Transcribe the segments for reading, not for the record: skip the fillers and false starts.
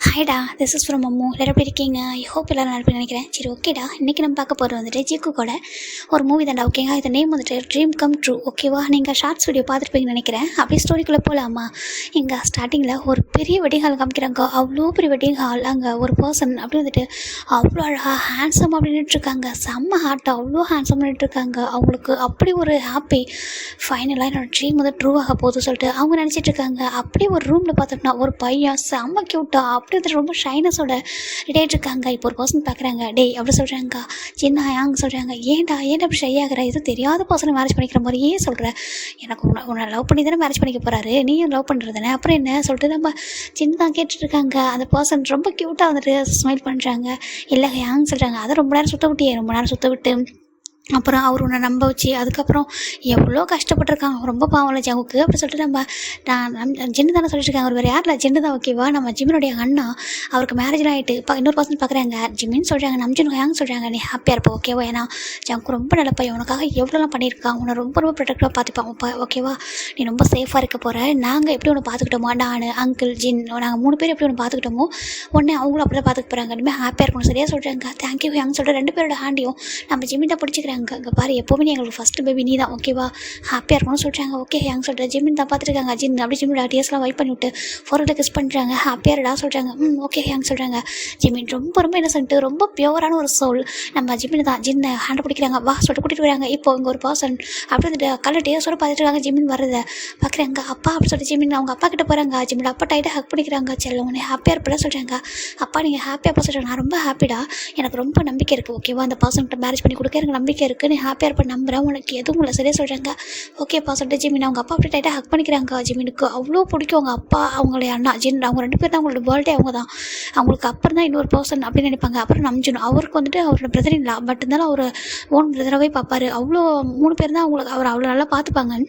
ஹாய்டா, this is from Ammu. எல்லாரும் எப்படி இருக்கீங்க? ஐ ஹோப் எல்லாரும் நல்லா இருப்பீங்கன்னு நினைக்கிறேன். சரி, ஓகேடா. இன்றைக்கி நம்ம பார்க்க போகிறது வந்துட்டு ஜிக்கு கூட ஒரு மூவி தான்டா. ஓகேங்க, இது நேம் வந்துட்டு ட்ரீம் கம் ட்ரூ. ஓகேவா, நீங்கள் ஷார்ட்ஸ் வீடியோ பார்த்துருப்பீங்கன்னு நினைக்கிறேன். அப்படியே ஸ்டோரிக்குள்ளே போகலாமா? இங்கே ஸ்டார்டிங்கில் ஒரு பெரிய வெட்டிங் ஹால் காமிக்கிறாங்க. அவ்வளோ பெரிய வெட்டிங் ஹால். அங்கே ஒரு பர்சன் அப்படி வந்துட்டு அவ்வளோ அழகாக ஹேண்ட்ஸம் அப்படின்னு இருக்காங்க. செம்ம ஹார்ட்டாக அவ்வளோ ஹேண்ட்ஸம் இருக்காங்க. அவங்களுக்கு அப்படி ஒரு ஹாப்பி. ஃபைனலாக என்னோட ட்ரீம் வந்து ட்ரூ ஆக போகுதுன்னு சொல்லிட்டு அவங்க நினச்சிட்டு இருக்காங்க. அப்படியே ஒரு ரூமில் பார்த்தோம்னா ஒரு பையன் செம்ம க்யூட்டாக அப்படி வந்துட்டு ரொம்ப ஷைனஸோட ரெடியாகிட்டு இருக்காங்க. இப்போ ஒரு பர்சன் பார்க்குறாங்க. டேய் அப்படி சொல்கிறாங்க. சின்ன யாங்க சொல்கிறாங்க. ஏன்டா அப்படி ஷை ஆகிற? இது தெரியாத பர்சனை மேரேஜ் பண்ணிக்கிற மாதிரி ஏன் சொல்கிற? எனக்கு உன்னை லவ் பண்ணி தானே மேரேஜ் பண்ணிக்க போகிறாரு, நீயும் லவ் பண்ணுறது தானே, அப்புறம் என்ன சொல்லிட்டு நம்ம சின்ன தான் கேட்டுட்ருக்காங்க. அந்த பர்சன் ரொம்ப க்யூட்டாக வந்துட்டு ஸ்மைல் பண்ணுறாங்க. இல்லை யாங்க சொல்கிறாங்க. அதை ரொம்ப நேரம் சுற்ற விட்டியே, ரொம்ப நேரம் சுற்ற விட்டு அப்புறம் அவர் உன்னை நம்ப வச்சு அதுக்கப்புறம் எவ்வளோ கஷ்டப்பட்டுருக்காங்க. ரொம்ப பாவம்ல ஜங்குக்கு அப்படி சொல்லிட்டு நான் ஜின்னு தானே சொல்லிட்டு இருக்காங்க. அவர் வேறு யாரில் ஜின்னு தான். ஓகேவா, நம்ம ஜிம்மினுடைய அண்ணா. அவருக்கு மேரேஜ்லாம் ஆகிட்டு இன்னொரு பர்சன் பார்க்குறாங்க. ஜிம்மின்னு சொல்கிறாங்க. நம்ம ஜின்னு ஹேங் சொல்கிறாங்க. நீ ஹாப்பியாக இருப்போம். ஓகேவா, ஏன்னா ஜங்கு ரொம்ப நல்ல பையன். உனக்காக எவ்வளோலாம் பண்ணியிருக்கான். உன்னை ரொம்ப ரொம்ப ப்ரொடெக்டாக பார்த்துப்பான். ஓகேவா, நீ ரொம்ப சேஃபாக இருக்க போகிற. நாங்கள் எப்படி ஒன்று பார்த்துக்கிட்டோமோ, நான் அங்கிள் ஜின் நாங்கள் 3 பேர் எப்படி ஒன்று பார்த்துக்கிட்டோமோ உடனே அவங்களும் அப்படி தான் பார்த்துக்க போகிறாங்க. இனிமேல் ஹாப்பியாக இருக்கணும். சரியாக சொல்கிறாங்க. தேங்க்யூ ஹேங் சொல்லிட்டு 2 பேரோட ஹேண்டையும் நம்ம ஜிம்மின் தான் பிடிச்சிக்கிறாங்க. அங்கே பாரு, எப்போவுமே நீ எங்களுக்கு ஃபஸ்ட்டு பேபி நீ தான். ஓகேவா, ஹாப்பியாக இருக்கணும்னு சொல்கிறாங்க. ஓகே ஹேங் சொல்கிற. ஜிம்மின் தான் பார்த்துருக்காங்க. ஜின் அப்படி ஜிம்மின் டீஎஸ்லாம் வைப் பண்ணிவிட்டு ஃபோரில் கிஸ் பண்ணுறாங்க. ஹாப்பியாக இருடா சொல்கிறாங்க. ஓகே ஹேங் சொல்கிறாங்க. ஜிம்மின் ரொம்ப ரொம்ப இன்னசென்ட்டு, ரொம்ப பியூரான ஒரு சோல். நம்ம ஜிம்மின் தான். ஜின்னை ஹேண்டை பிடிக்கிறாங்க. வா சொல்லிட்டு கூட்டிகிட்டு வராங்க. இப்போ இங்கே ஒரு பர்சன் அப்படி வந்துட்டு கலர் டேஸோடு பார்த்துட்டு இருக்காங்க. ஜிம்மின் வர்றதை பார்க்குறாங்க. அப்பா அப்படி சொல்லிட்டு ஜிம்மின் அவங்க அப்பா கிட்ட போகிறாங்க. ஜிம்மின் அப்பா டைட்டாக ஹக் பண்ணிக்கிறாங்க. செல்லம் உடனே ஹாப்பியாக இருப்பேன் சொல்கிறாங்க. அப்பா நீங்கள் ஹாப்பியாக அப்பா சொல்கிறாங்க. நான் ரொம்ப ஹாப்பிடா, எனக்கு ரொம்ப நம்பிக்கை இருக்குது. ஓகேவா, அந்த பர்சன்கிட்ட மேரேஜ் பண்ணி கொடுக்க எனக்கு நம்பிக்கை இருக்குது. நீ ஹாப்பியாக இருப்ப நம்புகிறேன். உனக்கு எதுவும் இல்லை சரியாக சொல்கிறாங்க. ஓகேப்பா சொல்லிட்டு ஜிம்மின் அவங்க அப்பா அப்படி டைட்டாக ஹக் பண்ணிக்கிறாங்க. ஜிம்மினுக்கு அவ்வளோ பிடிக்கும் அவங்க அப்பா, அவங்களுடைய அண்ணா ஜின். அவங்க 2 பேர் தான். அவங்களோட பர்த்டே அவங்க தான். அவங்களுக்கு அப்புறம் தான் இன்னொரு பர்சன் அப்படின்னு நினைப்பாங்க. அப்புறம் நம்பிச்சிடும். அவருக்கு வந்துட்டு அவரோட பிரதர் இல்லை, பட் இருந்தாலும் அவர் ஓன் பிரதராகவே பார்ப்பார். அவ்வளோ 3 பேர் தான் அவங்களுக்கு அவர் அவ்வளோ நல்லா பார்த்துப்பாங்க.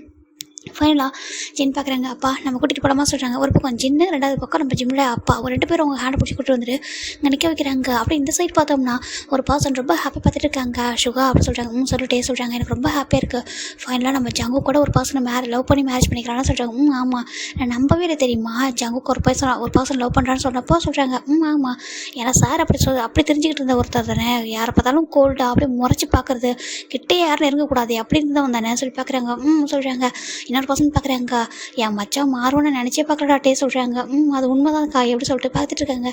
ஃபைனலாக ஜின் பார்க்குறாங்க. அப்பா நம்ம கூட்டிகிட்டு போடாமல் சொல்கிறாங்க. ஒரு பக்கம் ஜின்னு, 2வது பக்கம் நம்ம ஜிம்மில் அப்பா. ஒரு 2 பேரும் அவங்க ஹேண்டை பிடிச்சி கூட்டு வந்துட்டு இங்கே நிற்க வைக்கிறாங்க. அப்படி இந்த சைட் பார்த்தோம்னா ஒரு பர்சன் ரொம்ப ஹாப்பி பார்த்துட்டு இருக்காங்க. சுகா அப்படி சொல்கிறாங்க. சொல்லிட்டே சொல்கிறாங்க. எனக்கு ரொம்ப ஹாப்பியாக இருக்குது. ஃபைனலாக நம்ம ஜங்கு கூட ஒரு பர்சனை லவ் பண்ணி மேரேஜ் பண்ணிக்கிறான்னு சொல்கிறாங்க. ஆமாம், நான் நம்பவே இல்லை தெரியுமா, ஜங்குக்கு ஒரு பர்சன் லவ் பண்ணுறான்னு சொன்னப்போ சொல்கிறாங்க. ஆமாம், ஏன்னா சார் அப்படி தெரிஞ்சுக்கிட்டு இருந்த ஒருத்தர் தானே, யாரை பார்த்தாலும் கோல்டாக அப்படி முறைச்சி பார்க்குறது, கிட்டே யாரும் நெருங்கக்கூடாது அப்படி இருந்தவன் தானே சொல்லி பார்க்குறாங்க. சொல்கிறாங்க. இன்னொரு பர்சன் பார்க்குறாங்க. என் மச்சான் மாறுவோன்னு நினச்சே பார்க்கலாட்டே சொல்கிறாங்க. அது உண்மைதான்க்கா எப்படி சொல்லிட்டு பார்த்துட்டு இருக்காங்க.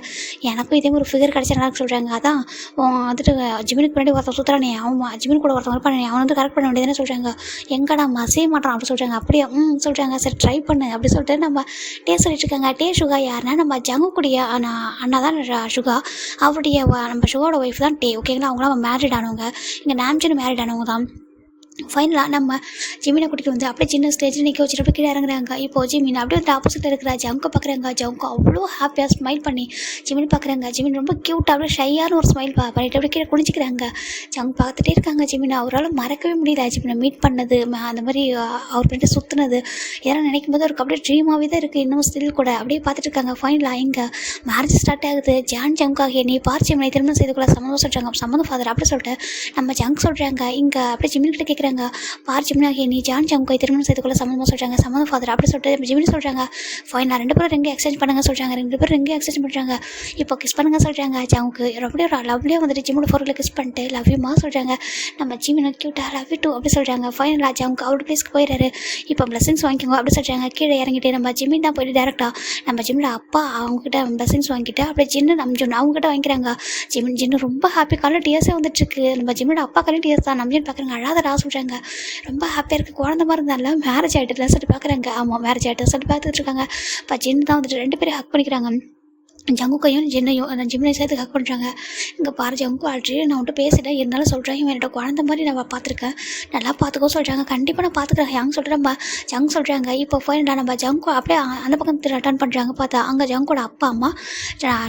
எனக்கும் இதே ஒரு ஃபிகர் கிடச்ச நல்லா சொல்கிறாங்க. அதான் வந்துட்டு ஜிம்மினுக்கு பின்னாடி ஒருத்தன் சுற்றுறானே, அவன் ஜிம்மின் கூட ஒருத்தன் இருப்பானே, அவன் வந்து கரெக்ட் பண்ண வேண்டியதுன்னு சொல்கிறாங்க. எங்கடா மசைய மாட்டான் அப்படி சொல்கிறாங்க. அப்படியே சொல்கிறாங்க. சரி ட்ரை பண்ணு அப்படி சொல்லிட்டு நம்ம சொல்லிட்டு இருக்காங்க. சுகா யாருன்னா நம்ம ஜங்குக்குடிய அண்ணா தான் சுகா. அவருடைய நம்ம சுகாவோட ஒய்ஃப் தான் ஓகேங்களா. அவங்களாம் மேரிட் ஆனவங்க. இங்கே நாம்ஜின்னு மேரிட் ஆனவங்க தான். ஃபைனலாக நம்ம ஜிம்மினை கூட்டிகிட்டு வந்து அப்படியே சின்ன ஸ்டேஜில் நிற்க வச்சுட்டு அப்படியே கீழே இறங்குறாங்க. இப்போ ஜிம்மின் அப்படியே வந்து ஆப்போசிட்டில் இருக்கிற ஜங்கு பார்க்குறாங்க. ஜங்கு அவ்வளோ ஹாப்பியாக ஸ்மைல் பண்ணி ஜிம்மின் பார்க்குறாங்க. ஜிம்மின் ரொம்ப க்யூட்டாக அப்படியே ஷையான ஒரு ஸ்மைல் பண்ணிட்டு அப்படியே கீழே குளிச்சிக்கிறாங்க. ஜங்கு பார்த்துட்டே இருக்காங்க. ஜிம்மின் அவரால் மறக்கவே முடியல ஜிம்மினை மீட் பண்ணது, அந்த மாதிரி அவர் பண்ணிட்டு சுற்றுனது இதெல்லாம் நினைக்கும் போது அவருக்கு அப்படியே ட்ரீமாகவே தான் இருக்குது. இன்னும் ஸ்டில் கூட அப்படியே பார்த்துட்டு இருக்காங்க. ஃபைனலாக இங்கே மேரேஜ் ஸ்டார்ட் ஆகுது. ஜங்குக்காக நீ ஜிம்மினை திருமணம் செய்து கூட சம்மந்தம் சொல்கிறாங்க. சம்மந்தம் ஃபாதர் அப்படி சொல்லிட்டு நம்ம ஜங்கு சொல்கிறாங்க. இங்கே அப்படியே ஜிம்மின் கிட்ட கேட்குறாங்க. பார்ச்சிம்னாகி நீ ஜங்குக்கை திருமணம் செய்து கொள்ள சம்மந்தமாக சொல்கிறாங்க. சம்மந்தம் ஃபாதர் அப்படி சொல்லிட்டு ஜிம்மின் சொல்கிறாங்க. ஃபைன், 2 பேரும் ரிங்கே எக்ஸ்சேஞ்ச் பண்ணுங்க சொல்கிறாங்க. 2 பேரும் ரிங்கே எக்ஸ்சேஞ்ச் பண்ணுறாங்க. இப்போ கிஸ் பண்ணுங்க சொல்கிறாங்க. ஜங்குக்கு அப்படியே லவ்லியாக வந்துட்டு ஜிம்மோட ஃபோரில் கிஸ் பண்ணிட்டு லவ் யூமா சொல்கிறாங்க. நம்ம ஜிம்மின் க்யூட்டாக லவ் யூ டூ அப்படி சொல்கிறாங்க. ஃபைனலாக ஜங்கு அவரோட பிளேஸ்க்கு போயிடுறாரு. இப்போ பிளஸிங்ஸ் வாங்கிக்கோங்க அப்படி சொல்கிறாங்க. கீழே இறங்கிட்டு நம்ம ஜிம்மின் தான் போயிட்டு டேரெக்டாக நம்ம ஜிம்மில் அப்பா அவங்ககிட்ட பிளஸிங்ஸ் வாங்கிட்டு அப்படியே ஜின்னு நம்ம அவங்ககிட்ட வாங்கிக்கிறாங்க. ஜின்னு ரொம்ப ஹாப்பி. காலையில் டிஎஸ்ஸே வந்துட்டுருக்கு. நம்ம ஜிம்மோட அப்பா காலையில் டிஎஸ் தான். நம்ம ஜின் பார்க்குறாங்க. அழாதடா சொல்கிறாங்க. ரொம்ப ஹாப்பியாக இருக்குது. குழந்த மாதிரி இருந்தால மேரேஜ் ஆகிட்டுலாம் சொல்லிட்டு பார்க்குறாங்க. ஆமாம், மேரேஜ் ஆகிட்டு சொல்லிட்டு பார்த்துட்டு இருக்காங்க. இப்போ ஜின் தான் வந்துட்டு 2 பேரும் ஹக் பண்ணிக்கிறாங்க. ஜங்குக்கையும் ஜின்னையும் அந்த ஜிம்னை சேர்த்து ஹக் பண்ணுறாங்க. இங்கே பாரு ஜங்கு ஆல்ரெடி நான் வந்துட்டு பேசிட்டேன், இருந்தாலும் சொல்கிறேன், இவன் என்னோட குழந்த மாதிரி நான் பார்த்துருக்கேன், நல்லா பார்த்துக்கோ சொல்கிறாங்க. கண்டிப்பாக நான் பார்த்துக்கிறேன் ஹேங் சொல்லிட்டு நம்ம ஜங்கு சொல்கிறாங்க. இப்போ ஃபைனலாக நம்ம ஜங்கு அப்படியே அந்த பக்கம் ரிட்டர்ன் பண்ணுறாங்க. பார்த்தா அங்கே ஜங்கோட அப்பா அம்மா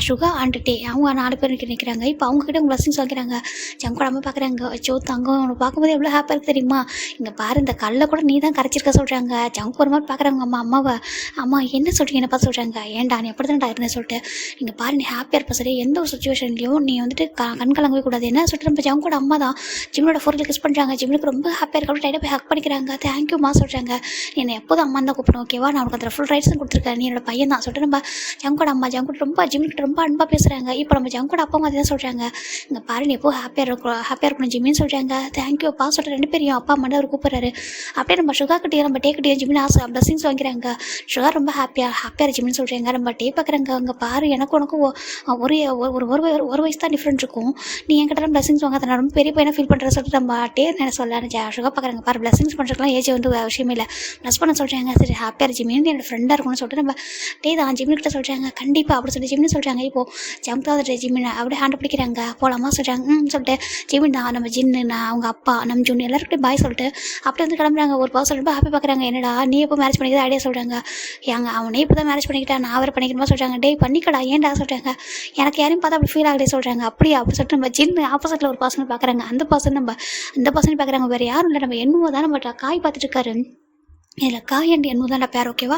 சுகா ஆண்டுட்டே அவங்க 4 பேர் நிற்கிறாங்க. இப்போ அவங்ககிட்ட உங்க பிளஸிங்ஸ் வைக்கிறாங்க. ஜங்கோட அம்மா பார்க்குறாங்க. அச்சோ தங்கம் உனக்கு பார்க்கும்போது எவ்வளோ ஹாப்பியாக இருக்குது தெரியுமா, இங்கே பாரு இந்த கல்லை கூட நீ தான் கரைச்சிருக்க சொல்கிறாங்க. ஜங்கு ஒரு மாதிரி பார்க்குறாங்க அம்மாவை. அம்மா என்ன சொல்கிறீங்க என்ன பார்த்து சொல்கிறாங்க. ஏன்டா நீ எப்படி தான்டா இருந்தேன் சொல்லிட்டு நீங்கள் பாரு நீ ஹாப்பியாக இருப்ப சரி, எந்த ஒரு சுச்சுவேஷன்லையும் நீ வந்துட்டு கண் கலங்கவே கூடாது. என்ன சொல்லிட்டு நம்ம ஜங்கோட அம்மா தான் ஜிமினோட ஃபோரில் கிஸ் பண்ணுறாங்க. ஜிமினுக்கு ரொம்ப ஹாப்பியாக இருக்க டைட்டாக போய் ஹக் பண்ணிக்கிறாங்க. தேங்க்யூமா சொல்கிறாங்க. நீ என்னை எப்போதும் அம்மா தான் கூப்பிடும் ஓகேவா, நான் உனக்கு அதில் ஃபுல் ரைட்ஸும் கொடுத்துருக்கேன், நீ என்னோட பையன் தான் சொல்லிட்டு நம்ம ஜங்கோட அம்மா ஜங்கோட ரொம்ப ஜிமினுக்கு ரொம்ப அன்பாக பேசுகிறாங்க. இப்போ நம்ம ஜங்கோட அப்பா மாதிரி தான் சொல்கிறாங்க, இங்கே பாரு நீ எப்போ ஹாப்பியாக இருக்கணும் ஜிமின்னு சொல்கிறாங்க. தேங்க்யூப்பா சொல்லிட்டு 2 பேரையும் அப்பா அம்மா அவர் கூப்பிட்றாரு. அப்படியே நம்ம சுகா கிட்டே நம்ம டே கிட்டே ஜிமின் ஆசை பிளஸிங்ஸ் வாங்கிறாங்க. சுகா ரொம்ப ஹாப்பியாக ஜிமின்னு சொல்கிறாங்க. நம்ம டே பார்க்குறாங்க, அங்கே பாரு எனக்கு உனக்கும் ஒரு ஒரு ஒரு வயசு தான் டிஃப்ரெண்ட் இருக்கும், நீ என்கிட்ட பிளஸிங்ஸ் வாங்க நான் ரொம்ப பெரிய பையனை ஃபீல் பண்ணுறேன் சொல்லிட்டு நம்ம டே என்ன சொல்ல சுகா பார்க்குறாங்க. பாரு பிளஸிங்ஸ் பண்ணுறதுலாம் ஏஜ் வந்து விஷயமே இல்லை, ப்ளஸ் பண்ண சொல்கிறாங்க. சரி ஹாப்பியாக ஜிமின்னு என்னோட ஃப்ரெண்டாக இருக்கணும்னு சொல்லிட்டு நம்ம டே தான் ஜிமின்கிட்ட சொல்கிறாங்க. கண்டிப்பாக அப்படி சொல்லிட்டு ஜிமின்னு சொல்கிறாங்க. இப்போது ஜம்காவது ஜிமின் அப்படியே ஹேண்ட் பிடிக்கிறாங்க. போகலாமா சொல்கிறாங்க. சொல்லிட்டு ஜிமின் தான் நம்ம ஜின்னு நான் அவங்க அப்பா நம்ம ஜூன் எல்லாருக்கிட்டையும் பாய் சொல்லிட்டு அப்படியே வந்து கிளம்புறாங்க. ஒரு பாஸ் சொல்லிட்டு ஹாப்பி பார்க்குறாங்க. என்னடா நீ எப்போ மேரேஜ் பண்ணிக்கிற ஐடியா சொல்கிறாங்க. அவனே இப்போ தான் மேரேஜ் பண்ணிக்கிட்டேன், நான் அவரை பண்ணிக்கணுமா சொல்கிறாங்க. டே பண்ணிக்கடா ஏன்டா சொல்கிறாங்க. எனக்கு யாரையும் பார்த்தா அப்படி ஃபீல் ஆகலே சொல்கிறாங்க. அப்படியே அப்படி சொல்லிட்டு நம்ம ஜின்னு ஆப்போசிட்டில் ஒரு பர்சன் பார்க்குறாங்க. அந்த பர்சன் பார்க்குறாங்க. வேறு யாரும் இல்லை, நம்ம என்னவோ தான் நம்ம காய் பார்த்துட்டு இருக்காரு. இதில் காய் அண்ட் எண்ணு தான் பேர் ஓகேவா.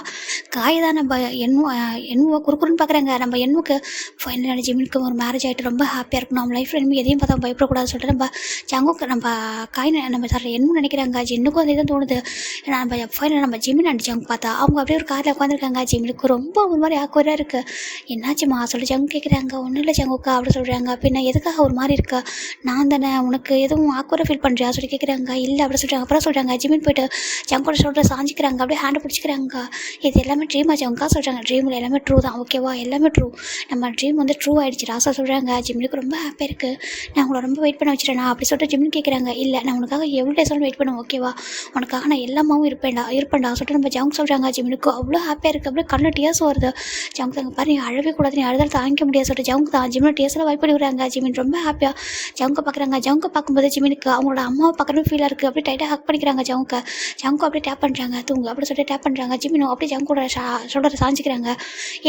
காய் தான் நம்ம எண்ணுவோ குறுக்குறுன்னு பார்க்குறாங்க. நம்ம எண்ணுக்கு ஃபைனலான ஜிமினுக்கு ஒரு மேரேஜ் ஆகிட்டு ரொம்ப ஹாப்பியாக இருக்கணும், நம்ம லைஃப்பில் இனிமேல் எதையும் பார்த்தா பயப்படக்கூடாது சொல்லிட்டு நம்ம ஜங்குக்கு நம்ம காய் நம்ம சார் என்ன நினைக்கிறாங்க. ஜின்னுக்கும் அதே தான் தோணுது. ஏன்னா நம்ம ஃபைனல் நம்ம ஜிமின் அண்ட் ஜங்கு பார்த்தா அவங்க அப்படியே ஒரு காரில் உட்காந்துருக்காங்க. ஜிமினுக்கு ரொம்ப ஒரு மாதிரி ஆக்குவராக இருக்குது. என்னாச்சுமா சொல்லி ஜங்கு கேட்குறாங்க. ஒன்றும் இல்லை ஜங்குக்கா அப்படி சொல்கிறாங்க. பின்ன எதுக்காக ஒரு மாதிரி இருக்கா, நான் தானே உனக்கு எதுவும் ஆக்குவராக ஃபீல் பண்ணுறியா சொல்லி கேட்குறாங்க. இல்லை அப்படி சொல்கிறாங்க. அப்புறம் சொல்கிறாங்க ஜிமின் போய்ட்டு ஜங்கோட சொல்கிற சாஞ்சிக்கிறாங்க, அப்படியே ஹேண்டை பிடிச்சிக்கிறாங்க. இது எல்லாமே ட்ரீம் ஆச்சு அவங்க சொல்கிறாங்க. ட்ரீமில் எல்லாமே ட்ரூ தான் ஓகேவா, எல்லாமே ட்ரூ, நம்ம ட்ரீம் வந்து ட்ரூ ஆகிடுச்சு ராசா சொல்கிறாங்க. ஜிம்னுக்கு ரொம்ப ஹாப்பியாக இருக்குது, நான் உங்களை ரொம்ப வெயிட் பண்ண வச்சுட்டேன் அப்படி சொல்லிட்டு ஜிம்னு கேட்குறாங்க. இல்லை நான் உனக்காக எவ்வளோ டேஸ் வெயிட் பண்ணுவேன் ஓகேவா, உனக்காக நான் எல்லாமாவும் இருப்பேன்டா சொல்லிட்டு நம்ம ஜங்க் சொல்கிறாங்க. ஜிம்னுக்கு அவ்வளோ ஹாப்பியாக இருக்குது, அப்படியே கண்ணில் டியர்ஸ் வருது. ஜங்க் தாங்க பாரு நீ அழவே கூடாது, நீ அழுதால் தாங்கிக்க முடியாது சொல்லிட்டு ஜங்க் தான் ஜிம்மில் டியர்ஸில் வைப் பண்ணி விடுறாங்க. ஜிமின் ரொம்ப ஹாப்பியாக ஜங்கை பார்க்குறாங்க. ஜங்கை பார்க்கும்போது ஜிமினுக்கு அவங்களோட அம்மாவை பார்க்கணும் ஃபீலாக இருக்குது. அப்படியே டைட்டாக ஹக் பண்ணிக்கிறாங்க. ஜங்கை அப்படியே டேப் பண்ணுறாங்க. தூங்கு அப்படி சொல்லிட்டு டேப் பண்ணுறாங்க. ஜிமினும் அப்படியே ஜங்கோட சொல்கிற சாஞ்சிக்கிறாங்க.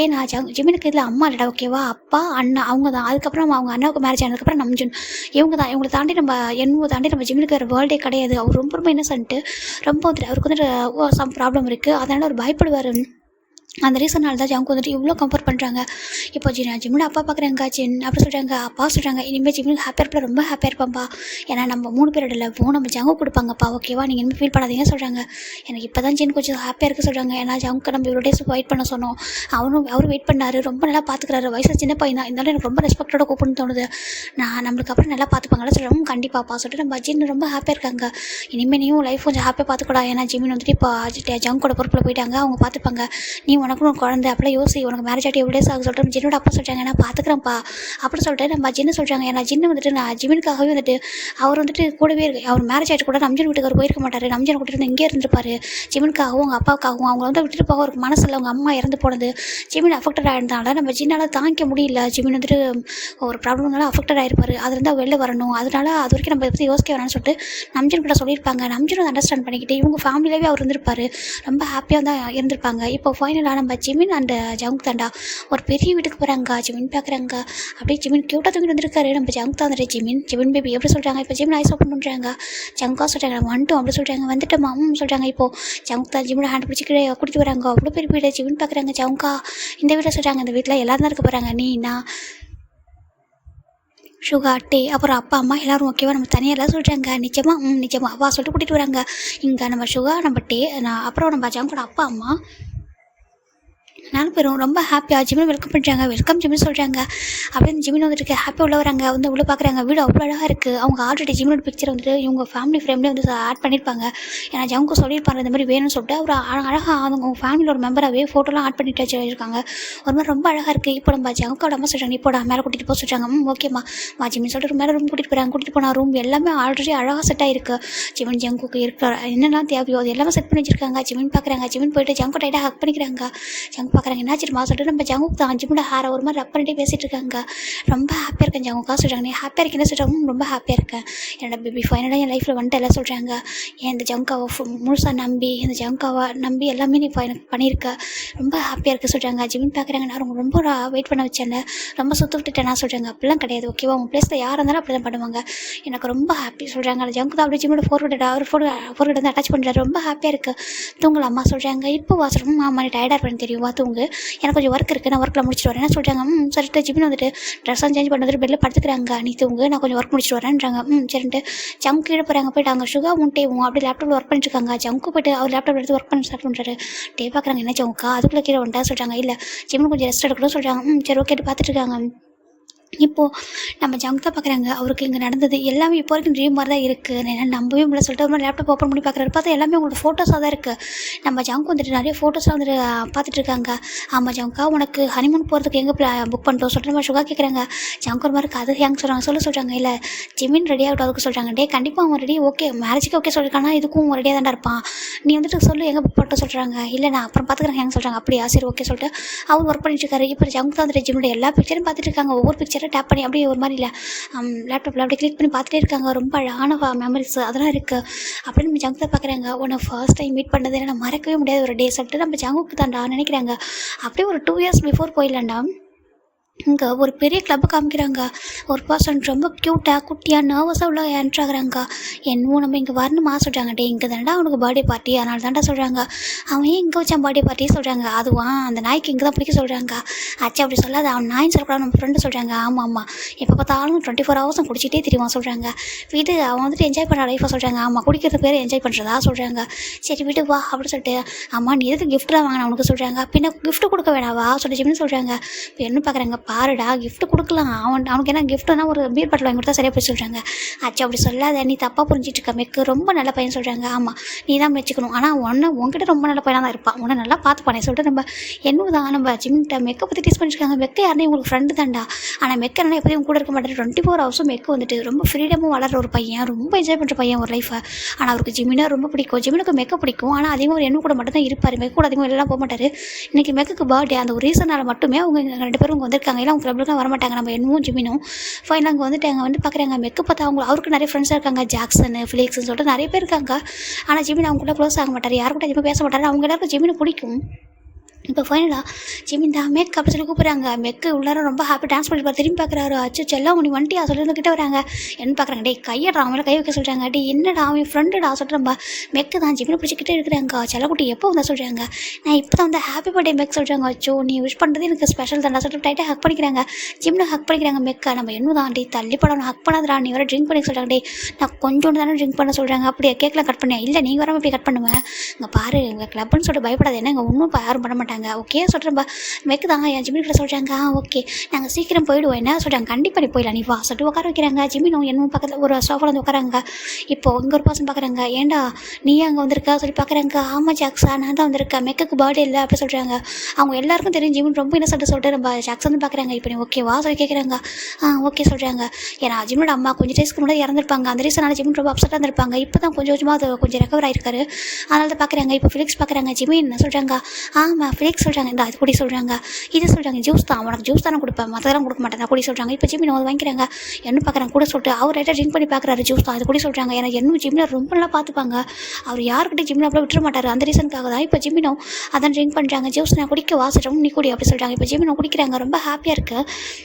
ஏன்னா ஜிமினுக்கு இதில் அம்மா இல்லைடா ஓகேவா, அப்பா அண்ணா அவங்க தான். அதுக்கப்புறம் அவங்க அண்ணாவுக்கு மேரேஜ் ஆனதுக்கப்புறம் நம்ஜுன் இவங்க தான். இவங்களை தாண்டி நம்ம என்னவோ தாண்டி நம்ம ஜிமினுக்கு வேறு வேர்ல்டே கிடையாது. அவர் ரொம்ப ரொம்ப இன்னசென்ட்டு, ரொம்ப வந்துட்டு அவருக்கு வந்துட்டு சம் ப்ராப்ளம் இருக்குது, அதனால் அவர் பயப்படுவார். அந்த ரீசனால் தான் ஜங்கு வந்துட்டு இவ்வளோ கம்பேர் பண்ணுறாங்க. இப்போ ஜிம்மில் அப்பா பார்க்குறாங்க. ஜின் அப்படி சொல்கிறாங்க. அப்பா சொல்கிறாங்க இனிமேல் ஜிம்முக்கு ஹாப்பியாக இருப்பா, ரொம்ப ஹாப்பியாக இருப்பான்ப்பா, ஏன்னா நம்ம 3 பேரோட லவ்வும் நம்ம ஜங்கு கொடுப்பாங்கப்பா ஓகேவா, நீங்கள் இனிமேல் ஃபீல் பண்ணாதீங்க சொல்கிறாங்க. எனக்கு இப்போ தான் ஜின் கொஞ்சம் ஹாப்பியாக இருக்குது சொல்கிறாங்க. ஏன்னா ஜங்கு நம்ம இவ்வளோ டேஸ் வெயிட் பண்ண சொன்னோம், அவரும் வெயிட் பண்ணார், ரொம்ப நல்லா பார்த்துக்கிறாரு, வயசு சின்ன பையன் தான், இருந்தாலும் எனக்கு ரொம்ப ரெஸ்பெக்டோட கூப்பிடுன்னு தோணுது, நம்மளுக்கு அப்புறம் நல்லா பார்த்துப்பாங்களா சொல்கிறாங்க. கண்டிப்பாப்பா சொல்லிட்டு நம்ம ஜின் ரொம்ப ஹாப்பியாக இருக்காங்க. இனிமேல் நீயும் லைஃப் கொஞ்சம் ஹாப்பியாக பார்த்துக்கூடா, ஏன்னா ஜிமின் வந்துட்டு இப்போ ஜங்கோட பொறுப்பில் போயிட்டாங்க, அவங்க பார்த்துப்பாங்க, நீ உனக்கும் குழந்தை அப்படியே யோசி, உனக்கு மேரேஜ் ஆகிட்டு எவ்வளோ டேஸ் ஆகும் சொல்லிட்டு ஜின்னோட அப்பா சொல்கிறாங்க. நான் பார்த்துக்கிறேன்ப்பா அப்படி சொல்லிட்டு நம்ம ஜின்னு சொல்கிறாங்க. ஏன்னா ஜின்னு வந்துட்டு நான் ஜிமினுக்காகவே வந்துட்டு அவர் வந்துட்டு கூடவே இருக்கு, அவர் மேரேஜ் ஆகிட்டு கூட நம்ஜன் வீட்டுக்கு அவர் போயிருக்க மாட்டார், நம்ஜன் கூட்டிட்டு இங்கே இருந்திருப்பாரு. ஜிமினுக்காகவும் அவங்க அப்பாவுக்காகவும் அவங்க வந்து விட்டுட்டு போக ஒரு மனசில் அவங்க அம்மா இறந்து போனது ஜிமின் அஃபெக்டட் ஆகிருந்தால நம்ம ஜின்னால் தாங்கிக்க முடியல. ஜிமின் வந்துட்டு ஒரு ப்ராப்ளம்னால அஃபெக்டட் ஆகிருப்பார், அதுலேருந்து வெளில வரணும், அதனால அது வரைக்கும் நம்ம பற்றி யோசிக்க வேணாம்னு சொல்லிட்டு நம்ஜன் கிட்ட சொல்லியிருப்பாங்க. நம்ஜன் அண்டர்ஸ்டாண்ட் பண்ணிக்கிட்டு இவங்க ஃபேமிலியாகவே அவர் இருந்திருப்பார், ரொம்ப ஹாப்பியாக தான் இருந்திருப்பாங்க. இப்போ ஃபைனலாக நம்ம ஜிமின் அந்த ஜங்க் தாண்டா ஒரு பெரிய வீட்டுக்கு போகிறாங்க. ஜிமின் பார்க்குறாங்க. அப்படியே ஜிமின் க்யூட்டாக தூங்கிட்டு வந்திருக்காரு. நம்ம ஜங்க் தான் வந்துட்டு ஜிமின் பேபி எப்படி சொல்கிறாங்க. இப்போ ஜிமின் ஐஸ் ஓப்பன் பண்ணுறாங்க. ஜங்கா சொல்கிறாங்க வந்துட்டோம் அப்படி சொல்கிறாங்க. வந்துட்டு மாமும் சொல்கிறாங்க. இப்போது ஜங்க் தான் ஜிமின் ஹேண்ட் பிடிச்சிக்கிட்டு கூட்டிட்டு வராங்க. அவ்வளோ பெரிய வீடு. ஜிமின் பார்க்குறாங்க. ஜங்கா இந்த வீட்டில் சொல்கிறாங்க, இந்த வீட்டில் எல்லாரும் தான் இருக்க போகிறாங்க, நீ நான் சுகா டே அப்புறம் அப்பா அம்மா எல்லோரும் ஓகேவா, நம்ம தனியாக எல்லாம் சொல்கிறாங்க. நிச்சயமாக வா சொல்லிட்டு கூட்டிகிட்டு வராங்க. இங்கே நம்ம சுகா நம்ம டே அப்புறம் நம்ம ஜங்கோட அப்பா அம்மா 4 பேரும் ரொம்ப ஹாப்பியாக ஜிமின் வெல்கம் பண்ணுறாங்க. வெல்கம் ஜிமின் சொல்கிறாங்க. அப்படியே ஜிமின் வந்துட்டு ஹாப்பியாக உள்ள வராங்க. வந்து உள்ளே பார்க்குறாங்க. வீடு அவ்வளோ அழகாக இருக்குது. அவங்க ஆல்ரெடி ஜிமினோட பிக்சர் வந்துட்டு இவங்க ஃபேமிலி ஃப்ரேம்லேயே வந்து ஆட் பண்ணியிருப்பாங்க. ஏன்னா ஜங்கு சொல்லியிருப்பாங்க இந்த மாதிரி வேணும்னு சொல்லிட்டு அவர் அழகாக அவங்க ஃபேமிலியோட மெம்பராகவே ஃபோட்டோலாம் ஆட் பண்ணிட்டு வச்சுருக்காங்க. ஒரு மாதிரி ரொம்ப அழகாக இருக்குது. இப்போ நம்ம ஜங்குவோட அம்மா சொல்கிறாங்க இப்போடா மேலே கூட்டிகிட்டு போக சொல்கிறாங்க. ஓகேம்மா வா ஜிமின் சொல்லிட்டு மேலே ரூம் கூட்டிகிட்டு போகிறாங்க. கூட்டிகிட்டு போனால் ரூம் எல்லாமே ஆல்ரெடி அழகாக செட் ஆகிருக்கு. ஜிமின் ஜங்குக்கு இருக்கிற என்னெல்லாம் தேவையோ அது எல்லாமே செட் பண்ணி வச்சுருக்காங்க. ஜிமின் பார்க்குறாங்க. ஜிமின் போயிட்டு ஜங்கு டைட்டாக ஹக் பண்ணிக்கிறாங்க. ஜங்கு பார்க்குறாங்க என்னாச்சுமா சொல்லிட்டு நம்ம ஜங்குக்கு தான் ஜிமினோட ஹேரை ஒரு மாதிரி ரப் பண்ணிட்டே பேசிகிட்டு இருக்காங்க. ரொம்ப ஹாப்பியாக இருக்கேன் ஜங்குக்கா சொல்கிறாங்க. நீ ஹாப்பியாக இருக்கேன்னு சொல்கிறாங்க. ரொம்ப ஹாப்பியாக இருக்கேன், என்னோட பேபி ஃபைனலாக என் லைஃப்பில் வந்துட்டு எல்லாம் சொல்கிறாங்க. ஏன் இந்த ஜங்காவை முழுசாக நம்பி இந்த ஜங்காவை நம்பி எல்லாமே நீ எனக்கு பண்ணியிருக்க, ரொம்ப ஹாப்பியாக இருக்க சொல்கிறாங்க. ஜிமின் பார்க்குறாங்க. நான் ரொம்ப வெயிட் பண்ண வச்சேன், ரொம்ப சுற்று விட்டுட்டேன்னா சொல்கிறாங்க. அப்படிலாம் கிடையாது ஓகேவா, உங்கள் பிளேஸில் யாராக இருந்தாலும் அப்படி தான் பண்ணுவாங்க, எனக்கு ரொம்ப ஹாப்பி சொல்கிறாங்க. அந்த ஜங்கு தான் அப்படியே ஜிமினோட ஃபோர்கிட்ட வந்து அட்டாச் பண்ணுறாரு. ரொம்ப ஹாப்பியாக இருக்குது, தூங்கலாமா சொல்கிறாங்க. இப்போ வாசலும் மாமா நீ டயர்டாக இருப்பேன்னு தெரியும், வா தூங்கலாம் தூங்கு, எனக்கு கொஞ்சம் ஒர்க் இருக்குது, நான் ஒர்க்கில் முடிச்சுட்டு வரேன் சொல்கிறாங்க. சரிட்டு ஜிமின் வந்துட்டு ட்ரெஸ்ஸாக சேஞ்ச் பண்ணி வந்துட்டு பெட்டில் படுத்துக்கிறாங்க. நீ தூங்கு, நான் கொஞ்சம் ஒர்க் முடிச்சுட்டு வரேன்றாங்க. சரின்ட்டு ஜங்கு கீழே போகிறாங்க. போயிட்டு அங்கே சுகா முட்டையும் அப்படி லேப்டாப்பில் ஒர்க் பண்ணிட்டு இருக்காங்க. ஜங்கு போய்ட்டு அவர் லேப்டாப் எடுத்து ஒர்க் பண்ணி ஸ்டார்ட் பண்ணுறாரு. பார்க்குறாங்க, என்ன ஜங்குக்கா அதுக்குள்ளே கீழே வந்துட்டா சொல்கிறாங்க. இல்லை ஜிமின் கொஞ்சம் ரெஸ்ட் எடுக்கணும் சொல்கிறாங்க. சரி ஓகே பார்த்துட்டு இருக்காங்க. இப்போது நம்ம ஜங்க் தான் பார்க்குறாங்க. அவருக்கு இங்கே நடந்தது எல்லாமே இப்போ வரைக்கும் ட்ரீம் மாதிரி தான் இருக்குது. என்னால் நம்பவே முடியல சொல்லிட்டு ஒரு லேப்டாப் ஓப்பன் பண்ணி பார்க்குறாரு. பார்த்தா எல்லாமே உங்களோட ஃபோட்டோஸாக தான் இருக்குது. நம்ம ஜங்க் வந்துட்டு நிறைய ஃபோட்டோஸ்லாம் வந்துட்டு பார்த்துட்டு இருக்காங்க. ஆமாம் ஜங்கா, உனக்கு ஹனிமூன் போகிறதுக்கு எங்கே புக் பண்ணிட்டோம் சொல்லிட்டு நம்ம சுகா கேட்குறாங்க. ஜங்க் ஒரு மாதிரி அது ஹேங் சொல்கிறாங்க. இல்லை ஜிமின் ரெடி ஆகிட்டு அதுக்கு சொல்கிறாங்க. டே கண்டிப்பாக அவன் ரெடி, ஓகே மேரேஜுக்கு ஓகே சொல்லியிருக்கானா, இதுக்கும் ரெடியாக தானே இருப்பான், நீ வந்துட்டு சொல்லு எங்கே புக் பண்ணிட்டோம் சொல்கிறாங்க. இல்லை நான் அப்புறம் பார்த்துக்கிறேன் ஹேங் சொல்கிறாங்க. அப்படியா சரி ஓகே சொல்லிட்டு அவர் ஒர்க் பண்ணிட்டு இருக்காரு. இப்போ ஜங்க் தான் வந்துட்டு ஜிமினோட எல்லா பிக்சரும் பார்த்துட்டு இருக்காங்க. ஒவ்வொரு பிக்சரும் டேப் பண்ணி அப்படியே ஒரு மாதிரி இல்லை லேப்டாப்பில் அப்படியே கிளிக் பண்ணி பார்த்துட்டே இருக்காங்க. ரொம்ப அழகான மெமரிஸ் அதெல்லாம் இருக்குது. அப்படின்னு நம்ம ஜங்க் தான் பார்க்குறாங்க. உன்னை ஃபர்ஸ்ட் டைம் மீட் பண்ணது நான் மறக்கவே முடியாத ஒரு டே சொல்லிட்டு நம்ம ஜங்குக்கு தான்டா நினைக்கிறாங்க. அப்படியே ஒரு 2 years பிஃபோர் போயிடலாம்டா. இங்கே ஒரு பெரிய கிளப்பு காமிக்கிறாங்க. ஒரு பர்சன் ரொம்ப க்யூட்டாக குட்டியாக நர்வஸாக உள்ள என்ட்ரு ஆகுறாங்க. என்னவோ நம்ம இங்கே வரணுமா சொல்கிறாங்க. டே இங்கே தாண்டா அவனுக்கு பர்த்டே பார்ட்டி, அதனால தாண்டா சொல்கிறாங்க. அவன் ஏன் இங்கே வச்சான் பர்த்டே பார்ட்டி சொல்கிறாங்க. அதுவா அந்த நாய்க்கு இங்கே தான் பிடிக்க சொல்கிறாங்க. ஆச்சு அப்படி சொல்லாது, அவன் நாயின்னு சொல்லக்கூடாது நம்ம ஃப்ரெண்டு சொல்கிறாங்க. ஆமாம் ஆமாம் எப்போ பார்த்தாலும் 24 hours குடிச்சிட்டே தெரியுமா சொல்கிறாங்க. வீட்டு அவன் வந்துட்டு என்ஜாய் பண்ணுற லைஃபாக சொல்கிறாங்க. ஆமாம் குடிக்கிறது பேர் என்ஜாய் பண்ணுறதா சொல்கிறாங்க. சரி வீட்டு வா அப்படின்னு சொல்லிட்டு அம்மா நீ எதுக்கு கிஃப்ட்லாம் வாங்கின அவனுக்கு சொல்கிறாங்க. பின்ன கிஃப்ட் கொடுக்க வேணாவா சொல்லி ஜிம்னு சொல்கிறாங்க. இப்போ என்ன பார்க்குறாங்க, பாருடா கிஃப்ட் கொடுக்கலாம், அவனுக்கு என்ன கிஃப்ட்னா ஒரு பீர் பாட்டில் வாங்கி கொடுத்தா சரியாக போய் சொல்கிறாங்க. ஆச்சு அப்படி சொல்லாத, நீ தப்பாக புரிஞ்சிட்டு இருக்க, மெக்கு ரொம்ப நல்ல பையன் சொல்கிறாங்க. ஆமாம் நீ தான் வச்சுக்கணும், ஆனால் உங்ககிட்ட ரொம்ப நல்ல பையனாக தான் இருப்பான், உன்னை நல்லா பார்த்துப்பானே சொல்லிட்டு நம்ம என்னதான் நம்ம ஜிம்கிட்ட மெக்கை பற்றி டீஸ் பண்ணிருக்காங்க. மெக்க யாருனே உங்களுக்கு ஃப்ரெண்டு தான்டா, ஆனால் மெக்கனா எப்போதையும் கூட இருக்க மாட்டேன். 24 hours மெக்கு வந்துட்டு ரொம்ப ஃப்ரீடமும் வளர்கிற ஒரு பையன், ரொம்ப என்ஜாய் பண்ணுற பையன் ஒரு லைஃபை. ஆனால் அவருக்கு ஜிமினா ரொம்ப பிடிக்கும், ஜிமினுக்கு மெக்க பிடிக்கும், ஆனால் அதிகமாக ஒரு என்ன கூட மட்டும் தான் இருப்பார், மெக்க கூட அதிகமாக எல்லாம் போக மாட்டார். இன்றைக்கி மெக்குக்கு பர்த்டே, அந்த ஒரு ரீசனால் மட்டுமே அவங்க 2 பேரும் இங்கே வந்திருக்காங்க. இல்லை அவங்க பிரபலமாக வரமாட்டாங்க. நம்ம என்னவும் ஜிமினும் ஃபைனல் அங்கே வந்துட்டு அங்கே வந்து பார்க்குறாங்க. மெக்கு பார்த்தா அவருக்கு நிறைய ஃப்ரெண்ட்ஸாக இருக்காங்க, ஜாக்சன் ஃபிலிக்ஸ்ன்னு சொல்லிட்டு நிறைய பேர் இருக்காங்க. ஆனால் ஜிமின் அவங்க கூட க்ளோஸ் ஆக மாட்டார், யாரு கூட அதிகமாக பேச மாட்டார். அவங்க எல்லாருக்கும் ஜிமினை பிடிக்கும். இப்போ ஃபைனலாக ஜிமின் தான் மெக் அப்படி சொல்லி கூப்பிட்றாங்க. மெக்கு உள்ளார ரொம்ப ஹாப்பி டான்ஸ் பண்ணி திரும்பி பார்க்குறாரு. அச்சு செல்லம் உனி வண்டியா சொல்லிட்டு கிட்ட வராங்க. என்ன பார்க்குறாங்க, டே கையடா அவன் மேலே கை வைக்க சொல்கிறாங்க. டே என்னடா அவன் ஃப்ரெண்டுடா சொல்லிட்டு நம்ம மெக்கு தான் ஜிமினை பிடிச்சிக்கிட்டே இருக்கிறாங்க. செல்லக்குட்டி எப்போ வந்தால் சொல்கிறாங்க. நான் இப்போ தான் வந்து ஹாப்பி பர்த்டே மெக் சொல்கிறாங்க. அச்சோ நீ விஷ் பண்ணுறது எனக்கு ஸ்பெஷல் தான்டா சொல்லிட்டு டைட்டாக ஹக் பண்ணிக்கிறாங்க. ஜிம்னை ஹக் பண்ணிக்கிறாங்க. மெக்கா நம்ம என்ன தான் டே தள்ளி படம் ஹக் பண்ணாதடா, நீ வர ட்ரிங்க் பண்ணி சொல்கிறாங்க. டே நான் கொஞ்சோண்டு தானே ட்ரிங்க் பண்ண சொல்கிறாங்க. அப்படியே கேக்கில் கட் பண்ணேன். இல்லை நீங்கள் வராமல் இப்படி கட் பண்ணுவேன். இங்கே பாரு இங்கே கிளப்னு சொல்லிட்டு பயப்படாது, என்ன இங்கே ஒன்றும் யாரும் பண்ண மாட்டாங்க. ஓகே சொல்கிறேன் மெக்கு தாங்க என் ஜிமின் கிட்ட சொல்கிறாங்க. ஓகே நாங்கள் சீக்கிரம் போயிடுவோம் என்ன சொல்கிறாங்க. கண்டிப்பாக நீ போயிடலாம், நீ வா சொல்லிட்டு உட்கார வைக்கிறாங்க. ஜிமினும் என்னும் பக்கத்தில் ஒரு சோஃபாவில் வந்து உட்காராங்க. இப்போது இங்கே ஒரு பர்சன் பார்க்குறாங்க. ஏன்டா நீ அங்கே வந்திருக்கா சொல்லி பார்க்குறாங்க. ஆமாம் ஜாக்ஸா நான் தான் வந்திருக்கேன், மெக்குக்கு பர்த்டே இல்லை அப்படி சொல்கிறாங்க. அவங்க எல்லாருக்கும் தெரியும் ஜிமின் ரொம்ப என்ன சொல்லிட்டு நம்ம ஜாக்ஸன் பார்க்குறாங்க. இப்போ நீ ஓகேவா சொல்லி கேட்குறாங்க. ஓகே சொல்கிறாங்க. ஏன்னா ஜிமினோட அம்மா கொஞ்சம் டேஸ்க்கு முன்னாடி இறந்துருப்பாங்க, அந்த ரீசனால் ஜிமின் ரொம்ப அப்செட்டாக இருந்திருப்பாங்க. இப்போ தான் கொஞ்சம் கொஞ்சமாக அது கொஞ்சம் ரெக்கவர் ஆகிருக்காரு, அதனால தான் பார்க்குறாங்க. இப்போ ஃபிலிக்ஸ் பார்க்குறாங்க. ஜிமின் சொல்கிறாங்க. ஆமாம் ஃபிலிக்ஸ் சொல்கிறாங்க. இந்த அது குடி சொல்கிறாங்க. இது சொல்கிறாங்க ஜூஸ் தான், உனக்கு ஜூஸ் தானே கொடுப்பேன், மற்றதெல்லாம் கொடுக்க மாட்டேன் குடி சொல்கிறாங்க. இப்போ ஜிமின் வந்து வாங்கிக்கிறாங்க. என்ன பார்க்குறாங்க கூட சொல்லிட்டு அவர் ரைட்டாக ட்ரிங்க் பண்ணி பார்க்குறாரு. ஜூஸ் தான் அது குடி சொல்கிறாங்க. ஏன்னா என்ன ஜிமினை ரொம்ப நல்லா பார்த்துப்பாங்க, அவர் யாருக்கிட்டே ஜிமினை அப்படியே விட்டுற மாட்டார். அந்த ரீசனுக்காக தான் இப்போ ஜிமினும் அதான் ட்ரிங்க் பண்ணுறாங்க. ஜூஸ் நான் குடிக்க வாசிட்டோம், நீ குடி அப்படி சொல்கிறாங்க. இப்போ ஜிமினும் குடிக்கிறாங்க, ரொம்ப ஹாப்பியாக இருக்குது.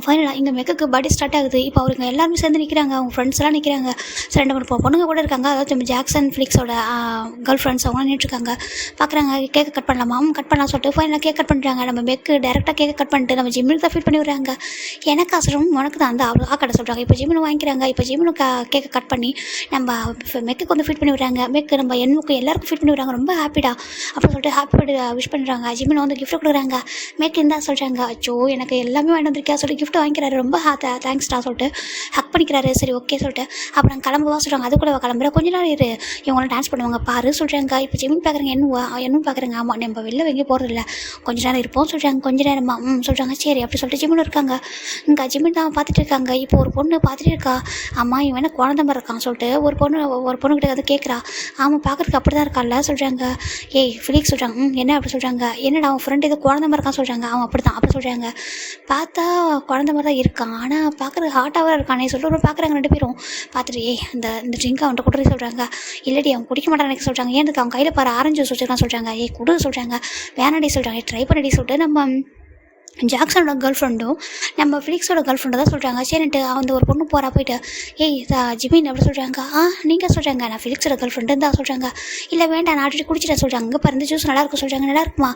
ஃபைனலாக இங்கே மெக்குக்கு பர்த்டே ஸ்டார்ட் ஆகுது. இப்போ அவருக்கு எல்லாருமே சேர்ந்து நிற்கிறாங்க, அவங்க ஃப்ரெண்ட்ஸ் எல்லாம் நிற்கிறாங்க. 2 பொண்ணுங்க கூட இருக்காங்க, அதாவது நம்ம ஜாக்சன் ஃபிலிக்ஸோட கேர்ள் ஃப்ரெண்ட்ஸ் அவங்களாம் நின்றுருக்காங்க. பார்க்குறாங்க கேக் கட் பண்ணலாமா, கட் பண்ணலாம் சொல்லிட்டு ஃபைனலாக கேக் கட் பண்ணுறாங்க. நம்ம மெக்கு டேரெக்டாக கேக் கட் பண்ணிட்டு நம்ம ஜிம்முக்கு தான் ஃபீட் பண்ணி விடுறாங்க. எனக்கு அசரம் உனக்கு தான் அந்த அவ்வளோ கடை சொல்கிறாங்க. இப்போ ஜிம்முன்னு வாங்கிக்கிறாங்க. இப்போ ஜிம்முன்னு கேக்கை கட் பண்ணி நம்ம மெக்குக்கு வந்து ஃபீட் பண்ணி விடுறாங்க. மெக்கு நம்ம எண்ணுக்கு எல்லாருக்கும் ஃபீட் பண்ணி விடுறாங்க. ரொம்ப ஹாப்பிடா அப்படின்னு சொல்லிட்டு ஹாப்பி பர்த்டே விஷ் பண்ணுறாங்க. ஜிம்முன்னு வந்து கிஃப்ட் கொடுக்குறாங்க. மெக்கு இருந்தா சொல்கிறாங்க. அச்சோ எனக்கு எல்லாமே வாங்கி வந்திருக்கா சொல்லி கிஃப்ட் வாங்கிக்கிறாரு. ரொம்ப தேங்க்ஸ்டா சொல்லிட்டு ஹக் பண்ணிக்கிறாரு. சரி ஓகே சொல்லிட்டு அப்புறம் கிளம்புவா சொல்கிறாங்க. அதுக்குள்ளே கிளம்புற கொஞ்ச நேரம் இரு, இவங்களாம் டான்ஸ் பண்ணுவாங்க பாரு சொல்கிறாங்க. இப்போ ஜிமின் பார்க்குறாங்க. என்னும் பார்க்குறாங்க. ஆமாம் நம்ம வெளில எங்கேயும் போகிறதில்ல, கொஞ்ச நேரம் இருப்போம் சொல்கிறாங்க. கொஞ்ச நேரமா சொல்கிறாங்க. சரி அப்படி சொல்லிட்டு ஜிமின் இருக்காங்க. இங்கே ஜிமின் தான் பார்த்துட்டு இருக்காங்க. இப்போ ஒரு பொண்ணு பார்த்துட்டு இருக்கா. அம்மா இவன் என்ன குழந்தை மாதிரி இருக்கான் சொல்லிட்டு ஒரு பொண்ணுக்கிட்ட வந்து கேட்குறா. ஆமாம் பார்க்குறதுக்கு அப்படி தான் இருக்கான்ல சொல்கிறாங்க. ஏய் ஃபிலிக்ஸ் சொல்கிறாங்க. என்ன அப்படி சொல்கிறாங்க. என்னடா அவன் ஃப்ரெண்டு இது குழந்தை மாதிரி இருக்கான்னு சொல்கிறாங்க. அவன் அப்படி தான் அப்படி சொல்கிறாங்க. பார்த்தா குழந்தை மாதிரி தான் இருக்கான், ஆனால் பார்க்குறது ஹாட்டாக இருக்கானே சொல்லிட்டு பார்க்குறாங்க. 2 பேரும் பார்த்துட்டு இந்த ட்ரிங்க் அவன்கிட்ட கொடுத்து சொல்கிறாங்க. இல்லடி அவன் குடிக்க மாட்டான்னு எனக்கு சொல்கிறாங்க. ஏன் அவன் கையில் பாரு ஆரஞ்சு ஜூஸ் வச்சுருக்கான்னு சொல்கிறாங்க. குடு சொல்கிறாங்க. வேணாடி சொல்கிறாங்க. ட்ரை பண்ணடி சொல்லிட்டு நம்ம ஜாக்சனோட கேர்ள் ஃப்ரெண்டும் நம்ம ஃபிலிக்ஸோட கேர்ள் ஃப்ரெண்டு தான் சொல்கிறாங்க. சரின்ட்டு அந்த ஒரு பொண்ணு போகிறா போயிட்டு, ஏய் ஜிமின் அப்படி சொல்கிறாங்க. நீங்கள் சொல்கிறாங்க நான் ஃபிலிக்ஸோட கேர்ள் ஃப்ரெண்டுன்னு தான் சொல்கிறாங்க. இல்லை வேண்டாம் நான் ஆல்ரெடி குடிச்சிட்டேன் சொல்கிறாங்க. இங்கே பாரு ஜூஸ் நல்லா இருக்கும் சொல்கிறாங்க. நல்லா இருக்குமா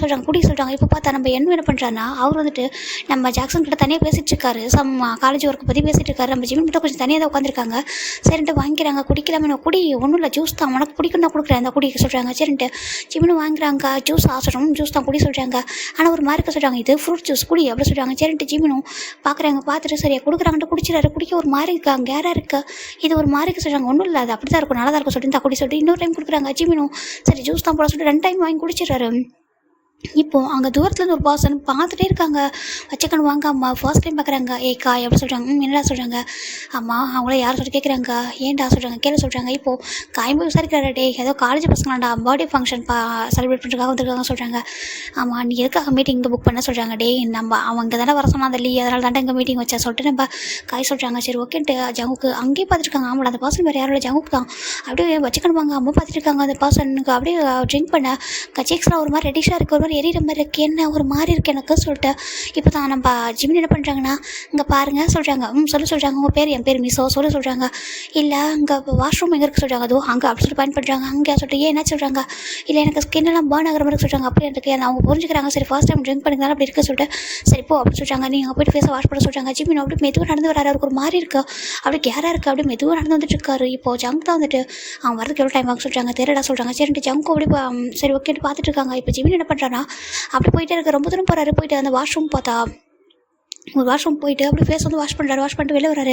சொல்கிறாங்க. குடிக்க சொல்கிறாங்க. இப்போ பார்த்தா நம்ம என்ன பண்ணுறான்னா அவர் வந்துட்டு நம்ம ஜாக்சன் கிட்ட தனியாக பேசிகிட்டு இருக்காரு. காலேஜ் ஒர்க்கை பற்றி பேசிகிட்டு இருக்காரு. நம்ம ஜிமின் மட்டும் கொஞ்சம் தனியாக தான் உட்காந்துருக்காங்க. சரின்ட்டு வாங்கிக்கிறாங்க. குடிக்கலாமே நான் குடி ஒன்றும் இல்லை ஜூஸ் தான் உனக்கு பிடிக்கும் தான் கொடுக்குறேன் அந்த குடிக்க சொல்கிறாங்க. சரின்ட்டு ஜிமின் வாங்குறாங்க. ஜூஸ் ஆசைடும் ஜூஸ் தான் குடி சொல்கிறாங்க. ஆனால் ஒரு மாதிரி இருக்க சொல்கிறாங்க. இது ஃப்ரூட் ஜூஸ் குடி அப்படி சொல்கிறாங்க. சரின்ட்டு ஜிமினும் பார்க்குறாங்க. பார்த்துட்டு சரியா கொடுக்குறாங்கன்ட்டு குடிச்சிடாரு. குடிக்க ஒரு மாதிரி இருக்காங்க கேராக இருக்கா இது ஒரு மாதிரி இருக்க சொல்கிறாங்க. ஒன்றும் இல்லை அது அப்படி தான் இருக்கும் நல்லா தான் இருக்கும் சொல்லிட்டு குடி சொல்லிட்டு இன்னொரு டைம் கொடுக்குறாங்க. ஜிமினும் சரி ஜூஸ் தான் போட சொல்லிட்டு 2 டைம் வாங்கி குடிச்சிடுறாரு. இப்போது அங்கே தூரத்துலேருந்து ஒரு பர்சன் பார்த்துட்டே இருக்காங்க. வச்சக்கண் வாங்க அம்மா ஃபர்ஸ்ட் டைம் பார்க்குறாங்க. காய் எப்படி சொல்கிறாங்க. என்னடா சொல்கிறாங்க. அம்மா அவங்கள யார் சொல்லி கேட்குறாங்க. ஏன்டா சொல்கிறாங்க கேள்வி சொல்கிறாங்க. இப்போது காயும் போய் விசாரிக்கிறாரு. ஏதோ காலேஜ் பசங்களாண்டா பர்த்டே ஃபங்க்ஷன் செலிப்ரேட் பண்ணுறதுக்காக வந்திருக்காங்க சொல்கிறாங்க. ஆமாம் நீ எதுக்காக மீட்டிங் இங்கே புக் பண்ண சொல்கிறாங்க. நம்ம அவங்க இங்கே தானே வர சொன்னா அந்த அதனால தாண்டா இங்கே மீட்டிங் வச்சா சொல்லிட்டு நம்ம காய் சொல்கிறாங்க. சரி ஓகேன்ட்டு ஜங்குக்கு அங்கேயே பார்த்துருக்காங்க. ஆமாம் அந்த பர்சன் வேறு யாரோட ஜங்குக்கு தான். அப்படியே வச்சுக்கணும் வாங்க அம்மா பார்த்துட்டு இருக்காங்க. அந்த பர்சனுக்கு அப்படியே ட்ரிங்க் பண்ண கச்சேக்ஸ்லாம் ஒரு மாதிரி ரெடிஷாக இருக்குது. ஒரு மாதிரி எரியிற மாதிரி இருக்குது. என்ன ஒரு மாதிரி இருக்குது எனக்கு சொல்லிட்டு இப்போ தான் நம்ம ஜிமின் என்ன பண்ணுறாங்கன்னா இங்கே பாருங்கள் சொல்கிறாங்க. சொல்கிறாங்க உங்கள் பேர் என் பேர் மிசோ சொல்கிறாங்க. இல்லை இங்கே வாஷ்ரூம் எங்கே இருக்குது சொல்கிறாங்க. அதுவும் அங்கே அப்படி சொல்லிட்டு பயன் பண்ணுறாங்க. அங்கே சொல்லிட்டு ஏன் என்ன சொல்கிறாங்க. இல்லை எனக்கு ஸ்கின்னெல்லாம் பேர்ன் ஆகிற மாதிரி சொல்கிறாங்க. அப்படி எனக்கு அவங்க புரிஞ்சுக்கிறாங்க. சரி ஃபர்ஸ்ட் டைம் ட்ரிங்க் பண்ணிக்கலாம் அப்படி இருக்க சொல்லிட்டு சரி போ அப்படி சொல்கிறாங்க. நீங்கள் போய்ட்டு ஃபேஸை வாஷ் பண்ண சொல்கிறாங்க. ஜிமின் அப்படி மெதுவாக நடந்து வராரு. அவருக்கு ஒரு மாதிரி இருக்குது. அப்படி கேராக இருக்குது. அப்படி மெதுவாக நடந்து வந்துட்டு இருக்காரு. இப்போது ஜங்க் தான் வந்துட்டு அவங்க வரதுக்கு எவ்வளோ டைம் ஆகும் சொல்கிறாங்க. தெரியடா சொல்கிறாங்க. சரின்ட்டு ஜங்க் அப்படி சரி ஓகேட்டு பார்த்துட்டு இருக்காங்க. இப்போ ஜிமின் என்ன பண்ணுறான்னா அப்படி போயிட்டே இருக்க ரொம்ப தூரம் போகிறாரு. போயிட்டு அந்த வாஷ்ரூம் பார்த்தா ஒரு வாஷ்ரூம் போயிட்டு அப்படி ஃபேஸ் வந்து வாஷ் பண்ணுறாரு. வாஷ் பண்ணிட்டு வெளில வராரு.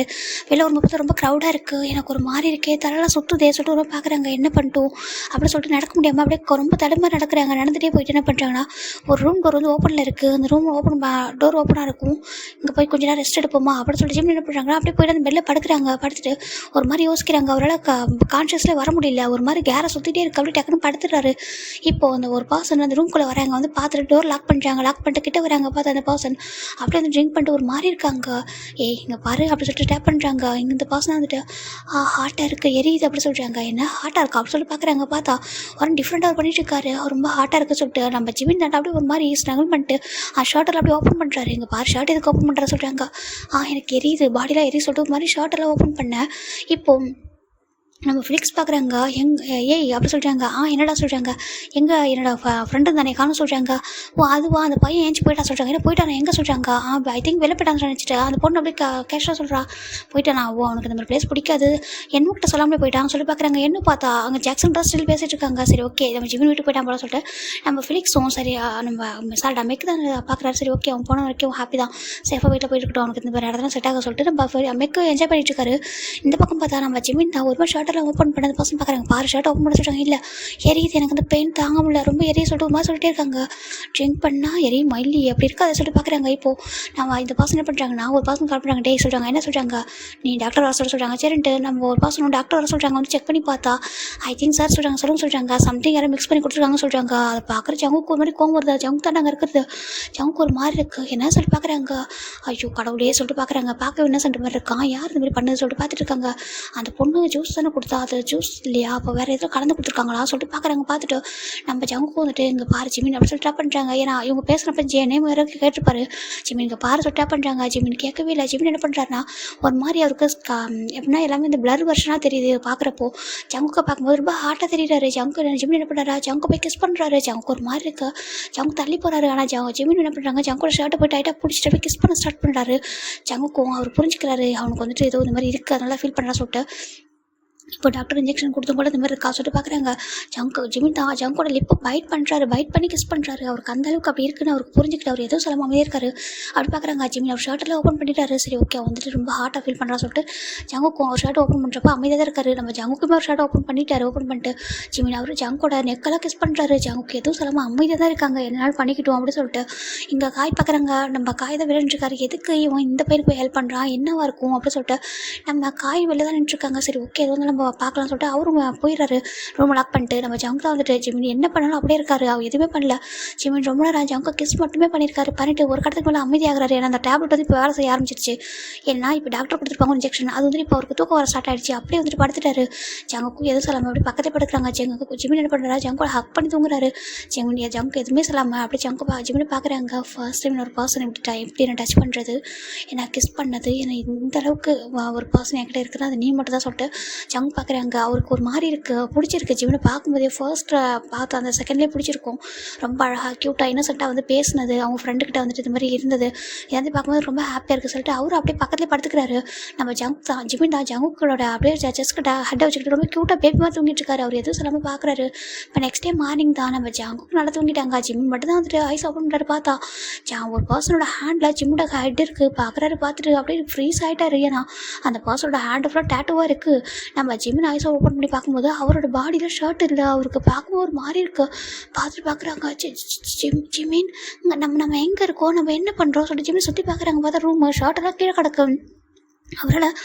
வெளில ஒரு பார்த்தா ரொம்ப க்ரௌடாக இருக்குது. எனக்கு ஒரு மாதிரி இருக்கே தலைலாம் சுற்றுதே சொல்லிட்டு ரொம்ப பார்க்குறாங்க. என்ன பண்ணிட்டோம் அப்படின்னு சொல்லிட்டு நடக்க முடியாமல் அப்படியே ரொம்ப தடுமாறி நடக்கிறாங்க. நடந்துகிட்டே போயிட்டு என்ன பண்ணுறாங்கன்னா ஒரு ரூம் டோர் வந்து ஓப்பனில் இருக்குது. அந்த ரூம் டோர் ஓப்பனாக இருக்கும். இங்கே போய் கொஞ்சம் நேரம் ரெஸ்ட் எடுப்போமா அப்படின்னு சொல்லிட்டு ஜிம் என்ன பண்ணுறாங்கன்னா அப்படியே போய்ட்டு அந்த பெல்லில் படுக்கிறாங்க. படுத்துட்டு ஒரு மாதிரி யோசிக்கிறாங்க. அவரால் கான்ஷியஸில் வர முடியல. ஒரு மாதிரி கேரை சுற்றிட்டே இருக்குது. அப்படியே டக்குன்னு படுத்துடுறாரு. இப்போது அந்த ஒரு பர்சன் அந்த ரூம்குள்ளே வராங்க. வந்து பார்த்துட்டு டோர் லாக் பண்ணுறாங்க. லாக் பண்ணிட்டு கிட்ட வராங்க. பார்த்து அந்த பர்சன் அப்படியே வந்து ட்ரிங்க் ஒரு மாதிரி இருக்காங்க. இங்கே பாரு அப்படி சொல்லிட்டு டேப் பண்ணுறாங்க. இங்கே இந்த பர்சன் வந்துட்டு ஹார்ட்டாக இருக்குது எரியுது அப்படி சொல்கிறாங்க. என்ன ஹார்ட்டாக இருக்கா அப்படி சொல்லிட்டு பார்க்குறாங்க. பார்த்தா ஒரு டிஃப்ரெண்ட்டாக பண்ணிட்டு இருக்காரு. அவர் ரொம்ப ஹார்ட்டாக இருக்குது சொல்லிட்டு நம்ம ஜிமின் தாண்டா அப்படியே ஒரு மாதிரி ஸ்ட்ரகிள் பண்ணிட்டு ஷர்ட்டெல்லாம் அப்படியே ஓப்பன் பண்ணுறாரு. இங்கே பாரு ஷர்ட் எதுக்கு ஓப்பன் பண்ணுறா சொல்கிறாங்க. எனக்கு எரியுது பாடிலாம் எரியுது சொல்லிட்டு ஒரு மாதிரி ஷர்ட்டெல்லாம் ஓப்பன் பண்ணேன். இப்போது நம்ம ஃபிலிக்ஸ் பார்க்குறாங்க. அப்படி சொல்கிறாங்க. என்னடா சொல்கிறாங்க. என்னோட ஃப்ரெண்டு தானே காணும் சொல்கிறாங்க. அதுவா அந்த பையன் ஏஞ்சி போயிட்டா சொல்கிறாங்க. என்ன போயிட்டானா எங்கே சொல்கிறாங்க. ஐ திங்க் வெளில போயிட்டான்னு நினச்சிட்டு அந்த பொண்ணு அப்படியே கேஷாக சொல்கிறா. போயிட்டானா அவனுக்கு இந்த மாதிரி பிளேஸ் பிடிக்காது என்னக்கிட்ட சொல்லாமலே போயிட்டான்னு சொல்லி பார்க்குறாங்க. என்ன பார்த்தா அங்கே ஜாக்சன் தான் ஸ்டில் பேசிகிட்டு இருக்காங்க. சரி ஓகே நம்ம ஜிமின் வீட்டுக்கு போயிட்டான் போல சொல்லிட்டு நம்ம ஃபிலிக்ஸும் சரி நம்ம சார் மெக்கு தான் பார்க்குறாரு. சரி ஓகே அவன் போன வரைக்கும் ஹாப்பி தான் சேஃபாக வீட்டில் போயிட்டு இருக்கட்டும். அவனுக்கு இந்த மாதிரி இடத்துல செட் ஆக சொல்லிட்டு நம்ம மெக்கு என்ஜாய் பண்ணிட்டு இருக்காரு. இந்த பக்கம் பார்த்தா நம்ம ஜிமின் தான் ஒரு மாதிரி ஷர்ட் ஓப்பன் பண்ணது பசங்க பார்க்குறாங்க. பாரு ஷர்ட் ஓப்பன் பண்ண சொல்கிறாங்க. இல்லை எரியுது எனக்கு அந்த பெயின் தாங்க முடியல ரொம்ப எரிய சொல்லிட்டு ஒரு மாதிரி சொல்லிட்டே இருக்காங்க. ட்ரிங்க் பண்ணால் எரியும் மல்லி அப்படி இருக்கா அதை சொல்லிட்டு பார்க்குறாங்க. இப்போது நம்ம இந்த பசங்க என்ன பண்ணுறாங்கன்னா ஒரு பசங்க கால் பண்ணுறாங்க. டே சொல்கிறாங்க. என்ன சொல்கிறாங்க. நீ டாக்டர் வர சொல்கிறாங்க. சரின்ட்டு நம்ம ஒரு பசங்க டாக்டர் வர சொல்கிறாங்க. வந்து செக் பண்ணி பார்த்தா ஐ திங்க் சார் சொல்கிறாங்க சொல்கிறாங்க சம்திங் யாரும் மிக்ஸ் பண்ணி கொடுத்துருக்காங்க சொல்கிறாங்க. அதை பார்க்குற ஜங்குக்கு ஒரு மாதிரி கோவம் வருது. ஜங்கு தான் நாங்கள் இருக்கிறது. ஜங்குக்கு ஒரு மாதிரி இருக்குது. என்ன சொல்லிட்டு பார்க்குறாங்க. ஐயோ கடவுளே சொல்லிட்டு பார்க்குறாங்க. பார்க்க என்ன சொல்கிற மாதிரி இருக்கான் யார் இந்த மாதிரி பண்ணுன்னு சொல்லிட்டு பார்த்துட்டு இருக்காங்க. அந்த பொண்ணு ஜூஸ் தானே கொடுத்தா அது ஜூஸ் இல்லையா அப்போ வேறு எதுவும் கலந்து கொடுத்துருக்காங்களா சொல்லிட்டு பார்க்குறாங்க. பார்த்துட்டு நம்ம ஜங்குக்கு வந்துட்டு இங்கே பாரு ஜிமின் அப்படி சொல்லிட்டு பண்ணுறாங்க. ஏன்னா இவங்க பேசுகிறப்ப நேம் வேறு கேட்டிருப்பாரு. ஜிமின் இங்கே பாரு சொல்லிட்டு பண்ணுறாங்க. ஜிமின் கேட்கவே இல்லை. ஜிமின் என்ன பண்ணுறாருனா ஒரு மாதிரி அவருக்கு எப்படின்னா எல்லாமே இந்த பிளர் வெர்ஷனாக தெரியுது பார்க்குறப்போ. ஜங்குக்கு பார்க்கும்போது ரொம்ப ஹார்ட்டாக தெரியுறாரு. ஜிமின் என்ன பண்ணுறாரு ஜங்கு போய் கிஸ் பண்ணுறாரு. ஜங்குக்கு ஒரு மாதிரி இருக்கு. ஜங்கு தள்ளி போகிறாரு. ஆனால் ஜிமின் என்ன பண்ணுறாங்க ஜங்கோட ஷர்ட்டை போய் டைட்டாக பிடிச்சிட்டு போய் கிஸ் பண்ண ஸ்டார்ட் பண்ணுறாரு. ஜங்குக்கும் அவர் புரிஞ்சுக்கிறாரு. அவனுக்கு வந்துட்டு ஏதோ இந்த மாதிரி இருக்குது அதனால ஃபீல் பண்ணுறா சொல்லிட்டு இப்போ டாக்டர் இன்ஜெக்ஷன் கொடுத்தும் கூட இந்த மாதிரி இருக்கா சொல்லிட்டு பார்க்குறாங்க. ஜிமின் தான் ஜங்கோட லிப்பை பைட் பண்ணுறாரு. பைட் பண்ணி கிஸ் பண்ணுறாரு. அவருக்கு அந்த அளவுக்கு அப்படி இருக்குன்னு அவருக்கு புரிஞ்சுக்கிட்டு அவர் எதுவும் சொல்லாமல் இருக்காரு. அப்படி பார்க்குறாங்க. ஜிமின் அவர் ஷர்ட்டெல்லாம் ஓப்பன் பண்ணிட்டாரு. சரி ஓகே வந்துட்டு ரொம்ப ஹார்ட்டாக ஃபீல் பண்ணுறா சொல்லிட்டு ஜங்குக்கும் அவர் ஷர்ட் ஓப்பன் பண்ணுறப்ப அமைதியாக தான் இருக்காரு. நம்ம ஜங்குக்குமே ஒரு ஷர்ட் ஓப்பன் பண்ணிட்டாரு. ஓப்பன் பண்ணிட்டு ஜிமின் அவர் ஜங்கோட நெக்கெல்லாம் கிஸ் பண்ணுறாரு. ஜங்குக்கு எதுவும் சொல்லாமல் அமைதியாக தான் இருக்காங்க. என்னால் பண்ணிக்கிட்டோம் அப்படின்னு சொல்லிட்டு இங்கே காய் பார்க்குறாங்க. நம்ம காய் தான் விளையாண்டுருக்காரு. எதுக்கு இவன் இந்த பையனுக்கு போய் ஹெல்ப் பண்ணுறான் என்னவா இருக்கும் அப்படின்னு சொல்லிட்டு நம்ம காய் வெளில தான் நின்றுருக்காங்க. சரி ஓகே எதுவும் நம்ம நம்ம பார்க்கலாம்னு சொல்லிட்டு அவரும் போயிடுறாரு. ரூமை லாக் பண்ணிட்டு நம்ம ஜங்க் தான் வந்துட்டு ஜிமின் என்ன பண்ணாலும் அப்படியே இருக்காரு. அவர் எதுவுமே பண்ணல. ஜிமின் ரொம்ப நேரம் ஜங்க கிஸ் மட்டுமே பண்ணியிருக்காரு. பண்ணிட்டு ஒரு கடத்துக்கு மேலே அமைதியாகிறாரு. ஏன்னா அந்த டேப்லெட் வந்து இப்போ வேலை செய்ய ஆரம்பிச்சிருச்சு. ஏன்னா இப்போ டாக்டர் கொடுத்துருப்பாங்க இன்ஜெக்ஷன். அது வந்து இப்போ அவருக்கு தூக்கம் வர ஸ்டார்ட் ஆயிடுச்சு. அப்படியே வந்துட்டு படுத்துட்டாரு. ஜங்குக்கும் எதுவும் சொல்லாமல் அப்படி பக்கத்தில் படுக்கிறாங்க. ஜிமின் என்ன பண்ணுறாரு, ஜங்கோட ஹக் பண்ணி தூங்குறாரு. ஜங்கு எதுவுமே சொல்லாமல் அப்படியே ஜிமினை பார்க்குறாங்க. ஃபர்ஸ்ட் டைம் ஒரு பர்சனை விட்டுட்டா எப்படி என்ன டச் பண்ணுறது, என்ன கிஸ் பண்ணது, ஏன்னா இந்த அளவுக்கு ஒரு பர்சன் என்கிட்ட இருக்குன்னா அது நீ மட்டும் தான் சொல்லிட்டு ஜங்கு பார்க்குறாங்க. அவருக்கு ஒரு மாதிரி இருக்குது, பிடிச்சிருக்கு. ஜிமினை பார்க்கும்போதே ஃபர்ஸ்ட் பார்த்து அந்த செகண்ட்லேயே பிடிச்சிருக்கும். ரொம்ப அழகாக க்யூட்டாக இன்னசென்ட்டாக வந்து பேசினது, அவங்க ஃப்ரெண்டுக்கிட்ட வந்துட்டு இது மாதிரி இருந்தது எல்லாத்தையும் பார்க்கும்போது ரொம்ப ஹாப்பியாக இருக்குது சொல்லிட்டு அவரும் அப்படியே பக்கத்துலேயே படுத்துக்கிறாரு. நம்ம ஜிமின் தான் ஜங்குக்களோட அப்படியே ஜஸ்கிட்ட ஹெட்டை வச்சுக்கிட்டு ரொம்ப க்யூட்டாக பேபி மாதிரி தூங்கிட்டு இருக்காரு. அவர் எதுவும் சொல்லாமல் பார்க்குறாரு. இப்போ நெக்ஸ்ட் டே மார்னிங் தான் நம்ம ஜங்குக்கு நல்லா தூங்கிட்டாங்க. ஜிமின் மட்டும் தான் வந்துட்டு ஐஸ் ஓப்பன் பண்ணுறாரு. பார்த்தா ஒரு பர்சனோட ஹேண்டில் ஜிம்மோட ஹெட் இருக்குது. பார்க்குறாரு. பார்த்துட்டு அப்படியே ஃப்ரீஸ் ஆகிட்டாரு. ஏன்னா அந்த பர்சனோட ஹேண்டு ஃபுல்லாக டேட்டுவாக இருக்குது. நம்ம ஜிமின் ஐஸ் ஓப்பன் பண்ணி பார்க்கும்போது அவரோட பாடியில் ஷர்ட் இல்லை. அவருக்கு பார்க்கும்போது ஒரு மாதிரி இருக்குது. பார்த்துட்டு பார்க்குறாங்க ஜிமின் நம்ம எங்கே இருக்கோம், நம்ம என்ன பண்ணுறோம் சொல்லிட்டு ஜிமின் சுற்றி பார்க்குறாங்க. பார்த்தா ரூம் ஷர்ட்டெல்லாம் கீழே கிடக்கு. அவரால்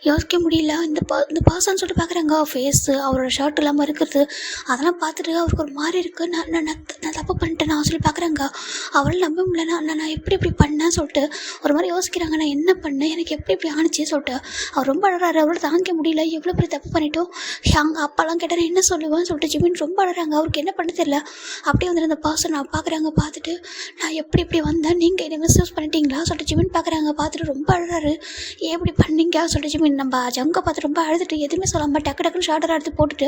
யோசிக்க முடியல. இந்த பர்சன் சொல்லிட்டு பார்க்குறாங்க. ஃபேஸு அவரோட ஷர்ட் இல்லாமல் இருக்கிறது அதெல்லாம் பார்த்துட்டு அவருக்கு ஒரு மாதிரி இருக்குது. நான் தப்பு பண்ணிட்டேன் நான் சொல்லி பார்க்குறாங்க. அவரால் நம்ப முடியல. நான் எப்படி பண்ணேன்னு சொல்லிட்டு ஒரு மாதிரி யோசிக்கிறாங்க. நான் என்ன பண்ணேன், எனக்கு எப்படி ஆணிச்சு சொல்லிட்டு அவர் ரொம்ப அழறாரு. அவரோட தாங்க முடியல. எவ்வளோ பெரிய தப்பு பண்ணிட்டோம். அவங்க அப்பாலாம் கேட்டால் என்ன சொல்லுவேன்னு சொல்லிட்டு ஜிமின் ரொம்ப அழறாங்க. அவருக்கு என்ன பண்ண தெரியல. அப்படியே வந்துட்டு அந்த பர்சன் பார்க்குறாங்க. பார்த்துட்டு நான் எப்படி வந்தேன், நீங்கள் என்ன மிஸ்யூஸ் பண்ணிட்டீங்களா சொல்லிட்டு ஜிமின் பார்க்குறாங்க. பார்த்துட்டு ரொம்ப அழறாரு. எப்படி பண்ணிங்க சொல்லிட்டு ஜிமின் நம்ம ஜங்கை பார்த்து ரொம்ப அழுதுட்டு எதுவுமே சொல்லாமல் டக்குன்னு ஷார்ட்டராக எடுத்து போட்டுட்டு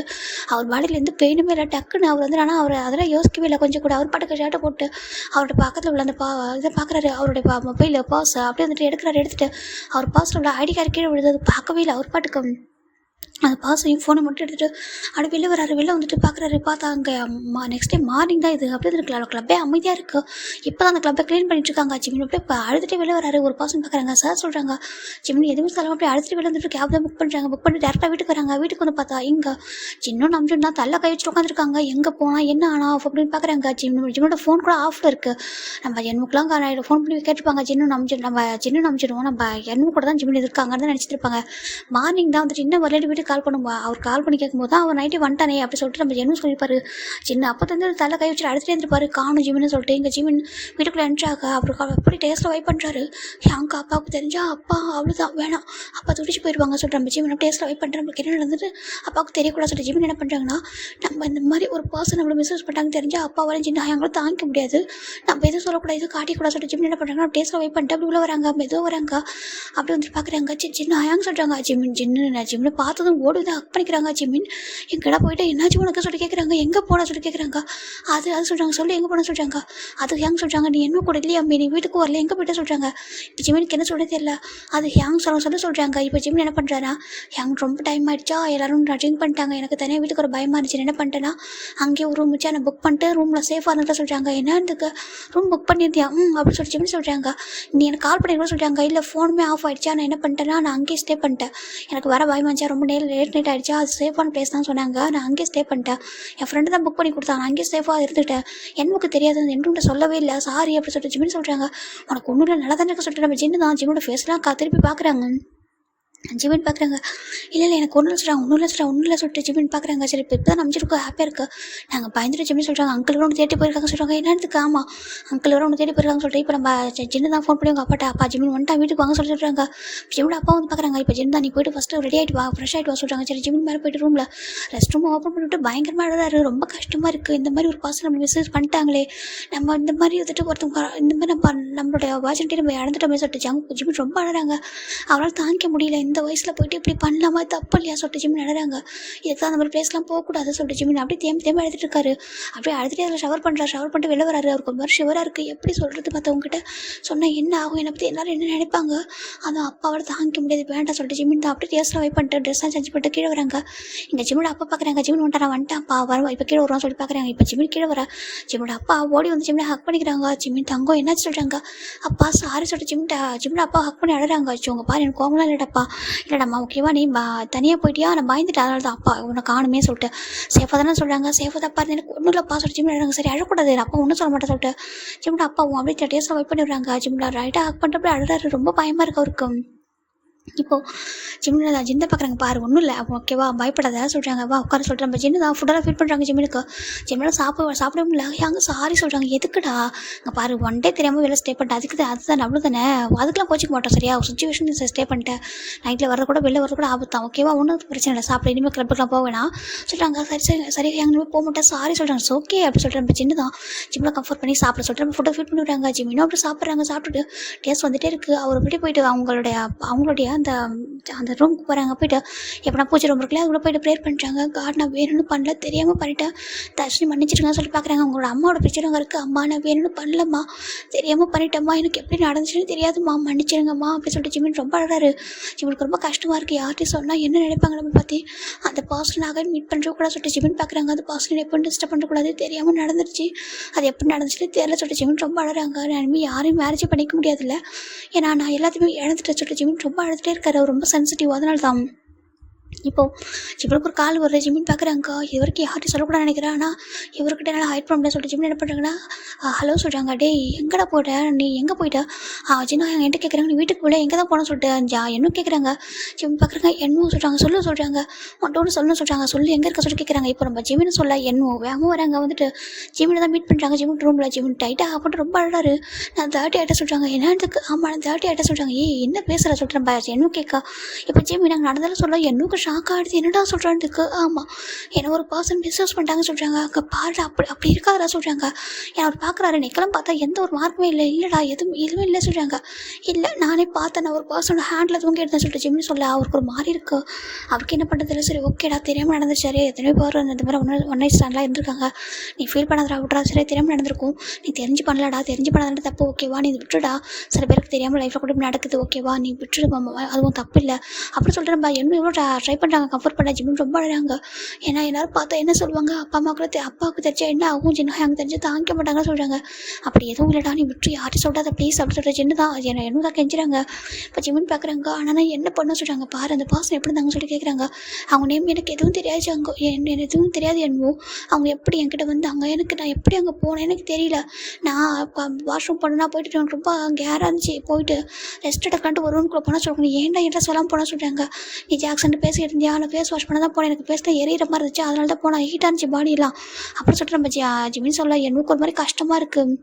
அவர் பாடியிலேருந்து பெயினுமே இல்லை. டக்குன்னு அவர் வந்து ஆனால் அவர் அதெல்லாம் யோசிக்கவே இல்லை கொஞ்சம் கூட. அவர் பாட்டுக்கு ஷார்ட்டை போட்டு அவரோட பக்கத்தில் உள்ள அந்த இதை பார்க்குறாரு. அவருடைய மொபைல் பர்ஸ் அப்படியே வந்துட்டு எடுத்துகிட்டு அவர் பர்ஸில் உள்ள ஐடி கார்டு கீழே விழுது. அது பார்க்கவே இல்லை. அவர் பாட்டுக்கு அந்த பாசையும் ஃபோனை மட்டும் எடுத்துகிட்டு அப்படி வெளில வராரு. வெளில வந்துட்டு பார்க்குறாரு. பார்த்தா அங்கே நெக்ஸ்ட் டே மார்னிங் தான் இது. அப்படியே இருக்கலாம் கிளப்பே அமைதியாக இருக்குது. இப்போ தான் அந்த கிளப்பை க்ளீன் பண்ணிட்டு இருக்காங்க. ஜிமின் அப்படியே இப்போ அழுதுகிட்டே வெளில வராரு. ஒரு பர்சன் பார்க்குறாங்க. சார் சொல்கிறாங்க ஜிமின் எதுவுமே சொல்லாமல் அப்படியே அழுதுட்டு வெளில வந்துட்டு கேப் தான் புக் பண்ணுறாங்க. புக் பண்ணி டேரெக்டாக வீட்டுக்கு வராங்க. வீட்டுக்கு வந்து பார்த்தா இங்கே சின்ன நம்பிச்சு தான் தள்ள கை வச்சுட்டு உட்காந்துருக்காங்க. எங்கே போனால் என்ன ஆனால் ஆஃப் அப்படின்னு பார்க்குறாங்க. ஜிம்மனோட ஃபோன் கூட ஆஃபில் இருக்குது. நம்ம ஜென்முக்கெலாம் ஃபோன் பண்ணி கேட்டுருப்பாங்க. நம்ம நம்பிச்சிடுவோம் நம்ம ஜென்மு கூட தான் ஜிமின் இருக்காங்கன்னு நினச்சிட்டு இருப்பாங்க. மார்னிங் தான் வந்துட்டு இன்னும் வரலேட்டு வீட்டுக்கு கால் பண்ணுவா. அவர் கால் பண்ணி கேட்கும்போது தான் அவர் நைட்டு வந்துட்டானே அப்படி சொல்லிட்டு நம்ம ஜென்மம் சொல்லியிருப்பாரு. சின்ன அப்போ வந்து தலை கை வச்சுட்டு அடுத்துட்டு இருந்திருப்பாரு. காணும் ஜிமின்னு சொல்லிட்டு இங்கே ஜிமின் வீட்டுக்குள்ளே என்ட்ராக அவருக்கு அப்படி டேஸ்ட்டில் வைப் பண்ணுறாரு. அங்கே அப்பாவுக்கு தெரிஞ்சா அப்பா அவ்வளோதான் வேணாம் அப்பா துடிச்சு போயிடுவாங்க சொல்லிட்டு நம்ம ஜிமின் டேஸ்ட்டில் வைப் பண்ணுறேன். நம்மளுக்கு என்ன நடந்துட்டு அப்பாவுக்கு தெரியக்கூடாது சொல்லிட்டு ஜிமின் என்ன பண்ணுறாங்கன்னா நம்ம இந்த மாதிரி ஒரு பர்சன் நம்மளை மிஸ்யூஸ் பண்ணுறாங்க தெரிஞ்சால் அப்பா வரையும் சின்ன எங்களும் தாங்கிக்க முடியாது. நம்ம எதுவும் சொல்லக்கூடாது எதுவும் காட்டிக்கூடாது சொல்லிட்டு ஜிமின் என்ன பண்ணுறாங்கன்னா டேஸ்ட்டில் வைப் பண்ணிட்டு அப்படி உள்ள வராங்க. மெதுவாக வராங்க. அப்படி வந்துட்டு பார்க்குறாங்க. சின்ன ஆயாங்க சொல்கிறாங்க. ஜிமின்னு பார்த்ததும் ஓடுதான் ஹக் பண்ணிக்கிறாங்க. ஜிமின் எங்கடா போயிட்டு என்னாச்சு உனக்கு சொல்லி கேட்குறாங்க. எங்கே போன சொல்லி கேட்குறாங்க. அது சொல்கிறாங்க. சொல்லி எங்கே போன சொல்கிறாங்க. அது ஹேங் சொல்கிறாங்க. நீ என்ன கூட இல்லையா நீ வீட்டுக்கு வரல எங்கே போய்ட்டு சொல்கிறாங்க. இப்போ ஜிமினுக்கு என்ன சொல்ல தெரியல. அது ஹேங் சொல்கிறாங்க. இப்போ ஜிமின் என்ன பண்ணுறாரா ஹேங் ரொம்ப டைம் ஆகிடுச்சா எல்லோரும் ட்ரிங்க் பண்ணிட்டாங்க. எனக்கு தனியாக வீட்டுக்கு ஒரு பயமாக இருந்துச்சு. என்ன பண்ணிட்டேன்னா அங்கேயே ஒரு ரூம் வச்சு நான் புக் பண்ணிட்டு ரூமில் சேஃபாக இருந்துட்டு சொல்கிறாங்க. என்னதுக்கு ரூம் புக் பண்ணியிருந்தியா அப்படி சொல்லி ஜிமின் சொல்கிறாங்க. நீ எனக்கு கால் பண்ணிருக்கோம் சொல்கிறாங்க. இல்லை ஃபோனுமே ஆஃப் ஆகிடுச்சா நான் என்ன பண்ணிட்டேன்னா நான் அங்கேயே ஸ்டே பண்ணிட்டேன். எனக்கு வர பயமாக இருந்துச்சா ரொம்ப லேட் நைட் ஆகிடுச்சா அது சேஃபான பிளேஸ் தான் சொன்னாங்க. நான் அங்கேயே ஸ்டே பண்ணிட்டேன். என் ஃப்ரெண்டு தான் புக் பண்ணி கொடுத்தான். நான் அங்கேயே சேஃபாக இருந்துட்டேன். எனக்கு தெரியாது என்னும் சொல்லவே இல்லை சாரி அப்படி சொல்லிட்டு ஜிமின் சொல்கிறாங்க. உனக்கு ஒன்றும் இல்லை நல்லா தானே இருக்க சொல்லிட்டு நம்ம ஜின்னு தான் ஜிம்மோட ஃபேஸ்லாம் திருப்பி பார்க்குறாங்க. ஜிமின் பார்க்குறாங்க. இல்லை எனக்கு ஒன்றும் இல்லை சொல்லிட்டு ஜிமின் பார்க்குறாங்க. சரி இப்போ தான் நம்பிச்சிருக்கோம் ஹாப்பியாக இருக்குது. நாங்கள் பயந்துட்டு ஜிமின் சொல்கிறாங்க. அங்கிள் ஒன்று தேடி போயிருக்காங்க சொல்கிறாங்க. என்னதுக்கு ஆமாம் அங்கிள் ஒன்று தேடி போயிருக்காங்க சொல்லிட்டு இப்போ நம்ம ஜின்னு தான் ஃபோன் பண்ணி உங்கள் அப்பாட்ட அப்பா ஜிமின் வந்துட்டா வீட்டுக்கு வாங்க சொல்லி சொல்கிறாங்க. ஜிமின் அப்பா வந்து பார்க்குறாங்க. இப்போ ஜின் தான் நீ போய்ட்டு ஃபஸ்ட்டு ரெடி ஆகிட்டு வா ஃப்ரெஷ் ஆகிட்டு வா சொல்கிறாங்க. சரி ஜிமின் மேலே போய்ட்டு ரூமில் ரெஸ்ட் ரூம் ஓப்பன் பண்ணிவிட்டு பயங்கரமாக அழுதாரு. ரொம்ப கஷ்டமாக இருக்குது. இந்த மாதிரி ஒரு பர்சன் நம்ம மிஸ்யூஸ் பண்ணிட்டாங்களே. நம்ம இந்த மாதிரி வந்துட்டு ஒருத்தவங்க இந்த மாதிரி நம்மளுடைய வாட்சிட்டு நம்ம இழந்துட்டோமே சொல்லிட்டு ஜிமின் ரொம்ப அழுறாங்க. அவரால் தாங்கிக்க முடியல. இந்த வயசில் போயிட்டு இப்படி பண்ணலாமா தப்பு இல்லையா சொல்லிட்டு ஜிமின் அழுறாங்க. இதுக்கு அந்த மாதிரி பிளேஸ்லாம் போகக்கூடாது சொல்லிட்டு ஜிமின் அப்படியே தேம்பி அழுதுட்டு இருக்காரு. அப்படியே அழுதுட்டு அதில் ஷவர் பண்ணிட்டு வெளில வராரு. அவருக்கு ஒரு மாதிரி ஷிவராக இருக்குது. எப்படி சொல்கிறது மற்றவங்ககிட்ட சொன்னால் என்ன ஆகும் என்னை பற்றி எல்லாரும் என்ன நினைப்பாங்க. அதான் அப்பாவோட தாங்கிக்க முடியாது வேண்டாம் சொல்லிட்டு ஜிமின் தான் அப்படியே டேஸ்ட்டில் வைப் பண்ணிட்டு ட்ரெஸ்ஸாக செஞ்சு பண்ணிட்டு கீழே வராங்க. இங்கே ஜிமின் அப்பா பார்க்குறாங்க. ஜிமின் வந்துட்டான்ப்பா வருவா இப்போ கீழே வருவான்னு சொல்லி பார்க்குறாங்க. இப்போ ஜிமின் கீழே வரா. ஜிமின் அப்பா ஓடி வந்து ஜிமினை ஹக் பண்ணிக்கிறாங்க. ஜிமின் தங்கம் என்னாச்சு சொல்கிறாங்க. அப்பா சாரி சொல்லிட்டு ஜிமின் அப்பா ஹக் பண்ணி அழுறாங்க. உங்க பாரு எனக்கு கோவம்லாம் இல்லைடப்பா இல்லைடம்மா ஓகேவா நீ தனியாக போயிட்டியா நான் பயந்துட்டு அதனால தான் அப்பா உன்னை காணுமே சொல்லிட்டு சேஃபாக தானே சொல்கிறாங்க. சேஃபாக தான் பாரு எனக்கு ஒன்றும் இல்லைப்பா சொல்லிட்டு ஜிமின் அழுறாங்க. சரி அழக்கூடாது அப்பா ஒன்றும் சொல்ல மாட்டேன் சொல்லிட்டு ஜிமின் அப்பாவும் அப்படியே டேஸ்ட்டில் வைப் பண்ணி விடுறாங்க. ஜிமின் ரைட்டாக ஹக் பண்ணிட்டு அப்படியே அழுறாரு. ரொம்ப பயமாக இருக்கு அவருக்கு. இப்போது ஜிம்மில் தான் ஜிந்தை பார்க்குறாங்க பாரு ஒன்றும் இல்லை ஓகேவா பயப்படாத சொல்கிறாங்க வா உட்கார சொல்கிறேன் நம்ம ஜின்னு தான் ஃபுட்டெல்லாம் ஃபீட் பண்ணுறாங்க ஜிம்மினுக்கு ஜிம்மில் சாப்பிட முடியல அங்கே சாரி சொல்கிறாங்க எதுக்குடா அங்கே பாரு ஒன் டே தெரியாமல் வெளில ஸ்டே பண்ணிட்டேன் அதுதான் அவ்வளோ தானே அதுக்கெலாம் கோச்சிக்க மாட்டோம் சரியா ஒரு சுச்சுவேஷன் ஸ்டே பண்ணிட்டேன் நைட்டில் வரது கூட வெளில வரது கூட ஆபத்தான் ஓகேவா ஒன்றும் பிரச்சனை இல்லை சாப்பிட இனிமேல் கிளப்புக்கெலாம் போக வேணாம் சொல்கிறாங்க சரி எங்கே போக மாட்டேன் சாரி சொல்கிறாங்க ஓகே அப்படி சொல்கிறேன் நம்ம ஜின்னு தான் ஜிம்மில் கம்ஃபர்ட் பண்ணி சாப்பிட சொல்கிறேன் ஃபுட்டை ஃபீட் பண்ணி விடுறாங்க ஜிம்மினும் அப்படி சாப்பிட்டு டேஸ்ட் வந்துட்டே இருக்குது அவர் விட்டு போயிட்டு அவங்களுடைய அந்த அந்த ரூமுக்கு போகிறாங்க போயிட்டு எப்படின்னா பூஜை ரூம் இருக்குல்ல அதுக்குள்ள போயிட்டு ப்ரேயர் பண்ணுறாங்க காட் நான் வேணும்னு பண்ணல தெரியாமல் பண்ணிட்டேன் தர்ஷினி மன்னிச்சிருங்க சொல்லி பார்க்குறாங்க அவங்களோட அம்மாவோட பிரச்சனை இருக்குது அம்மா நான் வேணும்னு பண்ணலம்மா தெரியாமல் பண்ணிட்டேம்மா எனக்கு எப்படி நடந்துச்சுன்னு தெரியாதும்மா மன்னிச்சிருங்கம்மா அப்படி சொல்லிட்டு ஜிமின் ரொம்ப அழகாரு ஜிமினுக்கு ரொம்ப கஷ்டமாக இருக்குது யார்கிட்டையும் சொன்னால் என்ன நினைப்பாங்க நம்ம பற்றி அந்த பர்சன் அகைன் மீட் பண்ணுற கூட சொல்லிட்டு ஜிமின் பார்க்குறாங்க அந்த பர்சன் எப்போ டிஸ்டர்ப் பண்ணக்கூடாது தெரியாமல் நடந்துருச்சு அது எப்படி நடந்துச்சுன்னு தெரியல சொல்லிட்டு ஜிமின் ரொம்ப அழகாங்க நான் இனிமேல் யாரையும் மேரேஜ் பண்ணிக்க முடியாதுல்ல ஏன்னா நான் எல்லாத்தையுமே இழந்துட்டேன் சொல்லிட்டு ஜிமின் ரொம்ப அழுதுகிட்டே இருக்காரு அவர் ரொம்ப சென்சிட்டிவ் அதனால தான் இப்போது ஜிம்முக்கு ஒரு கால் வருது ஜிம்மின் பார்க்குறாங்க இவருக்கு யார்கிட்டையும் சொல்லக்கூடாது நினைக்கிறேன் ஆனால் இவர்கிட்ட என்னால் ஹைட் பண்ண முடியாது சொல்லிட்டு ஜிம்மின் என்ன பண்ணுறாங்கன்னா ஹலோ சொல்கிறாங்க டே எங்கடா போட்ட நீ எங்கே போயிட்ட ஜின்னா என்கிட்ட கேட்குறாங்க நீ வீட்டுக்கு போல எங்கே தான் போனோன்னு சொல்லிட்டு என்னும் கேட்குறாங்க ஜிம்மின் பார்க்குறாங்க என்னும் சொல்கிறாங்க ஒன்று சொல்லணும்னு சொல்கிறாங்க சொல்லி எங்கே இருக்க சொல்லி கேட்குறாங்க இப்போ நம்ம ஜிம்மின்னு சொல்ல என்னும் வேகமாக வராங்க வந்துட்டு ஜிம்மினை தான் மீட் பண்ணுறாங்க ஜிம்மின் ரூமில் ஜிம்மின் டைட்டாக போட்டு ரொம்ப அழகாரு நான் 30 ஆகிட்ட சொல்கிறாங்க என்னத்துக்கு ஆமாம் நான் 30 ஆகிட்ட சொல்கிறாங்க என்ன பேசுகிற சொல்கிறேன் என்னும் கேட்கா இப்போ ஜிம்மி நாங்கள் நடந்தாலும் சொல்ல என்னுக்கு ஷாக் ஆகிடுது என்னடா சொல்கிறான்ட்டுக்கு ஆமாம் என்னை ஒரு பர்சன் மிஸ்யூஸ் பண்ணிட்டாங்க சொல்கிறாங்க அங்கே பாரு அப்படி இருக்காதா சொல்கிறாங்க ஏன்னா அவர் பார்க்குறாரு நெக்கெல்லாம் பார்த்தா எந்த ஒரு மார்க்குமே இல்லைடா எதுவும் இல்லை சொல்கிறாங்க இல்லை நானே பார்த்தேன் நான் ஒரு பர்சனோட ஹேண்டில் தூங்கி எடுத்தேன் சொல்லிட்டு ஜிம்மி சொல்ல அவருக்கு ஒரு மாதிரி இருக்குது அவருக்கு என்ன பண்ணுறது இல்லை சரி ஓகேடா தெரியாமல் நடந்துச்சாரு எத்தனையோ பேர் இந்த மாதிரி ஒன் நைட் ஸ்டாண்ட்லாம் இருந்திருக்காங்க நீ ஃபீல் பண்ணாதடா விட்றா சரி தெரியாமல் நடந்திருக்கும் நீ தெரிஞ்சு பண்ணலடா தெரிஞ்சு பண்ணாத தப்பு ஓகேவா நீ விட்டுடா சில பேருக்கு தெரியாமல் லைஃப்பில் கூட நடக்குது ஓகேவா நீ விட்டுடு அதுவும் தப்பு இல்லை அப்படி சொல்லிட்டு நம்ம இன்னும் எவ்வளோ ட்ரை பண்ணுறாங்க கம்ஃபர்ட் பண்ண ஜிம்மின் ரொம்ப அழகாங்க ஏன்னா எல்லாரும் பார்த்தா என்ன சொல்லுவாங்க அப்பாவுக்கு தெரிஞ்சா என்ன ஆகும் ஜின்னா எனக்கு தெரிஞ்சு தாங்கிக்க மாட்டாங்கன்னு சொல்கிறாங்க அப்படி எதுவும் இல்லைடா நீ விட்டு யார்ட்டு சொல்கிறாத ப்ளீஸ் அப்படி சொல்கிற ஜின்னு தான் என்ன தான் கெஞ்சுறாங்க இப்போ ஜிம்மின் பார்க்குறாங்க ஆனால் நான் என்ன பண்ண சொல்கிறாங்க பாரு அந்த பாசம் எப்படி இருந்தாங்க சொல்லி கேட்குறாங்க அவங்க நேம் எனக்கு எதுவும் தெரியாது அங்கே எனக்கு எதுவும் தெரியாது என்னவோ அவங்க எப்படி என்கிட்ட வந்தாங்க நான் எப்படி அங்கே போனேன் எனக்கு தெரியல நான் வாஷ்ரூம் பண்ணா போயிட்டு எனக்கு ரொம்ப கேராக இருந்துச்சு போயிட்டு ரெஸ்ட் எடுக்கலான்ட்டு ஒரு ரூம்குள்ளே போனால் சொல்லுங்க ஏன்டா சொல்லாமல் போனால் சொல்கிறாங்க நீ ஜாக்சன் பேசிக்கிட்டு இருந்தியா நான் ஃபேஸ் வாஷ் பண்ண தான் போனேன் எனக்கு ஃபேஸில் எரியிற மாதிரி இருந்துச்சு அதனால தான் போனேன் ஹீட்டாக இருந்துச்சு பாடியெல்லாம் அப்படி சொல்லிட்டு நம்ம ஜிம்மின்னு சொல்ல எனக்கு ஒரு மாதிரி கஷ்டமாக இருக்குது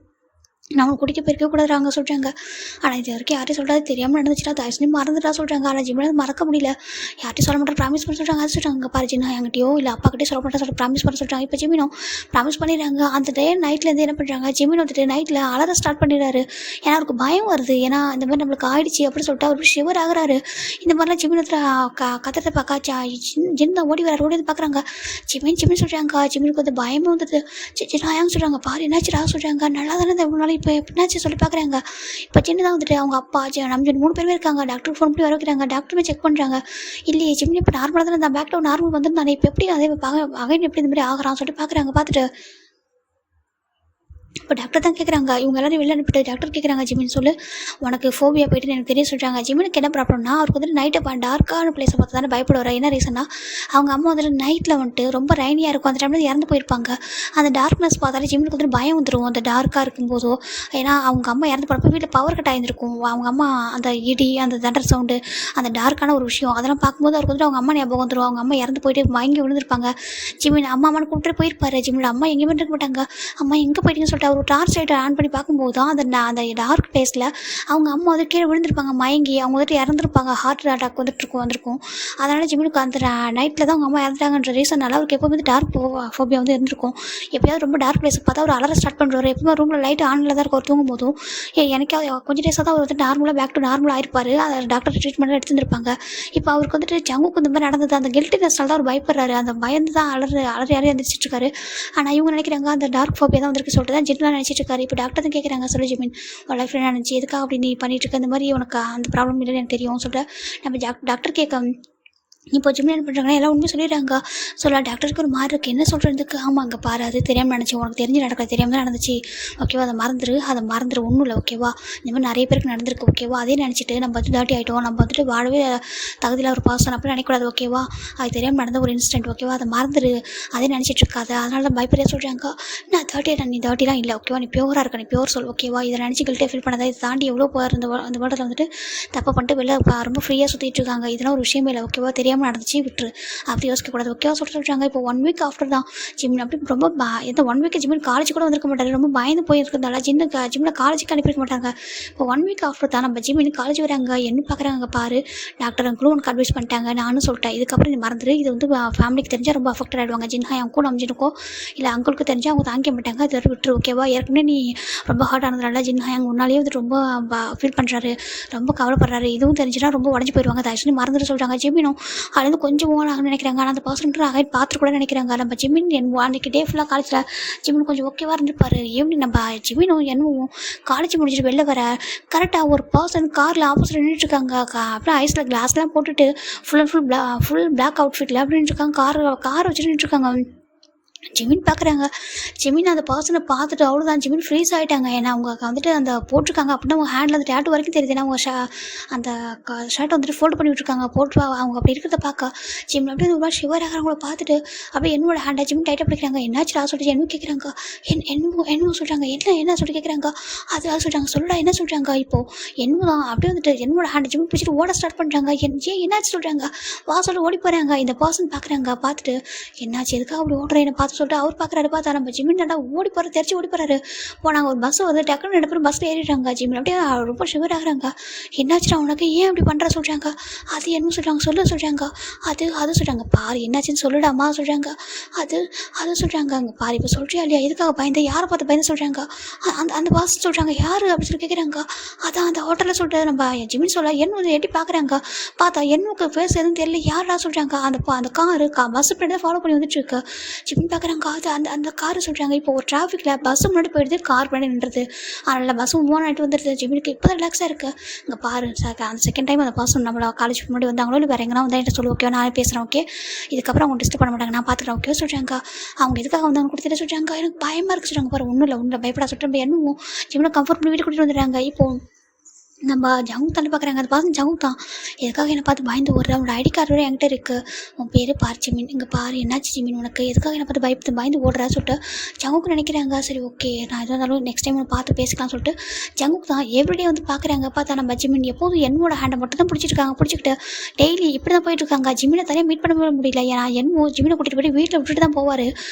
நான் அவனை குடிக்க போயிருக்க கூடாதுறாங்க சொல்கிறாங்க ஆனால் இது வரைக்கும் யார்ட்டையும் சொல்கிறது தெரியாமல் நடந்துச்சுன்னா தயவுசெய்து மறந்துட்டா சொல்கிறாங்க ஆனால் ஜிம்மில் மறக்க முடியல யார்ட்டையும் சொல்ல மாட்டேன் ப்ராமிஸ் பண்ண சொல்கிறாங்க அது சொல்கிறாங்க பாரு ஜின்னா என்கிட்டயோ இல்லை அப்பாக்கிட்டே சொல்ல மாட்டேன் சொல்லிட்டு ப்ராமிஸ் பண்ண சொல்கிறாங்க இப்போ ஜிம்மினும் ப்ராமிஸ் பண்ணிடுறாங்க அந்த டே நைட்லேருந்து என்ன பண்ணுறாங்க ஜிம்மின் வந்துட்டு நைட்டில் அலற ஸ்டார்ட் பண்ணிடுறாரு ஏன்னா அவருக்கு பயம் வருது ஏன்னா இந்த மாதிரி நம்மளுக்கு ஆயிடுச்சு அப்படின்னு சொல்லிட்டு அவர் ஷிவர் ஆகுறாரு இந்த மாதிரிலாம் ஜிம்மின் கத்துறத பார்க்கா ஜின் தான் ஓடி வராரு ஓடி வந்து பார்க்குறாங்க ஜிம்மின் சொல்கிறாங்க ஜிம்மினுக்கு வந்து பயமே வந்துட்டு ஜின்னாயாங்க சொல்கிறாங்க பாரு என்னாச்சுடா சொல்கிறாங்க நல்லா தானே இவ்வளோ நாள் இப்போ எப்படின்னாச்சு சொல்லி பார்க்குறாங்க இப்போ சின்ன தான் வந்துட்டு அவங்க அப்பா நம்ம 3 பேருமே இருக்காங்க டாக்டருக்கு ஃபோன் பண்ணி வர வைக்கிறாங்க டாக்டருமே செக் பண்ணுறாங்க இல்லையே ஜிம்னி இப்போ நார்மலாக தானே நான் பேக்கில் நார்மல் வந்துருந்தானே இப்போ எப்படி அதே அகைன் எப்படி இந்த மாதிரி ஆகிறான்னு சொல்லிட்டு பார்க்குறாங்க பார்த்துட்டு இப்போ டாக்டர் தான் கேட்குறாங்க இவங்க எல்லாரும் வெளில அனுப்பிட்டு டாக்டர் கேட்குறாங்க ஜிமின் சொல்லு உனக்கு ஃபோபியா போயிட்டு எனக்கு தெரிய சொல்கிறாங்க ஜிமினுக்கு என்ன ப்ராப்ளம்னா அவருக்கு வந்துட்டு நைட்டை டார்க்கான பிளேஸை பார்த்து தானே பயப்படுவார் என்ன ரீசன்னா அவங்க அம்மா வந்துட்டு நைட்டில் வந்துட்டு ரொம்ப ரைனியாக இருக்கும் அந்த டைமில் இறந்து போயிருப்பாங்க அந்த டார்க்னஸ் பார்த்தாலே ஜிமினுக்கு வந்துட்டு பயம் வந்துடும் அந்த டார்க்காக இருக்கும்போதோ ஏன்னா அவங்க அம்மா இறந்து போகிறப்ப வீட்டில் பவர் கட் ஆகிருக்கும் அவங்க அம்மா அந்த இடி அந்த தண்டர் சவுண்டு அந்த டார்க்கான ஒரு விஷயம் அதெல்லாம் பார்க்கும்போது அவருக்கு வந்துட்டு அவங்க அம்மா ஞாபகம் வந்துடும் அவங்க அம்மா இறந்து போயிட்டு வாங்கி விழுந்திருப்பாங்க ஜிமின் அம்மான்னு கூப்பிட்டு போயிருப்பாரு ஜிமின் அம்மா எங்கேயுமே இருக்க மாட்டாங்க அம்மா எங்கே போயிட்டீங்கன்னு சொல்லிட்டு ஒரு டார்ச் லைட்டை ஆன் பண்ணி பார்க்கும்போது தான் அந்த டார்க் பிளேஸில் அவங்க அம்மா வந்து கீழே விழுந்திருப்பாங்க மயங்கி அவங்க வந்துட்டு இறந்துருப்பாங்க ஹார்ட் அட்டாக் வந்திருக்கும் அதனால் ஜிமினுக்கு அந்த நைட்டில் தான் அவங்க அம்மா இறந்துட்டாங்கன்ற ரீசனால் அவருக்கு எப்போவுமே வந்து டார்க் ஃபோபியா வந்து இருந்திருக்கும் எப்போயாவது ரொம்ப டார்க் பிளேஸ் பார்த்தா ஒரு அலற ஸ்டார்ட் பண்ணுறாரு எப்பவுமே ரூமில் லைட் ஆனில் தான் இருக்கும் தூங்கும் போதும் எனக்கு கொஞ்சம் டேஸாக தான் அவர் வந்து நார்மலாக பேக் டு நார்மலாக ஆயிருப்பார் அதை டாக்டர் ட்ரீட்மெண்ட் எடுத்துருப்பாங்க இப்போ அவருக்கு வந்துட்டு ஜங்குக்கு இந்த மாதிரி நடந்தது அந்த கில்ட்டினஸ்னால தான் அவர் பயப்படுறாரு அந்த பயந்து தான் அலறி எழுந்திரிச்சிட்டு இருக்காரு ஆனால் இவங்க நினைக்கிறாங்க அந்த டார்க் ஃபோபியா தான் வந்திருக்கு சொல்லிட்டு தான் ஜின்லாம் நினச்சிட்டு இருக்காரு இப்போ டாக்டர் தான் கேட்குறாங்க சொல்லு ஜிமின் உன் லைஃப் என்ன நினச்சி எதுக்காக அப்படி நீ பண்ணிட்டு இருக்க இந்த மாதிரி உனக்கு அந்த ப்ராப்ளம் இல்லைன்னு எனக்கு தெரியும் சொல்லிட்டு நம்ம டாக்டர் கேட்க இப்போ ஜிம்மில் என்ன பண்ணுறாங்கன்னா எல்லாம் உண்மையை சொல்லிடுறாங்க. டாக்டருக்கு ஒரு மாதிரி இருக்குது, என்ன சொல்கிறதுக்கு. ஆமாங்க பாரு, அது தெரியாமல் நினச்சி, உனக்கு தெரிஞ்சு நடக்கல, தெரியாமல் தான் நடந்துச்சு, ஓகேவா, அதை மறந்துரு ஒன்றும் இல்லை, ஓகேவா. இந்த மாதிரி நிறைய பேருக்கு நடந்திருக்கு, ஓகேவா. அதே நினச்சிட்டு நம்ம 30 ஆகிட்டோம், நம்ம வந்துட்டு வாழவே தகுதியில் ஒரு பாசம் அப்படி நினைக்கூடாது, ஓகேவா. அது தெரியாமல் நடந்த ஒரு இன்சிடென்ட், ஓகேவா, அதை மறந்துரு, அதே நினச்சிட்டு இருக்காது, அதனால தான் பயப்படியா சொல்கிறாங்க. நான் 30 நீ 30 இல்லை, ஓகேவா, நீ பியூராக இருக்க, நீ பியூர் சொல், ஓகேவா. இதை நினச்சி கில்ட்டே ஃபீல் பண்ணாத. இதை தாண்டி எவ்வளோ போகிற அந்த வேர்ல்டில் வந்துட்டு தப்பை பண்ணிட்டு வெளில ரொம்ப ஃப்ரீயாக சுற்றிட்டு இருக்காங்க. இதெல்லாம் ஒரு விஷயமே இல்லை, ஓகேவா. தெரியாமல் நடந்துச்சு, விட்டுரு, அப்படி யோசிக்கக்கூடாது, ஓகேவா சொல்கிறாங்க. இப்போ 1 வீக் ஆஃப்டர் தான் ஜிம் அப்படி ரொம்ப எந்த 1 வீக் ஜிம்மில் காலேஜ் கூட வந்திருக்க மாட்டாரு, ரொம்ப பயந்து போயிருக்கிறதால ஜிம்மில் காலேஜுக்கு அனுப்பியிருக்க மாட்டாங்க. இப்போ 1 வீக் ஆஃப்டர் தான் நம்ம ஜிம் இன்னும் காலேஜ் வராங்க, என்ன பார்க்குறாங்க பாரு, டாக்டர் அங்களும் உனக்கு அட்வைஸ் பண்ணிட்டாங்க, நானும் சொல்லிட்டேன், இதுக்கப்புறம் நீ மறந்துடு, இது வந்து ஃபேமிலிக்கு தெரிஞ்சால் ரொம்ப அஃபெக்ட் ஆகிடுவாங்க, ஜின்ஹா அவங்க கூட அம்ஜினுக்கோ இல்லை அங்களுக்கு தெரிஞ்சால் அவங்க தாங்கிக்க மாட்டாங்க, அது வரை விட்டுரு, ஓகேவா. ஏற்கனவே நீ ரொம்ப ஹார்ட் ஆனதுனால ஜின்ஹா அவங்க முன்னாலேயே வந்து ரொம்ப ஃபீல் பண்ணுறாரு, ரொம்ப கவலைப்படுறாரு, இதுவும் தெரிஞ்சுன்னா ரொம்ப உடஞ்சி போயிடுவாங்க, தயவுசெய்து மறந்துட்டு சொல்கிறாங்க. ஜிம்மினும் அதுலேருந்து கொஞ்சம் ஆகணும்னு நினைக்கிறாங்க, ஆனால் அந்த பர்சன்ட்டு அகைன் பார்த்துட்டு கூட நினைக்கிறாங்க. நம்ம ஜிம்மின் அன்றைக்கி டே ஃபுல்லாக காலேஜில் ஜிம்மின் கொஞ்சம் ஓகேவாக இருந்துருப்பார். ஈவினிங் நம்ம ஜிம்மினும் என்னவும் காலேஜ் முடிச்சுட்டு வெளில வர கரெக்டாக ஒரு பர்சன் காரில் ஆப்போசிட் நின்றுட்டுருக்காங்க, அப்படியே ஐஸில் கிளாஸ்லாம் போட்டுட்டு ஃபுல் பிளாக் அவுட்ஃபிட்டில் அப்படி நின்றுருக்காங்க, கார் வச்சுட்டு நின்றுருக்காங்க. ஜிமின் பார்க்குறாங்க. ஜிமின் அந்த பர்சனை பார்த்துட்டு அவ்வளோதான், ஜிமின் ஃப்ரீஸ் ஆகிட்டாங்க. ஏன்னா அவங்க வந்துட்டு அந்த போட்டிருக்காங்க அப்படின்னா அவங்க ஹேண்டில் அந்த டேட்டு வரைக்கும் தெரியுது. ஏன்னா அவங்க அந்த ஷர்ட்டை வந்துட்டு ஃபோல்டு பண்ணி விட்டுருக்காங்க, போட்டு அவங்க அப்படி இருக்கிறத பார்க்க ஜிமின் அப்படியே ஒரு மாதிரி ஷிவர் ஆகிறவங்கள பார்த்துட்டு அப்படியே என்னோட ஹேண்டை ஜிமின் டைட்டாக பிடிக்கிறாங்க. என்னாச்சு சொல்லிட்டு என்ன கேட்குறாங்க, என்ன சொல்கிறாங்க, என்ன சொல்லி கேட்குறாங்க. அது சொல்கிறாங்க, சொல்லுடா என்ன சொல்கிறாங்க. இப்போது என்னமோ தான் அப்படியே வந்துட்டு என்னோட ஹேண்டை ஜிமின் பிடிச்சிட்டு ஓட ஸ்டார்ட் பண்ணுறாங்க. என்னாச்சு சொல்கிறாங்க, சொல்லி ஓடி போகிறாங்க. இந்த பர்சன் பார்க்குறாங்க, பார்த்துட்டு என்னாச்சு எதுக்காக அப்படி ஓடுறேன் என்னை பார்த்து சொல்லிட்டு அவர் பார்க்குறாரு. பார்த்தா நம்ம ஜிமின் நல்லா ஓடி போகிற தெரிச்சு ஓடி போகிறாரு. போனாங்க ஒரு பஸ் வந்து டக்குன்னு 2 பேரும் பஸ்ஸில் ஏறிடுறாங்க. ஜிமின் அப்படியே ரொம்ப ஷிவர் ஆகிறாங்க. என்னாச்சுடா உனக்கு, ஏன் அப்படி பண்ணுற சொல்கிறாங்க. அது என்ன சொல்கிறாங்க, சொல்கிறாங்க. அது சொல்கிறாங்க, பாரு என்னாச்சுன்னு சொல்லிடாமா சொல்கிறாங்க. அது சொல்கிறாங்க, அங்கே பாரு இப்போ சொல்கிறியா இல்லையா, எதுக்காக பயந்து, யாரை பார்த்து பயந்து சொல்கிறாங்க. அந்த பாஸ் சொல்கிறாங்க, யார் அப்படி சொல்லி கேட்குறாங்க. அதான் அந்த ஹோட்டலில் சொல்லிட்டு நம்ம ஜிமின் சொல்ல என்ன வந்து எட்டி பார்க்குறாங்க. பார்த்தா என்னுக்கு ஃபேஸ் எதுவும் தெரியல, யாரா சொல்கிறாங்க. அந்த காரு பஸ் பின்னாடி ஃபாலோ பண்ணி வந்துட்டு இருக்கு. ஜிமின் பார்க்குறாங்க, அது அந்த காரு சொல்கிறாங்க. இப்போ ஒரு டிராஃபிக்கில் பஸ்ஸு முன்னாடி போயிடுது, கார் பண்ணி நின்றுது. அதனால் பஸ்ஸு மூவ் ஆகிட்டு வந்துடுது. ஜிமினுக்கு இப்போ தான் ரிலாக்ஸாக இருக்குது. இங்கே பாரு சார், அந்த செகண்ட் டைம் அந்த பர்சன் நம்மள காலேஜ் முன்னாடி வந்தாங்களோ இல்லை வேறு எங்கன்னா வந்து என்கிட்ட சொல்லு, ஓகே நான் பேசுகிறேன், ஓகே இதுக்கப்புறம் அவங்க டிஸ்டர்ப் பண்ண மாட்டாங்க, நான் பார்த்துக்கிறேன், ஓகே சொல்கிறாங்க. அவங்க எதுக்காக வந்தாங்க கொடுத்துட்டு சொல்கிறாங்க. எனக்கு பயமாக இருக்குது சொல்கிறாங்க. பாரு ஒன்றும் இல்லை பயப்படா சொல்லிட்டு என்னமோ ஜிமினை கம்ஃபர்ட் பண்ணி வீட்டுக்கு கூட்டிகிட்டு வந்துடுறாங்க. இப்போது நம்ம ஜங்கு தானே பார்க்குறாங்க, அது பார்த்து ஜங்கு தான் எதுக்காக என்னை பார்த்து பயந்து ஓடுற, அவனோட ஐடி கார்டு வரை என்கிட்ட இருக்குது, உன் பேர் பார் ஜிமின், இங்கே பாரு என்னாச்சு ஜிமின் உனக்கு, எதுக்காக என்னை பார்த்து பயந்து ஓடுறா சொல்லிட்டு ஜங்குக்கு நினைக்கிறாங்க. சரி ஓகே நான் எதாக இருந்தாலும் நெக்ஸ்ட் டைம் பார்த்து பேசிக்கலாம் சொல்லிட்டு ஜங்குக்கு தான் எவ்ரிடே வந்து பார்க்குறாங்க. பார்த்தா நம்ம ஜிமின் எப்போதும் என்னோட ஹேண்டை மட்டும் தான் பிடிச்சிக்கிட்டு டெய்லி இப்படி தான் போயிட்டுருக்காங்க. ஜிமினை தனியாக மீட் பண்ண முடியல, ஏன்னா என்னமோ ஜிமினை கூட்டிகிட்டு போய் வீட்டில் விட்டுட்டு தான் போவார்.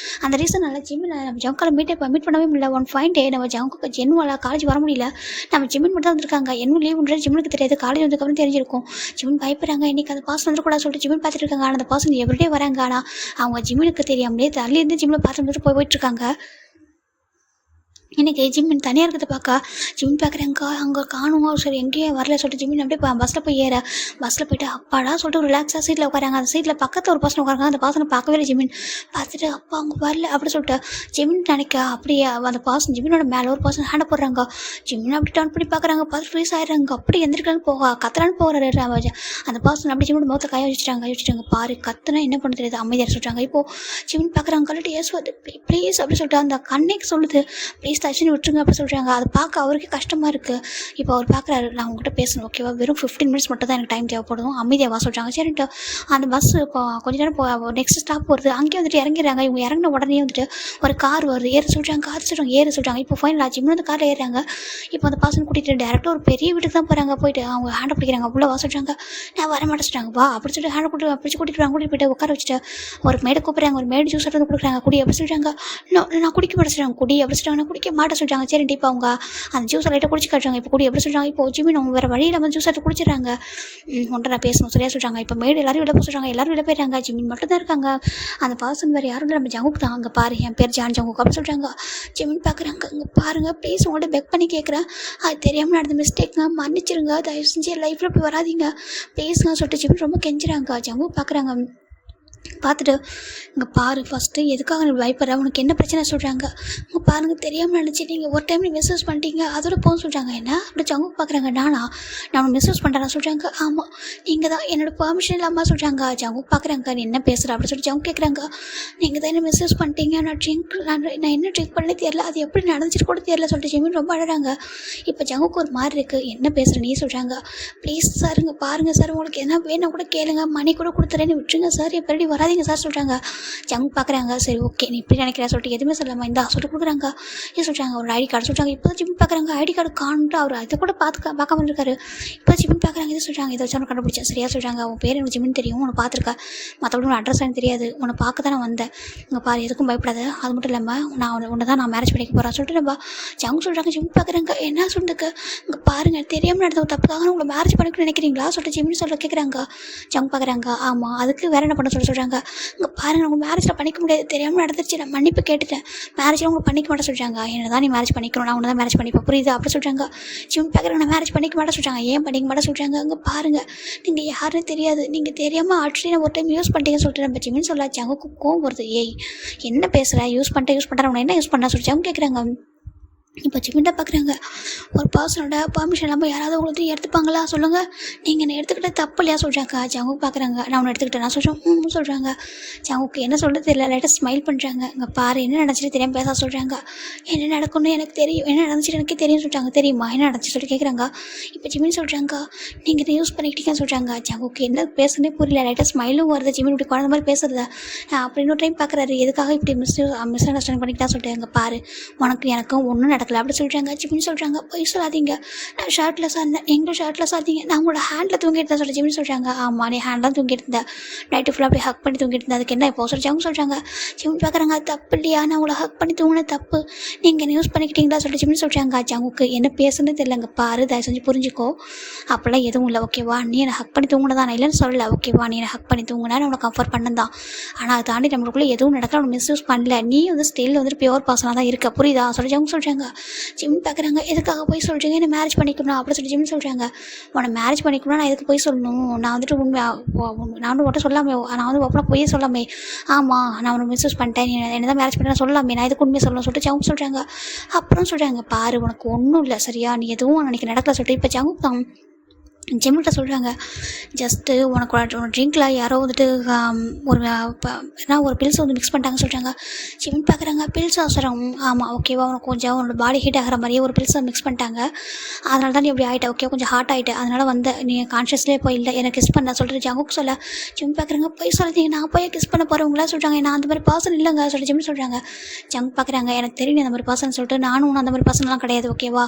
அந்த ரீசனால் ஜிமினை நம்ம ஜங்கால் மீட் பண்ணவே முடியல. ஒன் ஃபைன் டே நம்ம ஜங்குக்கு ஜென்வால் காலேஜ் வர முடியல, நம்ம ஜிமின் மட்டும் தான் வந்திருக்காங்க. என்ன லீவுன்றது ஜிம்முக்கு தெரியாது, காலேஜ் வந்ததுக்கப்புறம் தெரிஞ்சிருக்கும். ஜிமின் பயப்படுறாங்க, இன்றைக்கி அந்த பாஸ் வந்துடக்கூடாது சொல்லிட்டு ஜிமின் பார்த்துட்டு இருக்காங்க. ஆனால் அந்த பாஸ் எவ்ரிடே வராங்க, ஆனால் அவங்க ஜிமினுக்கு தெரியாமலே தள்ளியிருந்து ஜிம்மில் பார்த்துட்டு போயிட்டுருக்காங்க. இன்றைக்கி ஜிமின் தனியாக இருக்கிறத பார்க்க ஜிமின் பார்க்குறாங்க, அங்கே காணுங்க சரி எங்கேயும் வரல சொல்லிட்டு ஜிமின் அப்படியே பஸ்ஸில் போயிட்டு அப்பாடா சொல்லிட்டு ஒரு ரிலாக்ஸாக சீட்டில் உட்காராங்க. அந்த சீட்டில் பக்கத்தில் ஒரு பர்சன் உட்காராங்க. அந்த பர்சனை பார்க்கவே இல்லை ஜிமின். பார்த்துட்டு அப்பா அவங்க வரல அப்படி சொல்லிட்டு ஜிமின் நினைக்க அப்படியே அந்த பர்சன் ஜிமினோட மேலே ஒரு பர்சன் ஹேண்டை போடுறாங்க. ஜிமின் அப்படி டர்ன் பண்ணி பார்க்குறாங்க, பார்த்து ஃப்ரீஸ் ஆகிடுறாங்க. அப்படி எந்திரிக்கலான்னு கத்தலான்னு போகிறாரு. அந்த பர்சன் அப்படி ஜிமினோட முகத்தை கை வச்சுட்டாங்க. பாரு கத்துனா என்ன பண்ண தெரியாது, அமைதியாக சொல்கிறாங்க. இப்போது ஜிமின் பார்க்குறாங்க, கல்லிட்டு ஏஸ் வந்து ப்ளீஸ் அப்படி சொல்லிட்டு அந்த கண்ணைக்கு சொல்லுது, ப்ளீஸ் தச்சுன்னு விட்டுருங்க அப்படி சொல்கிறாங்க. அதை பார்க்க அவருக்கே கஷ்டமாக இருக்குது. இப்போ அவர் பார்க்குறாரு, நான் உங்கள்கிட்ட பேசணும் ஓகேவா, வெறும் 15 மினிட்ஸ் மட்டும் தான் எனக்கு டைம் தேவைப்படும், அமைதியாக சொல்கிறாங்க. சரின்ட்டு அந்த பஸ் இப்போ கொஞ்ச நேரம் நெக்ஸ்ட் ஸ்டாப் வருது, அங்கேயே வந்துட்டு இறங்கிறாங்க. இவங்க இறங்கின உடனே வந்துட்டு ஒரு கார் வருது, ஏற சொல்கிறாங்க. இப்போ ஃபைனல் ஆச்சு, இன்னும் அந்த காரில் ஏறுறாங்க. இப்போ அந்த பர்சன் கூட்டிகிட்டு டேரெக்டாக ஒரு பெரிய வீட்டுக்கு தான் போகிறாங்க. போயிட்டு அவங்க ஹேண்டை பிடிக்கிறாங்க, உள்ளே சொல்கிறாங்க. நான் வர மாட்டேன் சொல்கிறாங்க. வா அப்படி சொல்லிட்டு ஹேண்டை கூட்டிகிட்டு போயிட்டு உட்கார வச்சுட்டு ஒரு மேடை கூப்பிட்றாங்க. ஒரு மேடு ஜூஸ் எடுத்து கொடுக்குறாங்க, குடி அப்படி சொல்கிறாங்க. நான் குடிக்க மாட்டேன் சொல்கிறாங்க. குடி அப்படி சொல்கிறாங்க. நான் குடிக்க மாட்டேன் சொல்கிறாங்க. சரின்ட்டு இப்போ அவங்க அந்த ஜூஸை லைட்டாக குடிச்சு காட்டுறாங்க. இப்போ குடி எப்படி சொல்கிறாங்க. இப்போ ஜிமின் அவங்க வேறு வழியில் வந்து ஜூஸ் எடுத்து குடிச்சிடுறாங்க. ஒன்றை நான் பேசணும் சரியாக சொல்கிறாங்க. இப்போ மேடு எல்லாரும் வெளில போக சொல்கிறாங்க. எல்லாரும் வெளில போயிடுறாங்க. ஜிமின் மட்டும் தான் இருக்காங்க. அந்த பர்சன் வேறு யாரும் இல்லை, நம்ம ஜங்குக்கு தான். அங்கே பாரு என் பேர் ஜான் ஜங்குக்கு அப்படி சொல்கிறாங்க. ஜிமின் பார்க்குறாங்க, அங்கே பாருங்கள் ப்ளீஸ் உங்கள்கிட்ட பெக் பண்ணி கேட்குறேன், அது தெரியாமல் நடந்த மிஸ்டேக்குங்க, மன்னிச்சிருங்க, தயவு செஞ்சு லைஃப்பில் இப்படி வராதிங்க ப்ளீஸ்ங்க சொல்லிட்டு ஜிமின் ரொம்ப கெஞ்சுறாங்க. ஜங்கு பார்க்குறாங்க, பார்த்துட்டு இங்கே பாரு ஃபஸ்ட்டு எதுக்காக நீ பயப்படுற, உனக்கு என்ன பிரச்சனை சொல்கிறாங்க. இங்கே பாருங்கள் தெரியாமல் நினச்சி நீங்கள் ஒரு டைம் நீ மிஸ்யூஸ் பண்ணிட்டீங்க, அதோட போக சொல்கிறாங்க. என்ன அப்படி ஜங்கு பார்க்குறாங்க. நான் மிஸ்யூஸ் பண்ணுறேன் சொல்கிறாங்க. ஆமாம் நீங்கள் தான் என்னோட பெர்மிஷன் இல்லாமல் சொல்கிறாங்க. ஜங்கு பார்க்குறாங்க. நீ என்ன பேசுகிற அப்படின்னு சொல்லி ஜங்கு கேட்குறாங்க. நீங்கள் தான் என்ன மிஸ்யூஸ் பண்ணிட்டீங்க, நான் என்ன ட்ரிங்க் பண்ணே தெரியல, அது எப்படி நடந்துச்சுட்டு கூட தெரியல சொல்லிட்டு ஜிமின் ரொம்ப அழகாங்க. இப்போ ஜங்குக்கு ஒரு மாதிரி இருக்குது. என்ன பேசுகிற நீ சொல்கிறாங்க. ப்ளீஸ் சார் இங்கே பாருங்கள் சார், உங்களுக்கு என்ன வேணும் கூட கேளுங்க, மணி கூட கொடுத்துறேன்னு விட்டுருங்க சார், எப்படி வராதிங்க சார் சொல்கிறாங்க. ஜங்கு பார்க்குறாங்க. சரி ஓகே நீ இப்படி நினைக்கிறேன் சொல்லிட்டு எதுவுமே சொல்லாமல் இந்தா சொல்லிட்டு கொடுக்குறாங்க. இது சொல்கிறாங்க ஒரு ஐடி கார்டு சொல்கிறாங்க. இப்போ ஜிமின் பார்க்குறாங்க ஐடி கார்டு காணுன்ட்டு அவர் அதை கூட பார்க்காம இருக்காரு. இப்போ ஜிமின் பார்க்குறாங்க. இது சொல்கிறாங்க இதை வச்சு உனக்கு கண்டுபிடிச்சேன் சரியா சொல்கிறாங்க. உன் பேர் எனக்கு ஜிமின் தெரியும், உன்னை பார்த்துருக்கேன், மற்றபடி உன் அட்ரஸ் எனக்கு தெரியாது, உன்னை பார்க்க தான் நான் வந்தேன். இங்கே பாரு எதுக்கும் பயப்படாது, அது மட்டும் இல்லாமல் உன்னை தான் நான் மேரேஜ் பண்ணிக்க போகிறேன் சொல்லிட்டு நம்ம ஜங்கு சொல்கிறாங்க. ஜிமின் பார்க்குறாங்க. என்ன சொல்லிட்டு இங்கே பாருங்கள் தெரியாமல் நடந்த ஒரு தப்புக்காக உங்களை மேரேஜ் பண்ணிக்கணும்னு நினைக்கிறீங்களா சொல்லிட்டு ஜிமின் சொல்ல கேட்குறாங்க. ஜங்கு பார்க்குறாங்க. ஆமாம் அதுக்கு வேறு என்ன பண்ண சொல்கிறாங்க. இங்கே பாருங்கள் உங்கள் மேரேஜில் பண்ணிக்க முடியாது, தெரியாமல் நடந்துருச்சு, நான் மன்னிப்பு கேட்டுட்டேன், மேரேஜில் உங்களுக்கு பண்ணிக்க மாட்டேன் சொல்கிறாங்க. என்ன தான் நீ மேரேஜ் பண்ணிக்கணும், நான் உன்னை தான் மேரேஜ் பண்ணிப்பேன் புரியுது அப்படி சொல்கிறாங்க. ஜிமின் பார்க்குறாங்க. நான் மேரேஜ் பண்ணிக்க மாட்டேன் சொல்கிறாங்க. ஏன் பண்ணிக்க மாட்டேன் சொல்கிறாங்க. அங்கே பாருங்கள் நீங்கள் யாருன்னு தெரியாது, நீங்கள் தெரியாமல் ஆக்சுவலி நான் ஒரு டைம் யூஸ் பண்ணிட்டீங்கன்னு சொல்லிட்டு நம்ம ஜிமின் சொல்ல ஜங்குக்கு கோவம் வருது. ஏய் என்ன பேசுகிற, யூஸ் பண்ணுறேன் உன்னை என்ன யூஸ் பண்ண சொல்லிட்டு ஜங்கு கேட்குறாங்க. இப்போ ஜிமின்ட்ட பார்க்குறாங்க. ஒரு பர்சனோட பர்மிஷன் இல்லாமல் யாராவது உங்களுக்கு எடுத்துப்பாங்களா சொல்லுங்கள், நீங்கள் என்ன எடுத்துக்கிட்ட தப்பு இல்லையா சொல்கிறாங்க. ஜங்கு பார்க்குறாங்க. நான் உன்னை எடுத்துக்கிட்டேன் நான் சொல்கிறேன் சொல்கிறாங்க. ஜங்குக்கு என்ன சொல்கிறது தெரியல, லைட்டாக ஸ்மைல் பண்ணுறாங்க. இங்கே பாரு என்ன நடந்துச்சு தெரியாமல் பேச சொல்கிறாங்க. என்ன நடக்கும்னு எனக்கு தெரியும், என்ன நடந்துச்சு எனக்கு தெரியும் சொல்கிறாங்க. தெரியுமா என்ன நடந்துச்சு சொல்லிட்டு கேட்குறாங்க. இப்போ ஜிமின் சொல்கிறாங்க நீங்கள் இதை யூஸ் பண்ணிக்கிட்டீங்கன்னு சொல்கிறாங்க. ஜங்குக்கு என்ன பேசுனே புரியல, லைட்டாக ஸ்மைலும் வருது. ஜிமின் இப்படி குழந்த மாதிரி பேசுறத அப்படி இன்னொரு டைம் பார்க்குறாரு. எதுக்காக இப்படி மிஸ் அண்டர்ஸ்டாண்ட் பண்ணிக்கிட்டா சொல்லிட்டு அங்கே பாரு உனக்கு எனக்கும் ஒன்றும் நடக்கல அப்படி சொல்கிறாங்க. ஜிமின் சொல்கிறாங்க போய் சொல்லாதீங்க, நான் ஷர்ட்லெஸ்ஸாக இருந்தேன், எங்களும் ஷர்ட்லெஸ்ஸாக இருந்தீங்க, நான் உங்களோட ஹேண்டில் தூங்கிட்டு தான் சொல்லி ஜிமின் சொல்கிறாங்க. ஆமாம் நீ ஹேண்ட்லாம் தூங்கிட்டு இருந்தேன், நைட்டு ஃபுல்லாக அப்படி ஹக் பண்ணி தூங்கிட்டு இருந்தேன், அதுக்கு என்ன இப்போ சொல்லி அவங்க சொல்கிறாங்க. ஜிமின் பார்க்குறாங்க. தப்பு இல்லையா, நான் உங்களை ஹக் பண்ணி தூங்கின தப்பு, நீங்கள் என்ன யூஸ் பண்ணிக்கிட்டீங்களா சொல்லி ஜிமின் சொல்கிறாங்க. ஜங்குக்கு என்ன பேசுன்னு தெரியலங்க. பாரு தயவு செஞ்சு புரிஞ்சுக்கோ, அப்போல்லாம் எதுவும் இல்லை ஓகேவா, நீ என்னை ஹக் பண்ணி தூங்கினதான் நான் இல்லைன்னு சொல்லலை ஓகேவா, நீ என்னை ஹக் பண்ணி தூங்கினா நான் உனக்கு கம்ஃபர்ட் பண்ணதான், ஆனால் அதை தாண்டி நம்மளுக்குள்ளே எதுவும் நடக்கல, அவனை மிஸ்யூஸ் பண்ணல, நீ வந்து ஸ்டில் வந்துட்டு பியூர் பர்சனாக தான் இருக்க புரியுதா சொல்லி ஜங்கு சொல்கிறாங்க. ஜிமின் பார்க்குறாங்க. எதுக்காக போய் சொல்கிறீங்க, என்ன மேரேஜ் பண்ணிக்கணும் அப்படி சொல்லி ஜிமின் சொல்கிறாங்க. உன்னை மேரேஜ் பண்ணிக்கணும்னா நான் எதுக்கு போய் சொல்லணும், நான் வந்துட்டு நான் வந்து ஒட்ட சொல்லாமே, நான் வந்து ஒப்பனா போய் சொல்லாமே, ஆமாம் நான் உன்னை மிஸ்யூஸ் பண்ணிட்டேன், நீ என்ன தான் மேரேஜ் பண்ண சொல்லாமே, நான் எதுக்கு உண்மையை சொல்லணும் சொல்லிட்டு ஜங்கு சொல்கிறாங்க. அப்புறம் சொல்கிறாங்க பாரு உனக்கு ஒன்றும் இல்லை சரியா, நீ எதுவும் அன்றைக்கி நடக்கல சொல்லிட்டு இப்போ ஜங்கு தான் ஜிம்கிட்ட சொல்கிறாங்க. ஜஸ்ட்டு உனக்கு ட்ரிங்கில் யாரோ வந்துட்டு ஒரு பில்ஸ் வந்து மிக்ஸ் பண்ணிட்டாங்க சொல்கிறாங்க. ஜிம் பார்க்குறாங்க. பில்ஸ் அவசரம் ஆமாம் ஓகேவா, உனக்கு கொஞ்சம் உன்னோட பாடி ஹீட் ஆகிற மாதிரியே ஒரு பில்ஸை மிக்ஸ் பண்ணிட்டாங்க, அதனால தான் நீ இப்படி ஆகிட்ட ஓகே, கொஞ்சம் ஹாட் ஆகிட்டு, அதனால் வந்து நீ கான்ஷியஸ்லேயே போய் இல்லை எனக்கு கிஸ் பண்ண சொல்லிட்டு ஜங்குக்கு சொல்ல. ஜிம் பார்க்குறாங்க. போய் சொல்லாதீங்க, நான் போய் கிஸ் பண்ண போகிறவங்களா சொல்கிறாங்க, நான் அந்த மாதிரி பர்சன் இல்லைங்க சொல்லிட்டு ஜிம் சொல்கிறாங்க. ஜங்க் பார்க்குறாங்க. எனக்கு தெரியும் அந்த மாதிரி பர்சன் சொல்லிட்டு, நானும் அந்த மாதிரி பர்சன்லாம் கிடையாது ஓகேவா,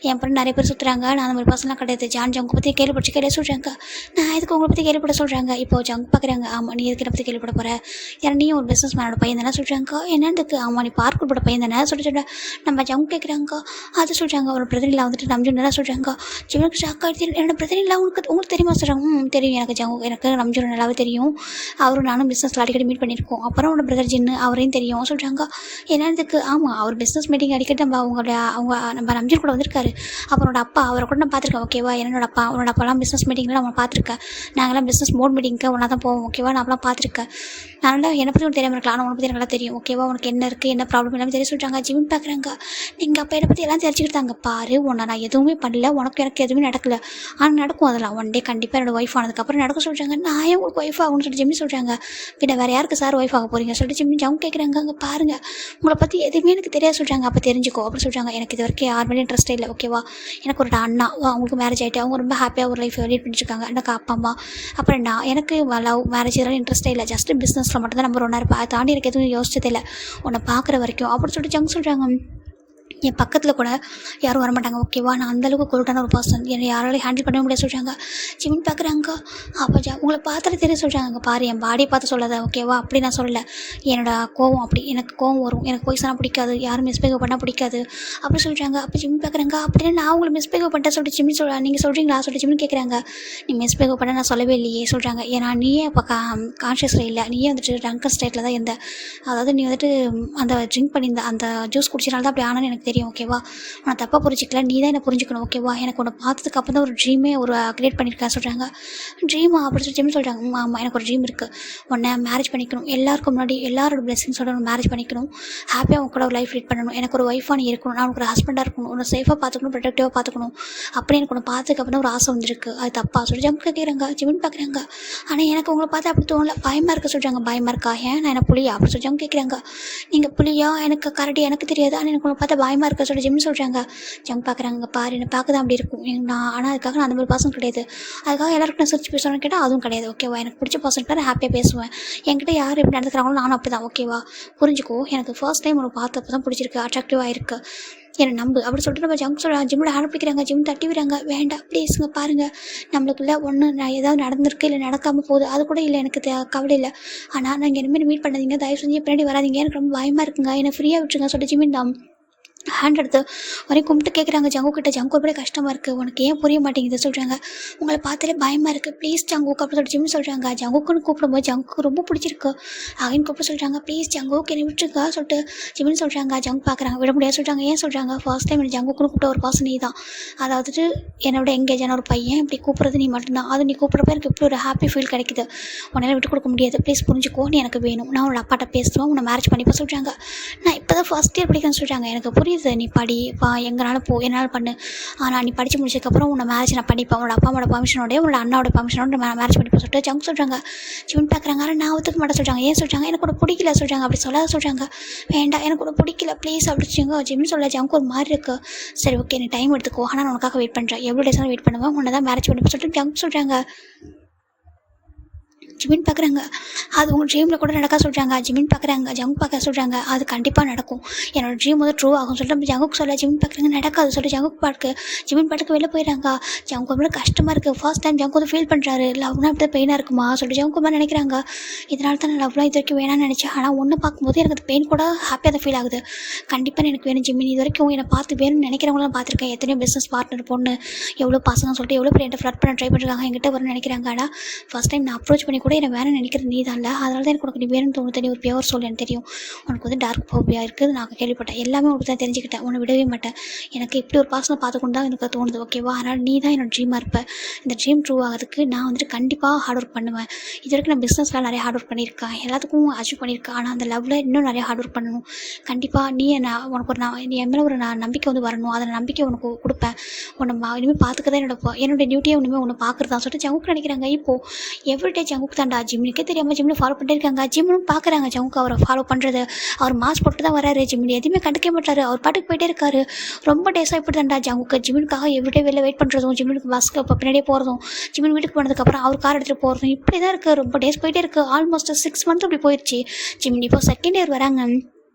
என் ஃப்ரெண்ட் நிறைய பேர் சுற்றுறாங்க, நான் அந்த மாதிரி பர்சன்லாம் கிடையாது. ஜங்கு பற்றி கேள்விப்பட்டு கேள்வி சொல்கிறாங்க. நான் இதுக்கு உங்களை பற்றி கேள்விப்பட சொல்கிறாங்க. இப்போ ஜங்க் பார்க்குறாங்க. ஆமாம் நீ எதுக்கு பற்றி கேள்விப்பட போகிற, ஏன்னா நீயும் ஒரு பிஸ்னஸ் மேனோட பையன் தானே சொல்கிறாங்க. என்னதுக்கு, ஆமாம் நீ பார்க்கோட பையன் தானே சொல்லிட்டு நம்ம ஜங்க் கேட்குறாங்க. அது சொல்கிறாங்க. ஒரு பிரதனில் வந்துட்டு நம்ஜுன் சொல்கிறாங்க. ஜிவனுக்கு ஷாக்காக என்னோட பிரதனில் உங்களுக்கு தெரியுமா சொல்கிறாங்க. தெரியும் எனக்கு எனக்கு நம்ஜுன் நல்லாவே தெரியும், அவரும் நானும் பிஸ்னஸில் அடிக்கடி மீட் பண்ணியிருக்கோம், அப்புறம் அவனோட பிரதர் ஜின்னு அவரையும் தெரியும் சொல்கிறாங்க. என்னதுக்கு, ஆமாம் அவர் பிஸ்னஸ் மீட்டிங் அடிக்கடி நம்ம நம்ஜுன் கூட வந்திருக்காரு, அவரோட அப்பா அவரை கூட நான் பார்த்துருக்கேன் ஓகேவா, என்னோட அப்பா அவனோட அப்பாலாம் பிஸ்னஸ் மீட்டிங்கில் நம்ம பார்த்துருக்கேன், நாங்களாம் பிஸ்னஸ் போர்ட் மீட்டிங்க்கு ஒன்றா தான் போவோம் ஓகேவா, நான் அப்பலாம் பார்த்துருக்கேன், அதனால் என்னை பற்றி உனக்கு தெரியாமல் இருக்கலாம், ஆனால் உனக்கு பற்றி நல்லா தெரியும் ஓகேவா, உனக்கு என்ன இருக்குது என்ன ப்ராப்ளம் எல்லாமே தெரிய சொல்கிறாங்க. ஜிமின் பார்க்குறாங்க. நீங்கள் அப்போ என்னை பற்றி எல்லாம் தெரிஞ்சுக்கிட்டாங்க. பாரு உன்னை நான் எதுவுமே பண்ணல, எனக்கு எதுவுமே நடக்கல, ஆனால் நடக்கும் அதெல்லாம் ஒன் டே கண்டிப்பாக என்னோட ஒய்ஃப் ஆனதுக்கப்புறம் நடக்க சொல்கிறாங்க. நான் ஏன் உங்களுக்கு ஒய்ஃப் ஆகும்னு சொல்லிட்டு ஜிம்மி சொல்கிறாங்க. பின்ன வேறு யாருக்கு சார் ஒய்ஃப் ஆக போகிறீங்க சொல்லிட்டு ஜிம்மி ஜவுன் கேட்குறாங்க. அங்கே பாருங்கள் உங்களை பற்றி எதுவுமே எனக்கு தெரியாது சொல்கிறாங்க. அப்போ தெரிஞ்சுக்கோ அப்படி சொல்கிறாங்க. எனக்கு இது வரைக்கும் யார் மேலே இன்ட்ரெஸ்ட்டே இல்லை ஓகேவா, எனக்கு ஒரு அண்ணா அவங்களுக்கு மேரேஜ் ஆகிட்டு அவங்க ரொம்ப ஹாப்பியாக ஒரு லைஃப் லீட் பண்ணிட்டுருக்காங்க, எனக்கு அப்பா அம்மா, அப்புறம் நான் எனக்கு லவ் மேரேஜ் இதெல்லாம் இன்ட்ரெஸ்ட்டே இல்லை, ஜஸ்ட் பிஸ்னஸில் மட்டும் தான் நம்பர் ஒன்றா இருப்பேன், அதை தாண்டி எனக்கு எதுவும் யோசிச்சதே இல்லை உன்னை பார்க்குற வரைக்கும் அப்படின்னு சொல்லிட்டு ஜங்க் சொல்கிறாங்க. என் பக்கத்தில் கூட யாரும் வரமாட்டாங்க ஓகேவா, நான் அந்தளவுக்கு கொல்ட்டான ஒரு பர்சன், என்னை யாராலையும் ஹேண்டில் பண்ண முடியாது சொல்கிறாங்க. ஜிமின் பார்க்குறாங்க. அப்போ உங்களை பார்த்துட்டு தெரிய சொல்கிறாங்க. அங்கே பாரு என் பாடியை பார்த்து சொல்லாத ஓகேவா, அப்படி நான் சொல்லலை, என்னோட கோவம் அப்படி, எனக்கு கோவம் வரும், எனக்கு பொய்சனாக பிடிக்காது, யாரும் மிஸ்பிஹேவ் பண்ணால் பிடிக்காது அப்படி சொல்கிறாங்க. அப்போ ஜிமின் பார்க்குறாங்க. அப்படின்னா நான் உங்களை மிஸ்பிஹேவ் பண்ணிட்டேன் சொல்லிட்டு ஜிமின் நீங்கள் சொல்கிறீங்களா சொல்லிட்டு ஜிமின் கேட்குறாங்க. நீ மிஸ்பிஹேவ் பண்ண நான் சொல்லவே இல்லையே சொல்கிறாங்க. ஏன்னா நீயே இப்போ கான்ஷியஸில் இல்லை, நீயே வந்துட்டு ட்ரங்கன் ஸ்டேட்டில் தான் இருந்த, அதாவது நீ வந்துட்டு அந்த ட்ரிங்க் பண்ணியிருந்த அந்த ஜூஸ் குடிச்சனால தான் அப்படி ஆனான்னு எனக்கு தெரியும் ஓகேவா. உன்னை தப்பாக புரிஞ்சிக்கல, நீ தான் என்னை புரிஞ்சுக்கணும் ஓகேவா. எனக்கு உன்னை பார்த்ததுக்கு அப்புறம் தான் ஒரு ட்ரீமே கிரியேட் பண்ணியிருக்கேன் சொல்கிறாங்க. ட்ரீமா அப்படின்னு சொல்லி ஜிமின் சொல்கிறாங்க. ஆமாம் எனக்கு ஒரு ட்ரீம் இருக்குது, உன்னை மேரேஜ் பண்ணிக்கணும், எல்லாருக்கும் முன்னாடி எல்லாரோட பிளெஸிங்ஸோட உன்னை மேரேஜ் பண்ணிக்கணும், ஹாப்பியாக உன் கூட ஒரு லைஃப் லீட் பண்ணணும், எனக்கு ஒரு ஒய்ஃபாக நீ இருக்கணும், நான் உனக்கு ஒரு ஹஸ்பண்டாக இருக்கணும், உன்னை சேஃபாக பார்த்துக்கணும், ப்ரொடக்டிவாக பார்த்துக்கணும், அப்படி எனக்கு உன்னை பார்த்ததுக்கு அப்புறம் ஒரு ஆசை வந்துருக்கு, அது தப்பா சொல்லி ஜங்கு கேட்குறாங்க. ஜிமின் பார்க்குறாங்க. ஆனால் எனக்கு உங்களை பார்த்தா அப்படி தோணல, பயமாக இருக்க சொல்கிறாங்க. பயமாக இருக்கா? ஏன் நான் என்ன புலியா அப்படி சொல்லி ஜங்கு கேட்குறாங்க. நீங்கள் புலியா எனக்கு கரடி எனக்கு தெரியாது, ஆனால் எனக்கு உங்களை பார்த்தா பயமாக இருக்க சொல்லி ஜிமின் சொல்கிறாங்க. ஜங்கு பார்க்குறாங்க. பாரு என்னை பார்க்க தான் அப்படி இருக்கும் நான், ஆனால் அதுக்காக நான் அந்த மாதிரி பர்சன் கிடையாது, அதுக்காக எல்லாருக்கும் நான் சிரிச்சு பேசுகிறேன்னு கேட்டால் அதுவும் கிடையாது ஓகேவா. எனக்கு பிடிச்ச பர்சன்கிட்ட நான் ஹாப்பியாக பேசுவேன், என்கிட்ட யார் எப்படி நடந்துக்கிறாங்களோ நானும் அப்படி தான் ஓகேவா. புரிஞ்சுக்கோ, எனக்கு ஃபர்ஸ்ட் டைம் உனக்கு பார்த்தப்போ தான் பிடிச்சிருக்கு, அட்ராக்டிவாக இருக்குது, என்னை நம்பு அப்படி சொல்லிட்டு நம்ம ஜங்க் சொல்கிறாங்க. ஜிம்மில் ஹேண்ட் பிடிக்கிறாங்க. ஜிம் தட்டி விடுறாங்க. வேண்டாம் ப்ளீஸுங்க பாருங்கள், நம்மளுக்குள்ள ஒன்று நான் ஏதாவது நடந்திருக்கு இல்லை நடக்காமல் போகுது அது கூட இல்லை, எனக்கு கவலை இல்லை, ஆனால் நீங்கள் இனிமேல் மீட் பண்ணாதீங்க, தயவு செஞ்சு பின்னாடி வராதிங்க, எனக்கு ரொம்ப பயமாக இருக்குங்க, என்னை ஃப்ரீயாக விட்டுருங்க சொல்லிட்டு ஜிம்மின் தான் ஹேண்ட் எடுத்து வரையும் கும்பிட்டு கேட்குறாங்க ஜங்கு கிட்ட. ஜங்கு கூட கஷ்டமாக இருக்குது, உனக்கு ஏன் புரிய மாட்டேங்குது சொல்கிறாங்க. உங்களை பார்த்தாலே பயமாக இருக்குது, ப்ளீஸ் ஜங்குக்கு அப்படி சொல்லிட்டு ஜிம் சொல்கிறாங்க. ஜங்குக்குன்னு கூப்பிடும்போது ஜங்குக்கு ரொம்ப பிடிச்சிருக்கு, அகைன்னு கூப்பிட சொல்கிறாங்க. ப்ளீஸ் ஜங்குக்கு என்னை விட்டுருக்கா சொல்லிட்டு ஜிம்னு சொல்கிறாங்க. ஜங்கு பார்க்குறாங்க. விட முடியாது சொல்கிறாங்க. ஏன் சொல்கிறாங்க? ஃபர்ஸ்ட் டைம் ஜங்குக்குன்னு கூப்பிட்ட ஒரு பர்சன் நீ தான், அதாவது என்னோட எங்கேஜான ஒரு பையன் இப்படி கூப்பிட்றது நீ மட்டும்தான், அது நீ கூப்பிட்றப்ப எனக்கு இப்படி ஒரு ஹாப்பி ஃபீல் கிடைக்குது, உன்னால் விட்டு கொடுக்க முடியாது, ப்ளீஸ் புரிஞ்சுக்கோ, நீ எனக்கு வேணும், நான் உன்னோட அப்பாட்ட பேசுவேன், உன்னை மேரேஜ் பண்ணிப்போ சொல்கிறாங்க. நான் இப்போ தான் ஃபஸ்ட் இயர் படிக்கிறேன்னு சொல்கிறாங்க. எனக்கு புரியுது, நீ படி வா, எங்கனாலும் போ, என்னால் பண்ணு, ஆனால் நீ படித்து முடிச்சதுக்கப்புறம் உன்னை மேரேஜ் நான் பண்ணிப்பேன், உன்னோட அப்பா அம்மாவோட பர்மிஷனோடய உன்னோட அண்ணாவோட பர்மிஷனோட மேரேஜ் பண்ணிப்போம் சொல்லிட்டு ஜங்க் சொல்கிறாங்க. ஜிமின் பார்க்குறாங்க. ஆனால் நான் ஒத்துக்க மாட்டேன் சொல்கிறாங்க. ஏன் சொல்கிறாங்க? எனக்கு கூட பிடிக்கல சொல்கிறாங்க. அப்படி சொல்லாத சொல்கிறாங்க. வேண்டாம் எனக்கு கூட பிடிக்கல ப்ளீஸ் அப்படிச்சுங்க. ஜிமின் சொல்ல ஜங்க் ஒரு மாதிரி இருக்குது. சரி ஓகே நீ டைம் எடுத்துக்கோ, ஆனால் நான் உனக்காக வெயிட் பண்ணுறேன், எவ்வளோ டேஸாக வெயிட் பண்ணுவேன், உன்னை தான் மேரேஜ் பண்ணிப்போம் சொல்லிட்டு ஜங்க் சொல்கிறாங்க. ஜிமின் பார்க்குறாங்க. அது உங்கள் ட்ரீமில் கூட நடக்க சொல்கிறாங்க. ஜிமின் பார்க்குறாங்க. ஜங்க் பார்க்க சொல்கிறாங்க. அது கண்டிப்பாக நடக்கும், என்னோடய ட்ரீம் வந்து ட்ரூ ஆகும் சொல்லிட்டு நம்ம ஜங்குக்கு சொல்ல. ஜிமின் பார்க்குறாங்க. நடக்காது சொல்லிட்டு ஜங்குக்கு பார்க்கு. ஜிமின் பாட்டுக்கு வெளில போயிடறாங்க. ஜங்கு ரொம்ப கஷ்டமாக இருக்குது. ஃபர்ஸ்ட் டைம் ஜங்கு வந்து ஃபீல் பண்ணுறாரு. லவ்னா அப்படி பெயினாக இருக்குமா சொல்லிட்டு ஜங்கு மாதிரி நினைக்கிறாங்க. இதனால தான் நான் லவ்லாம் இது வரைக்கும் வேணாம்னு நினச்சேன், ஆனால் ஒன்று பார்க்கும்போது எனக்கு அது பெயின் கூட ஹாப்பியாக தான் ஃபீல் ஆகுது. கண்டிப்பாக எனக்கு வேணும் ஜிமின், இது வரைக்கும் என்னை பார்த்து வேணும்னு நினைக்கிறவங்களாம் பார்த்துருக்கேன், எத்தனையோ பிஸ்னஸ் பார்ட்னர் பொண்ணு எவ்வளோ பசங்க சொல்லிட்டு எவ்வளோ பேர் என்கிட்ட ஃப்ளட் பண்ண ட்ரை பண்ணிருக்காங்க, என்கிட்ட வரும்னு நினைக்கிறாங்க. ஆனால் ஃபஸ்ட் டைம் நான் அப்ரோச் பண்ணி கூட என்னை வேணும்னு நினைக்கிறது நீ தான் இல்லை, அதனால தான் எனக்கு உனக்கு நீ வேணும்னு தோணு. தனி ஒரு பியூர் சோல் எனக்கு தெரியும், உனக்கு வந்து டார்க் ஃபோபியா இருக்குது நான் கேள்விப்பட்டேன், எல்லாமே உனக்கு தான் தெரிஞ்சுக்கிட்டேன், உன்னை விடவே மாட்டேன், எனக்கு இப்படி ஒரு பர்சனை பார்த்துக்கொண்டு தான் எனக்கு தோணுது ஓகேவா. அதனால் நீ தான் என்னோட ட்ரீமாக இருப்ப, இந்த ட்ரீம் ட்ரூ ஆகிறதுக்கு நான் வந்துட்டு கண்டிப்பாக ஹார்ட் ஒர்க் பண்ணுவேன். இது வரைக்கும் நான் பிஸ்னஸ்லாம் நிறைய ஹார்ட் ஒர்க் பண்ணியிருக்கேன், எல்லாத்துக்கும் அச்சீவ் பண்ணியிருக்கேன், ஆனால் அந்த லவ்வில் இன்னும் நிறைய ஹார்ட் ஒர்க் பண்ணணும். கண்டிப்பாக நீ உனக்கு ஒரு நீ என் மேலே ஒரு நம்பிக்கை வந்து வரணும், அதை நம்பிக்கை உனக்கு கொடுப்பேன், உன்னை இனிமேல் பார்த்துக்க தான் என்னோட டியூட்டியை இனிமேல் ஒன்று பார்க்குறதா சொல்லிட்டு ஜங்குக்கு நினைக்கிறாங்க. இப்போது எவ்ரிடே ஜங்குக்கு தான்டா, ஜிம்னுக்கே தெரியாமல் ஜிம்மில் ஃபாலோ பண்ணிட்டு இருக்காங்க. ஜிம்மும் பார்க்குறாங்க ஜங்குக்கு அவரை ஃபாலோ பண்ணுறது, அவர் மாஸ்க் போட்டு தான் வராரு, ஜிம்மில் எதுவுமே கண்டுக்க மாட்டார், அவர் பாட்டுக்கு போயிட்டே இருக்காரு. ரொம்ப டேஸாக இப்படி தான்டா ஜங்குக்கு ஜிம்முக்காக எவ்ரிடே வெளில வெயிட் பண்ணுறதும், ஜிம்முக்கு பஸ்க்கு இப்போ பின்னாடியே போகிறதும், ஜிம்மின் வீட்டுக்கு போனதுக்கப்புறம் அவர் கார் எடுத்துகிட்டு போகிறதும் இப்படி தான் இருக்குது. ரொம்ப டேஸ் போயிட்டே இருக்குது. ஆல்மோஸ்ட் 6 மந்த்ஸ் அப்படி போயிடுச்சு. ஜிம்மின் இப்போ செகண்ட் இயர் வராங்க.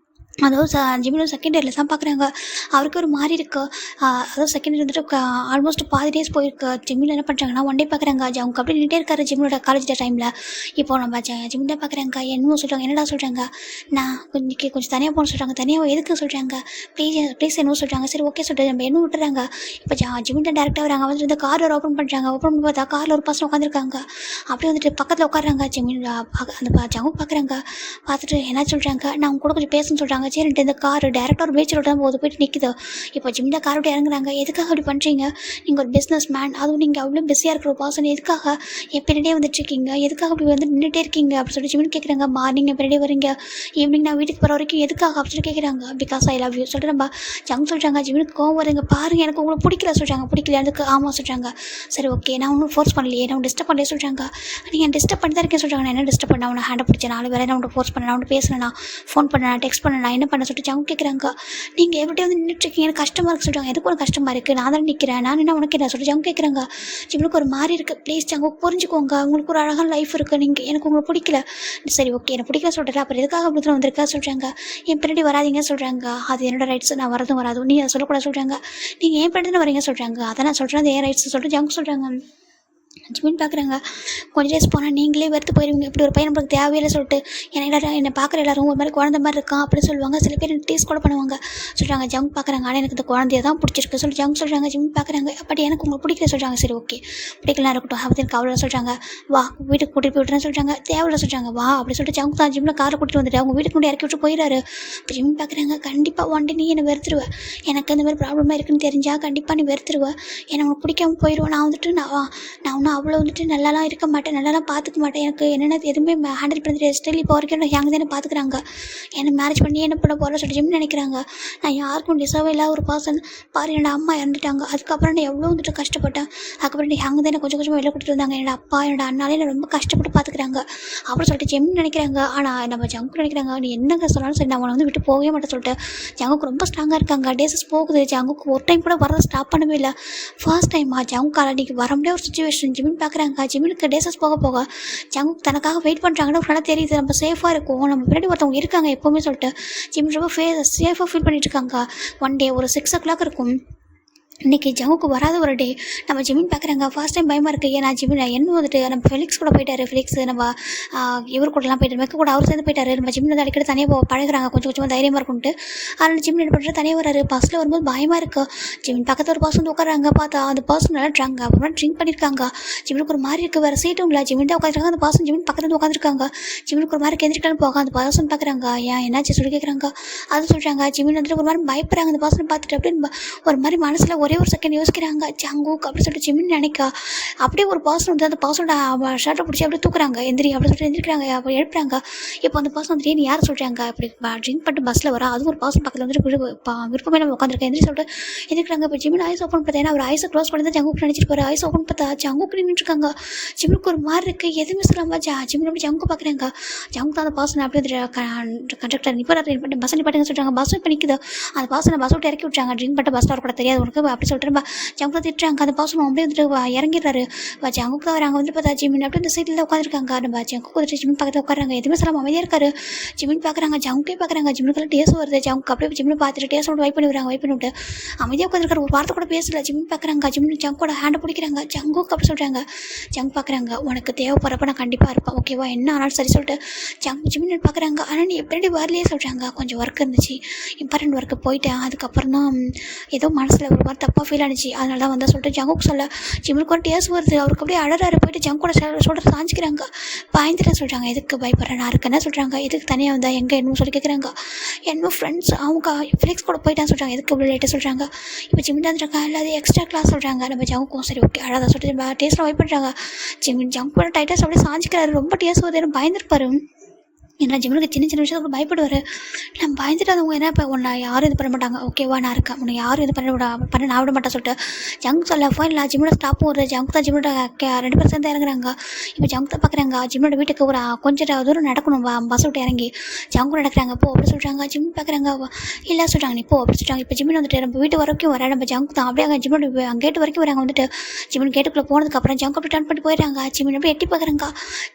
அதாவது ஜிம்மில் செகண்ட் இயரில் தான் பார்க்குறாங்க. அவருக்கு ஒரு மாதிரி இருக்குது. அதாவது செகண்ட் இயர் வந்துட்டு ஆல்மோஸ்ட் பாதி டேஸ் போயிருக்கு. ஜிம்மில் என்ன பண்ணுறாங்கன்னா ஒன் டே பார்க்குறாங்க. அவங்க அப்படி நின்றுட்டே இருக்காரு ஜிம்மோட காலேஜ் டைமில். இப்போ நம்ம ஜிம்மில் பார்க்குறாங்க. என்னமோ சொல்கிறாங்க. என்னடா சொல்கிறாங்க, நான் கொஞ்சம் தனியாக போகணும்னு சொல்கிறாங்க. தனியாக எதுக்கு சொல்கிறாங்க, ப்ளீஸ் என்னவோ சொல்கிறாங்க. சரி ஓகே சொல்லிட்டு நம்ம என்ன விட்டுறாங்க. இப்போ ஜிம்மில் டேரெக்டாக வராங்க. வந்துட்டு இந்த கார் ஒரு ஓப்பன் பண்ணுறாங்க. ஓப்பன் பண்ணி பார்த்தா காரில் ஒரு பர்சன் உட்காந்துருக்காங்க. அப்படியே வந்துட்டு பக்கத்தில் உட்காடுறாங்க. ஜிம்மில் அந்த ஜங்கு பார்க்குறாங்க. பார்த்துட்டு என்ன சொல்கிறாங்க, நான் அவங்க கூட கொஞ்சம் பேசணும்னு சொல்கிறாங்க. சரின்ட்டு இந்த கார் டேரெக்டாக ஒரு பீச் ரோடு தான் போது போய்ட்டு நிற்குது. இப்போ ஜிம்மில் கார் விட்டு இறங்குறாங்க. எதுக்காக அப்படி பண்ணுறீங்க, நீங்கள் ஒரு பிஸ்னஸ் மேன், அதுவும் நீங்கள் அவ்வளோ பிஸியாக இருக்கிற ஒரு பர்சன், எதுக்காக என் பின்னாடியே வந்துட்டுருக்கீங்க, எதுக்காக அப்படி வந்து நின்றுட்டே இருக்கீங்க அப்படின்னு சொல்லி ஜிம்மின் கேட்குறாங்க. மார்னிங் என் பின்னாடியே வரீங்க, ஈவினிங் நான் வீட்டுக்கு போகிற வரைக்கும் எதுக்காக அப்படின்னு சொல்லி கேட்குறாங்க. பிகாஸ் ஐ லவ் யூ சொல்லிட்டு நம்ம ஜங்கு சொல்கிறாங்க. ஜிம்மினுக்கு கோவம் வருங்க. பாருங்கள் எனக்கு உங்களுக்கு பிடிக்கல சொல்கிறாங்க. பிடிக்கல அதுக்கு ஆமாம் சொல்கிறாங்க. சரி ஓகே நான் ஒன்றும் ஃபோர்ஸ் பண்ணலையே, நான் டிஸ்டர்ப் பண்ணலையே சொல்கிறாங்க. நீங்கள் டிஸ்டர்ப் பண்ணி தான் இருக்கேன் சொல்கிறாங்க. நான் என்ன டிஸ்டர்ப் பண்ண, அவனை ஹேண்டை பிடிச்சேன், நாலு வேலை நான் உன்னை ஃபோர்ஸ் பண்ணேன், நான் பேசுனேன், ஃபோன் பண்ணேன், டெக்ஸ்ட் பண்ணேன், நான் என்ன பண்ண சொல்லிட்டு ஜங்கு கேட்குறாங்க. நீங்கள் எப்படி வந்து நின்றுட்டுருக்கீங்க, எனக்கு கஷ்டமாக இருக்குது சொல்கிறாங்க. எதுக்கு ஒரு கஷ்டமாக இருக்குது, நான் தான் நிற்கிறேன், நான் என்ன உனக்கு என்ன சொல்லிட்டு ஜங்கு கேட்குறாங்க. ஜிம்முக்கு ஒரு மாதிரி இருக்குது. ப்ளீஸ் ஜங்கு புரிஞ்சுக்கோங்க, உங்களுக்கு ஒரு அழகான லைஃப் இருக்குது, நீங்கள் எனக்கு உங்களுக்கு பிடிக்கல. சரி ஓகே எனக்கு பிடிக்கல சொல்கிறேன், அப்புறம் எதுக்காக அப்படி தான் வந்திருக்கா சொல்கிறாங்க. என் பின்னாடி வராதிங்க சொல்கிறாங்க. அது என்னோட ரைட்ஸ், நான் வரதும் வராதும் நீ அதை சொல்லக்கூடாது சொல்கிறாங்க. நீங்கள் ஏன் பின்னாடி வரீங்க சொல்கிறாங்க. அதை நான் சொல்கிறேன், அது ஏன் ரைட்ஸ் சொல்லிட்டு ஜங்கு சொல்கிறாங்க. ஜிமின் பார்க்குறாங்க. கொஞ்ச டேஸ் போனால் நீங்களே வெறுத்து போயிடுவீங்க, இப்படி ஒரு பையன் நம்மளுக்கு தேவையில்லை சொல்லிட்டு. ஏன்னா எல்லாரும் என்னை பார்க்குற எல்லாரும் ஒரு மாதிரி குழந்த மாதிரி இருக்கான் அப்படின்னு சொல்லுவாங்க. சில பேர் டீஸ் கூட பண்ணுவாங்க. சொல்கிறாங்க ஜங் பார்க்குறாங்க, ஆனால் எனக்கு இந்த குழந்தைய தான் பிடிச்சிருக்கு சொல்லி ஜங் சொல்கிறாங்க. ஜிமின் பார்க்குறாங்க, பட் எனக்கு உங்களுக்கு பிடிக்கல சொல்கிறாங்க. சரி ஓகே, பிடிக்கலாம் இருக்கட்டும் அப்படி எனக்கு அவ்வளோ சொல்கிறாங்க. வா வீட்டுக்கு கூட்டிகிட்டு போய் விட்டுறேன்னு சொல்கிறாங்க. தேவையில்ல சொல்கிறாங்க. வா அப்படி சொல்லிட்டு ஜங் தான் ஜிம்மில் காரை கூட்டிகிட்டு வந்துட்டு அவங்க வீட்டுக்கு முன்னாடி இறக்கி விட்டு போயிடாரு. இப்போ ஜிமின் பார்க்குறாங்க, கண்டிப்பாக ஒன் டே நீ என்னை வெறுத்துருவேன், எனக்கு இந்த மாதிரி ப்ராப்ளமாக இருக்குன்னு தெரிஞ்சால் கண்டிப்பாக நீ வெறுத்துருவேன், என்னை உனக்கு பிடிக்காம போயிடுவேன். நான் வந்துட்டு நான் ஒன்றும் அவ்வளோ வந்துட்டு நல்லாலாம் இருக்க மாட்டேன், நல்லாலாம் பார்த்துக்க மாட்டேன், எனக்கு என்னென்ன எதுவுமே ஹேண்டில் பண்ண தெரியாது. ஸ்டில் இப்போ வரைக்கும் நான் யங் தானே பார்த்துக்கிறாங்க, என்னை மேரேஜ் பண்ணி என்ன பண்ண போகிற சொல்லிட்டு ஜிம் நினைக்கிறாங்க. நான் யாருக்கும் டிசர்வ் இல்லாத ஒரு பர்சன் பாரு, என்னோட அம்மா இறந்துட்டாங்க, அதுக்கப்புறம் நான் எவ்வளோ வந்துட்டு கஷ்டப்பட்டேன். அதுக்கப்புறம் யங் தானே கொஞ்சம் கொஞ்சமாக வெளில கொடுத்துட்டு வந்தாங்க. என்னோட அப்பா என்னோட அண்ணாலே என்னை ரொம்ப கஷ்டப்பட்டு பார்த்துக்கிறாங்க அப்படின்னு சொல்லிட்டு ஜிம் நினைக்கிறாங்க. ஆனால் நம்ம ஜங்கு நினைக்கிறாங்க, நீ என்னங்க சொன்னாலும் சரி நான் உன்னை விட்டு போகவே மாட்டேன் சொல்லிட்டு ஜங்குக்கு ரொம்ப ஸ்ட்ராங்காக இருக்காங்க. டேஸஸ் போகுது, ஜங்குக்கு ஒரு டைம் கூட வரதை ஸ்டாப் பண்ணவே இல்லை. ஃபர்ஸ்ட் டைம் ஜங்குக்கால அன்றைக்கி வர முடியாத ஒரு சுச்சுவேஷன். ஜிமின் பார்க்குறாங்க, ஜிமினுக்கு டேஸஸ் போக போக ஜங்குக்கு தனக்காக வெயிட் பண்ணுறாங்கன்னு ஒரு நல்லா தெரியுது, நம்ம சேஃபாக இருக்கும், நம்ம பின்னாடி ஒருத்தவங்க இருக்காங்க எப்போவுமே சொல்லிட்டு ஜிமின் ரொம்ப சேஃபாக ஃபீல் பண்ணிட்டு இருக்காங்க. ஒன் டே ஒரு 6 o'clock இருக்கும். இன்றைக்கி ஜங்குக்கு வராத ஒரு டே. நம்ம ஜிமின் பார்க்குறாங்க, ஃபர்ஸ்ட் டைம் பயமாக இருக்குது. ஏன்னா ஜிமின் என்ன வந்துட்டு நம்ம ஃபெலிக்ஸ் கூட போயிட்டாரு. ஃபெலிக்ஸ் நம்ம இவர் கூடலாம் போயிட்டு மெக்க கூட அவர் சேர்ந்து போயிட்டாரு. நம்ம ஜிமின் வந்து அடிக்கடி தனியாக பழகுறாங்க, கொஞ்சம் கொஞ்சமாக தைரியமாக இருக்கும்ட்டு. அதனால் ஜிமின் என்ன பண்ணுறது, தனியாக வராரு. பஸ்ஸில் வரும்போது பயமாக இருக்குது. ஜிமின் பக்கத்தில் ஒரு பர்சன் உட்காராங்க, பார்த்தா அந்த பர்சன் நல்லா அப்புறமா ட்ரிங்க் பண்ணியிருக்காங்க. ஜிமினுக்கு ஒரு மாதிரி இருக்குது, வேறு சீட்டும் இல்லை. ஜிமின் தான் உட்காந்துருக்காங்க, அந்த பர்சன் ஜிமின் பக்கத்தில் உட்காந்துருக்காங்க. ஜிமினுக்கு ஒரு மாதிரி கெந்திரிக்கலாம் போக அந்த பர்சன் பார்க்குறாங்க, ஏன் என்னாச்சு சொல்லி கேட்குறாங்க. அது சொல்கிறாங்க. ஜிமின் வந்துட்டு ஒரு மாதிரி பயப்படுறாங்க அந்த பர்சனை பார்த்துட்டு. அப்படின்னு ஒரு மாதிரி மனசில் ஒரே ஒரு செகண்ட் யோசிக்கிறாங்க, ஜங்குக் அப்படின்னு சொல்லிட்டு ஜிமின் நினைக்கா. அப்படியே ஒரு பர்சன் வந்து அந்த பர்சனோட ஷர்ட்டை பிடிச்சி அப்படியே தூக்குறாங்க, எந்திரி அப்படின்னு சொல்லிட்டு எந்திரிக்கிறாங்க. அப்போ எழுப்புறாங்க. இப்போ அந்த பர்சன் வந்துட்டு நீ யார் சொல்கிறாங்க, அப்படி ட்ரிங்க் பண்ணிட்டு பஸ்ஸில் வர, அதுவும் ஒரு பர்சன் பக்கத்தில் வந்துட்டு விருப்பமே நம்ம உட்காந்துருக்கேன் எந்திரி சொல்லிட்டு எந்திரிக்கிறாங்க. இப்போ ஜிமின் ஐஸ் ஓப்பன் பார்த்தா, ஏன்னா அவர் ஐஸை க்ளோஸ் பண்ணி தான் ஜங்குக்கு நினச்சிருப்பாரு. ஐஸ் ஓப்பன் பார்த்தா ஜங்குக்கு நின்றுருக்காங்க. ஜிமினுக்கு ஒரு மாதிரி இருக்குது, எதுவுமே சொல்லாம ஜிமின் அப்படி ஜங்கு பார்க்குறாங்க. ஜங்கு தான் அந்த பர்சன் அப்படி வந்துட்டு கண்டக்டர் நிப்பாட்டு பஸ் நிப்பாட்டுங்க சொல்கிறாங்க. பஸ் இப்போ நிற்குது, அந்த பர்சனை பஸ் விட்டு இறக்கி விட்டாங்க. ட்ரிங்க் பண்ணிட்டு பஸ் வரக்கூட தெரியாது உனக்கு அப்படி சொல்லிட்டு ஜங்குல திட்டுறாங்க. அந்த பர்சன் அப்படியே வந்துட்டு இறங்கிடுறாரு. ஜங்குக்கு தான் வராங்க வந்து பார்த்தா ஜிமின் அப்படியே இந்த சைடில் உட்காந்துருக்காங்க. நம்ம ஜங்குக்கு வந்துட்டு ஜிமின் பக்கத்தில் உட்காராங்க, எதுவுமே சொல்லாமல் அமைதியாக இருக்காரு. ஜிமின் பார்க்குறாங்க, ஜங்குக்கே பார்க்குறாங்க. ஜிமினுக்கு டேஸ் வருது. ஜங்குக்கு அப்படியே ஜிமின் பார்த்துட்டு டேஸ் விட்டு வைப் பண்ணி விடுறாங்க. வைப் பண்ணி விட்டு அமைதியாக உட்காந்துருக்காரு, ஒரு வார்த்தை கூட பேசல. ஜிமின் பார்க்குறாங்க, ஜிமின் ஜங்கோட ஹேண்டை பிடிக்கிறாங்க. ஜங்குக்கு அப்படி சொல்கிறாங்க. ஜங்கு பார்க்குறாங்க, உனக்கு தேவைப்படுறப்ப நான் கண்டிப்பாக இருப்பேன், ஓகேவா, என்ன ஆனாலும் சரி சொல்லிட்டு ஜிமின் பார்க்குறாங்க. ஆனால் நீ எப்படி வரலையே சொல்கிறாங்க. கொஞ்சம் ஒர்க் இருந்துச்சு, இம்பார்ட்டன்ட் ஒர்க்கு போயிட்டேன். அதுக்கப்புறம் தான் ஏதோ மனசில் ஒரு மாதிரி தப்பாக ஃபீல் ஆனிச்சு, அதனால தான் வந்தால் சொல்லிட்டு ஜங்குக்கு சொல்ல. ஜிமினுக்கு ஒரு டேஸ் வருது, அவருக்கு அப்படியே அழறாரு. போயிட்டு ஜங்கோட சொல்கிற சாஞ்சிக்கிறாங்க. பயந்துட்டு சொல்கிறாங்க, எதுக்கு பயப்படுறேன், நான் இருக்கேன்னா சொல்கிறாங்க. எதுக்கு தனியாக வந்தால் எங்கே என்னமோ சொல்லி கேட்குறாங்க. என்னமோ ஃப்ரெண்ட்ஸ் அவங்க ஃபிலிக்ஸ் கூட போயிட்டான்னு சொல்கிறாங்க. எதுக்கு இவ்வளோ லேட்டாக சொல்கிறாங்க. இப்போ ஜிமின் தான் இருக்காங்க, எல்லாத்தையும் எக்ஸ்ட்ரா கிளாஸ் சொல்கிறாங்க. நம்ம ஜங்குக்கும் சரி ஓகே அழகாக சொல்லிட்டு டேஸ்ட்டில் வைப் பண்ணுறாங்க. ஜிமின் ஜங்க் பண்ண டைட்டாக அப்படியே சாஞ்சிக்கிறாரு. ரொம்ப டேஸ் வருது, பயந்துருப்பாரு. ஏன்னா ஜிம்முக்கு சின்ன சின்ன விஷயத்துக்கு பயப்படுவார். நான் பயந்துட்டு அவங்க என்ன இப்போ உன்னை யாரும் இது பண்ண மாட்டாங்க, ஓகேவா நான் இருக்கேன், உன்னை யாரும் இது பண்ண நான் விட மாட்டேன் சொல்லிட்டு ஜங்க் சொல்ல ஃபைன் இல்லை. ஜிம்மோட ஸ்டாப்பும் ஒரு ஜங்க் தான் ஜிம்மோட 2 பேர் சேர்ந்து இறங்குறாங்க. இப்போ ஜங்க் தான் பார்க்குறாங்க. ஜிம்மோட வீட்டுக்கு ஒரு கொஞ்சம் தூரம் நடக்கணும், பஸ் விட்டு இறங்கி ஜங்கும் நடக்கிறாங்க. போ அப்படி சொல்கிறாங்க. ஜிம் பார்க்குறாங்க, இல்லை சொல்கிறாங்க நீ போ அப்படி சொல்கிறாங்க. இப்போ ஜிம்மின் வந்துட்டு நம்ம வீட்டு வரைக்கும் வர, நம்ம ஜங்க் தான் அப்படியே ஜிம்மோட கேட்டு வரைக்கும் வராங்க. வந்துட்டு ஜிம்மின் கேட்டுக்குள்ளே போனதுக்கப்புறம் ஜங்க் அப்படி டர்ன் பண்ணி போயிடுறாங்க. ஜிம்மின் அப்படி எட்டி பார்க்குறாங்க.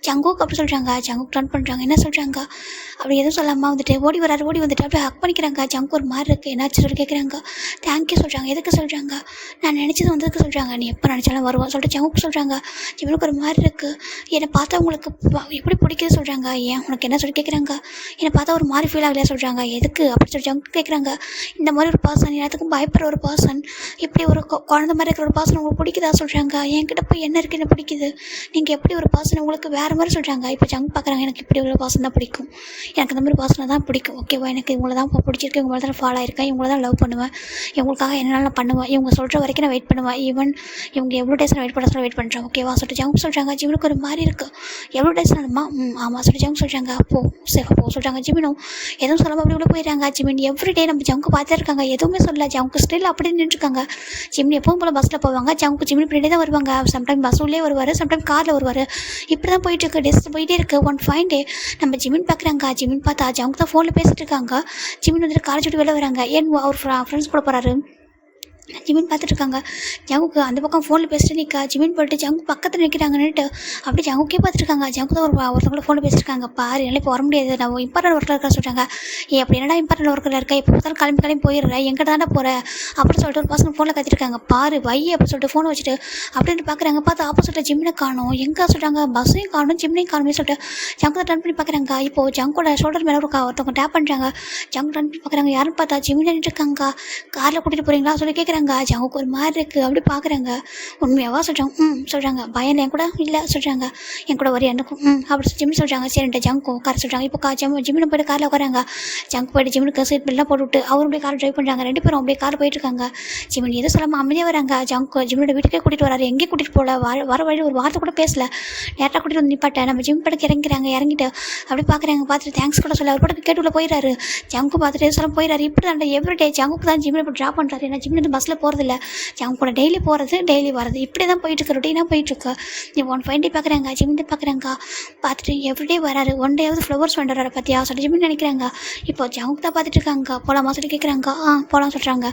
ஜங்குக்கு அப்படி சொல்கிறாங்க. ஜங்குக்கு டர்ன் பண்ணுறாங்க. என்ன சொல்கிறாங்க அப்படி எதுவும் சொல்லாமல் வந்துட்டு ஓடி வராரு. ஓடி வந்துட்டு அப்படியே ஹக் பண்ணிக்கிறாங்க. ஜங்க் ஒரு மாதிரி இருக்குது, என்னாச்சு சொல்லி கேட்குறாங்க. தேங்க்யூ சொல்கிறாங்க. எதுக்கு சொல்கிறாங்க, நான் நினச்சது வந்ததுக்கு சொல்கிறாங்க. நீ எப்போ நினச்சாலும் வருவோம் சொல்லிட்டு ஜங்குக்கு சொல்கிறாங்க. ஜிம்முக்கு ஒரு மாதிரி இருக்குது, என்னை பார்த்தா உங்களுக்கு எப்படி பிடிக்குது சொல்கிறாங்க. ஏன் உனக்கு என்ன சொல்லி கேட்குறாங்க. என்னை பார்த்தா ஒரு மாதிரி ஃபீல் ஆகலையா சொல்கிறாங்க. எதுக்கு அப்படி சொல்லி ஜங்கு கேட்குறாங்க. இந்த மாதிரி ஒரு பர்சன், எல்லாத்துக்கும் பயப்படுற ஒரு பர்சன், இப்படி ஒரு குழந்த மாதிரி இருக்கிற ஒரு பர்சன் உங்களுக்கு பிடிக்குதா சொல்கிறாங்க. என்கிட்ட போய் என்ன இருக்குது, என்ன பிடிக்குது, நீங்கள் எப்படி ஒரு பர்சன் உங்களுக்கு வேறு மாதிரி சொல்கிறாங்க. இப்போ ஜங்கு பார்க்குறாங்க, எனக்கு இப்படி உள்ள பர்சன் தான் பிடிக்கும், எனக்கு அந்த மாதிரி பர்சனை தான் பிடிக்கும், ஓகேவா, எனக்கு இவங்கள தான் பிடிச்சிருக்கு, இவங்கள தான் ஃபாலோ ஆயிருக்கேன், இவங்கள தான் லவ் பண்ணுவேன், இவங்களுக்காக என்னால் பண்ணுவேன், இவங்க சொல்கிற வரைக்கும் நான் வெயிட் பண்ணுவேன், ஈவன் இவங்க எவ்வளோ டேஸ் நான் வெயிட் பண்ண சொல்ல வெயிட் பண்ணுறேன், ஓகேவா சொல்லிட்டு ஜங்கு சொல்கிறாங்க. ஜிம்முக்கு ஒரு மாதிரி இருக்குது, எவ்வளோ டேஸ் ஆனமா ஆமாம் சொல்லிட்டு ஜங்கு சொல்கிறாங்க. சேஃபாக போ சொல்கிறாங்க. ஜிமினும் எதுவும் சொல்லாமல் அப்படி உள்ள போயிடுறாங்க. ஜிமின் எவ்ரிடே நம்ம ஜங்கு பார்த்துட்டு இருக்காங்க, எதுவுமே சொல்லல. ஜங்கு ஸ்டில் அப்படி நின்றுருக்காங்க. ஜிமின் எப்பவும் போல் பஸ்ஸில் போவாங்க. ஜங்கு ஜிமின் பின்னாடி தான் வருவாங்க. சம்டைம் பஸ் உள்ளே வருவார், சம்டைம் காரில் வருவார். இப்படி தான் போயிட்டுருக்கு, டெஸ்ட் போயிட்டே இருக்குது. ஒன் ஃபைன் டே நம்ம ஜிமின் பார்க்குறாங்க. ஜிமின் பார்த்தா ஜங்கு தான் ஃபோனில் பேசிகிட்டு இருக்காங்க. ஜிமின் வந்துட்டு காலேஜ் விட்டு வெளில வராங்க. ஏன் அவர் ஃப்ரெண்ட்ஸ் கூட போகிறாரு. ஜிமின் பார்த்துட்டு இருக்காங்க. ஜங்குக்கு அந்த பக்கம் ஃபோனில் பேசிட்டு நிற்கா. ஜிமின் போயிட்டு ஜங்கு பக்கத்தில் நிற்கிறாங்கன்னுட்டு அப்படியே ஜங்குக்கே பார்த்துட்டு இருக்காங்க. ஜங்கு தான் ஒருத்தவங்கள ஃபோனில் பேசியிருக்காங்க. பாரு என்னால இப்போ வர முடியாது, நான் இம்பார்ட்டன்ட் ஒர்க்கில் இருக்கா சொல்கிறாங்க. அப்படி என்னடா இம்பார்ட்டன்ட் ஒர்க்கில் இருக்கா, எப்போ பார்த்தாலும் கிளம்பி போயிடுறேன், எங்கிட்ட தானே போகிறேன் அப்படின்னு சொல்லிட்டு ஒரு பசங்க ஃபோனில் கத்திருக்காங்க. பாரு வை அப்படின்னு சொல்லிட்டு ஃபோனை வச்சுட்டு அப்படின்னு பார்க்குறாங்க. பார்த்து ஆப்போசிட்டில் ஜிம்மினை காணும். எங்கே சொல்கிறாங்க, பஸ்ஸையும் காணும் ஜிம்னையும் காணுமே சொல்லிட்டு ஜங்கு தான் டர்ன் பண்ணி பார்க்குறாங்க. இப்போது ஜங்கோட ஷோல்டர் மேலே ஒருத்தவங்க டேப் பண்ணுறாங்க. ஜங்கு டர்ன் பண்ணி பார்க்குறாங்க. யாருன்னு பார்த்தா ஜிம்மின் நின்றுட்டு இருக்காங்க. காரில் கூட்டிகிட்டு போகிறீங்களா சொல்லி கேட்குறாங்க. ஜங்குக்கு ஒரு மாதிரி இருக்குது. அப்படி பார்க்குறாங்க. உண்மையாவா சொல்கிறாங்க. சொல்கிறாங்க. பயம் என் கூட இல்லை சொல்கிறாங்க. என் கூட வரையா எனக்கும் அப்படி ஜிம்னு சொல்கிறாங்க. சரின்ட்டு ஜங்கும் கார் சொல்கிறாங்க. இப்போ ஜிம்மில் போய்ட்டு காரில் உட்காராங்க. ஜங்கு போய்ட்டு ஜிம்முக்கு சீட் பெல்லாம் போட்டுவிட்டு அவரும் அப்படியே கார் ட்ரைவ் பண்ணுறாங்க. 2 பேரும் அப்படியே கார் போயிட்டு இருக்காங்க. ஜிம்மின் எதுவும் சொல்லாமல் அமைதியாக வராங்க. ஜங்கு ஜிம்மினோட வீட்டுக்கே கூட்டிகிட்டு வராரு. எங்கேயும் கூட்டிகிட்டு போகல. வர வழி ஒரு வார்த்தை கூட பேசல. நேராக கூட்டிகிட்டு வந்து நிப்பாட்டேன். நம்ம ஜிம் படக்கு இறங்கிட்டு அப்படி பார்க்குறாங்க. பார்த்துட்டு தேங்க்ஸ் கூட சொல்ல அவர் படக்கு கேட்டுள்ள போயிடாரு. ஜங்கு பார்த்துட்டு சொல்ல போயிடாரு. இப்படி தான் எவ்ரிடே ஜங்குக்கு தான் ஜிம்மில் இப்போ ட்ராப் பண்ணுறாரு. ஏன்னா ஜிம்மில் பஸ்ஸில் போகிறதில்ல. ஜங்கு கூட டெய்லி போகிறது டெய்லி வரது இப்படி தான் போயிட்டுருக்கு. ரொட்டீனாக போயிட்டுருக்கு. நீ 1 பார்க்குறாங்க. ஜிம்மின் பார்க்குறாங்க. பார்த்துட்டு எவ்ரிடே வராரு. 1 டேயாவது ஃப்ளவர்ஸ் பண்ணுறாரு பார்த்தியா சொல்லி ஜிம்மின் நினைக்கிறாங்க. இப்போ ஜங்கு தான் பார்த்துட்டு இருக்காங்க. போகலாமா சொல்லி கேட்குறாங்க. போகலாம் சொல்கிறாங்க.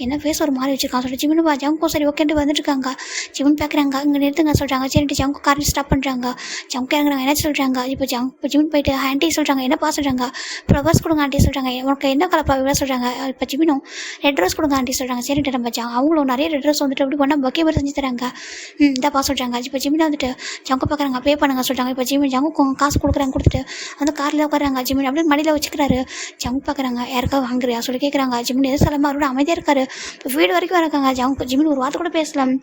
என்ன ஃபேஸ் ஒரு மாதிரி வச்சுருக்காங்க சொல்லி ஜிம்மின் ஜங்கும் சரி ஓகேன்ட்டு வந்துட்டு இருக்காங்க. ஜிம்மின் பார்க்குறாங்க. இங்கே நிறுத்துங்க சொல்கிறாங்க. சரின்ட்டு ஜங்கு காரில் ஸ்டாப் பண்ணுறாங்க. ஜங்கு இறங்குறாங்க. என்ன சொல்கிறாங்க. இப்போ ஜிம்மின் போயிட்டு ஆண்டி சொல்கிறாங்க. என்னப்பா சொல்கிறாங்க. ஃப்ளவர்ஸ் கொடுங்க ஆண்டி சொல்கிறாங்க. உனக்கு என்ன கலப்பா இவ்வளோ சொல்கிறாங்க. இப்போ ஜிம்மினும் ரெட் ரோஸ் கொடுங்க ஆண்டி சொல்கிறாங்க. சரின்ட்டு நம்ம அவங்களும் நிறைய ரெட் ரோஸ் வந்துட்டு அப்படி பண்ணால் பக்கே மாதிரி செஞ்சு தராங்க. இதாப்பா சொல்கிறாங்க. இப்போ ஜிம்மின் வந்துட்டு ஜங்கு பார்க்குறாங்க. பே பண்ணுங்க சொல்கிறாங்க. இப்போ ஜங்கு காசு கொடுக்குறாங்க. கொடுத்துட்டு வந்து காரில் உட்காராங்க. ஜிம்மின் அப்படியே மடியில் வச்சுக்கிறாரு. ஜங்கு பார்க்குறாங்க. யாருக்காவது வாங்குறியா சொல்லி கேட்குறாங்க. ஜிம்மின் எதுவும் சொல்லாமல் அவரோட அமைதியாக இருக்காரு. இப்போ வீடு வரைக்கும் இருக்காங்க. ஜிம்மின் ஒரு வார்த்தை கூட பேசலாம்.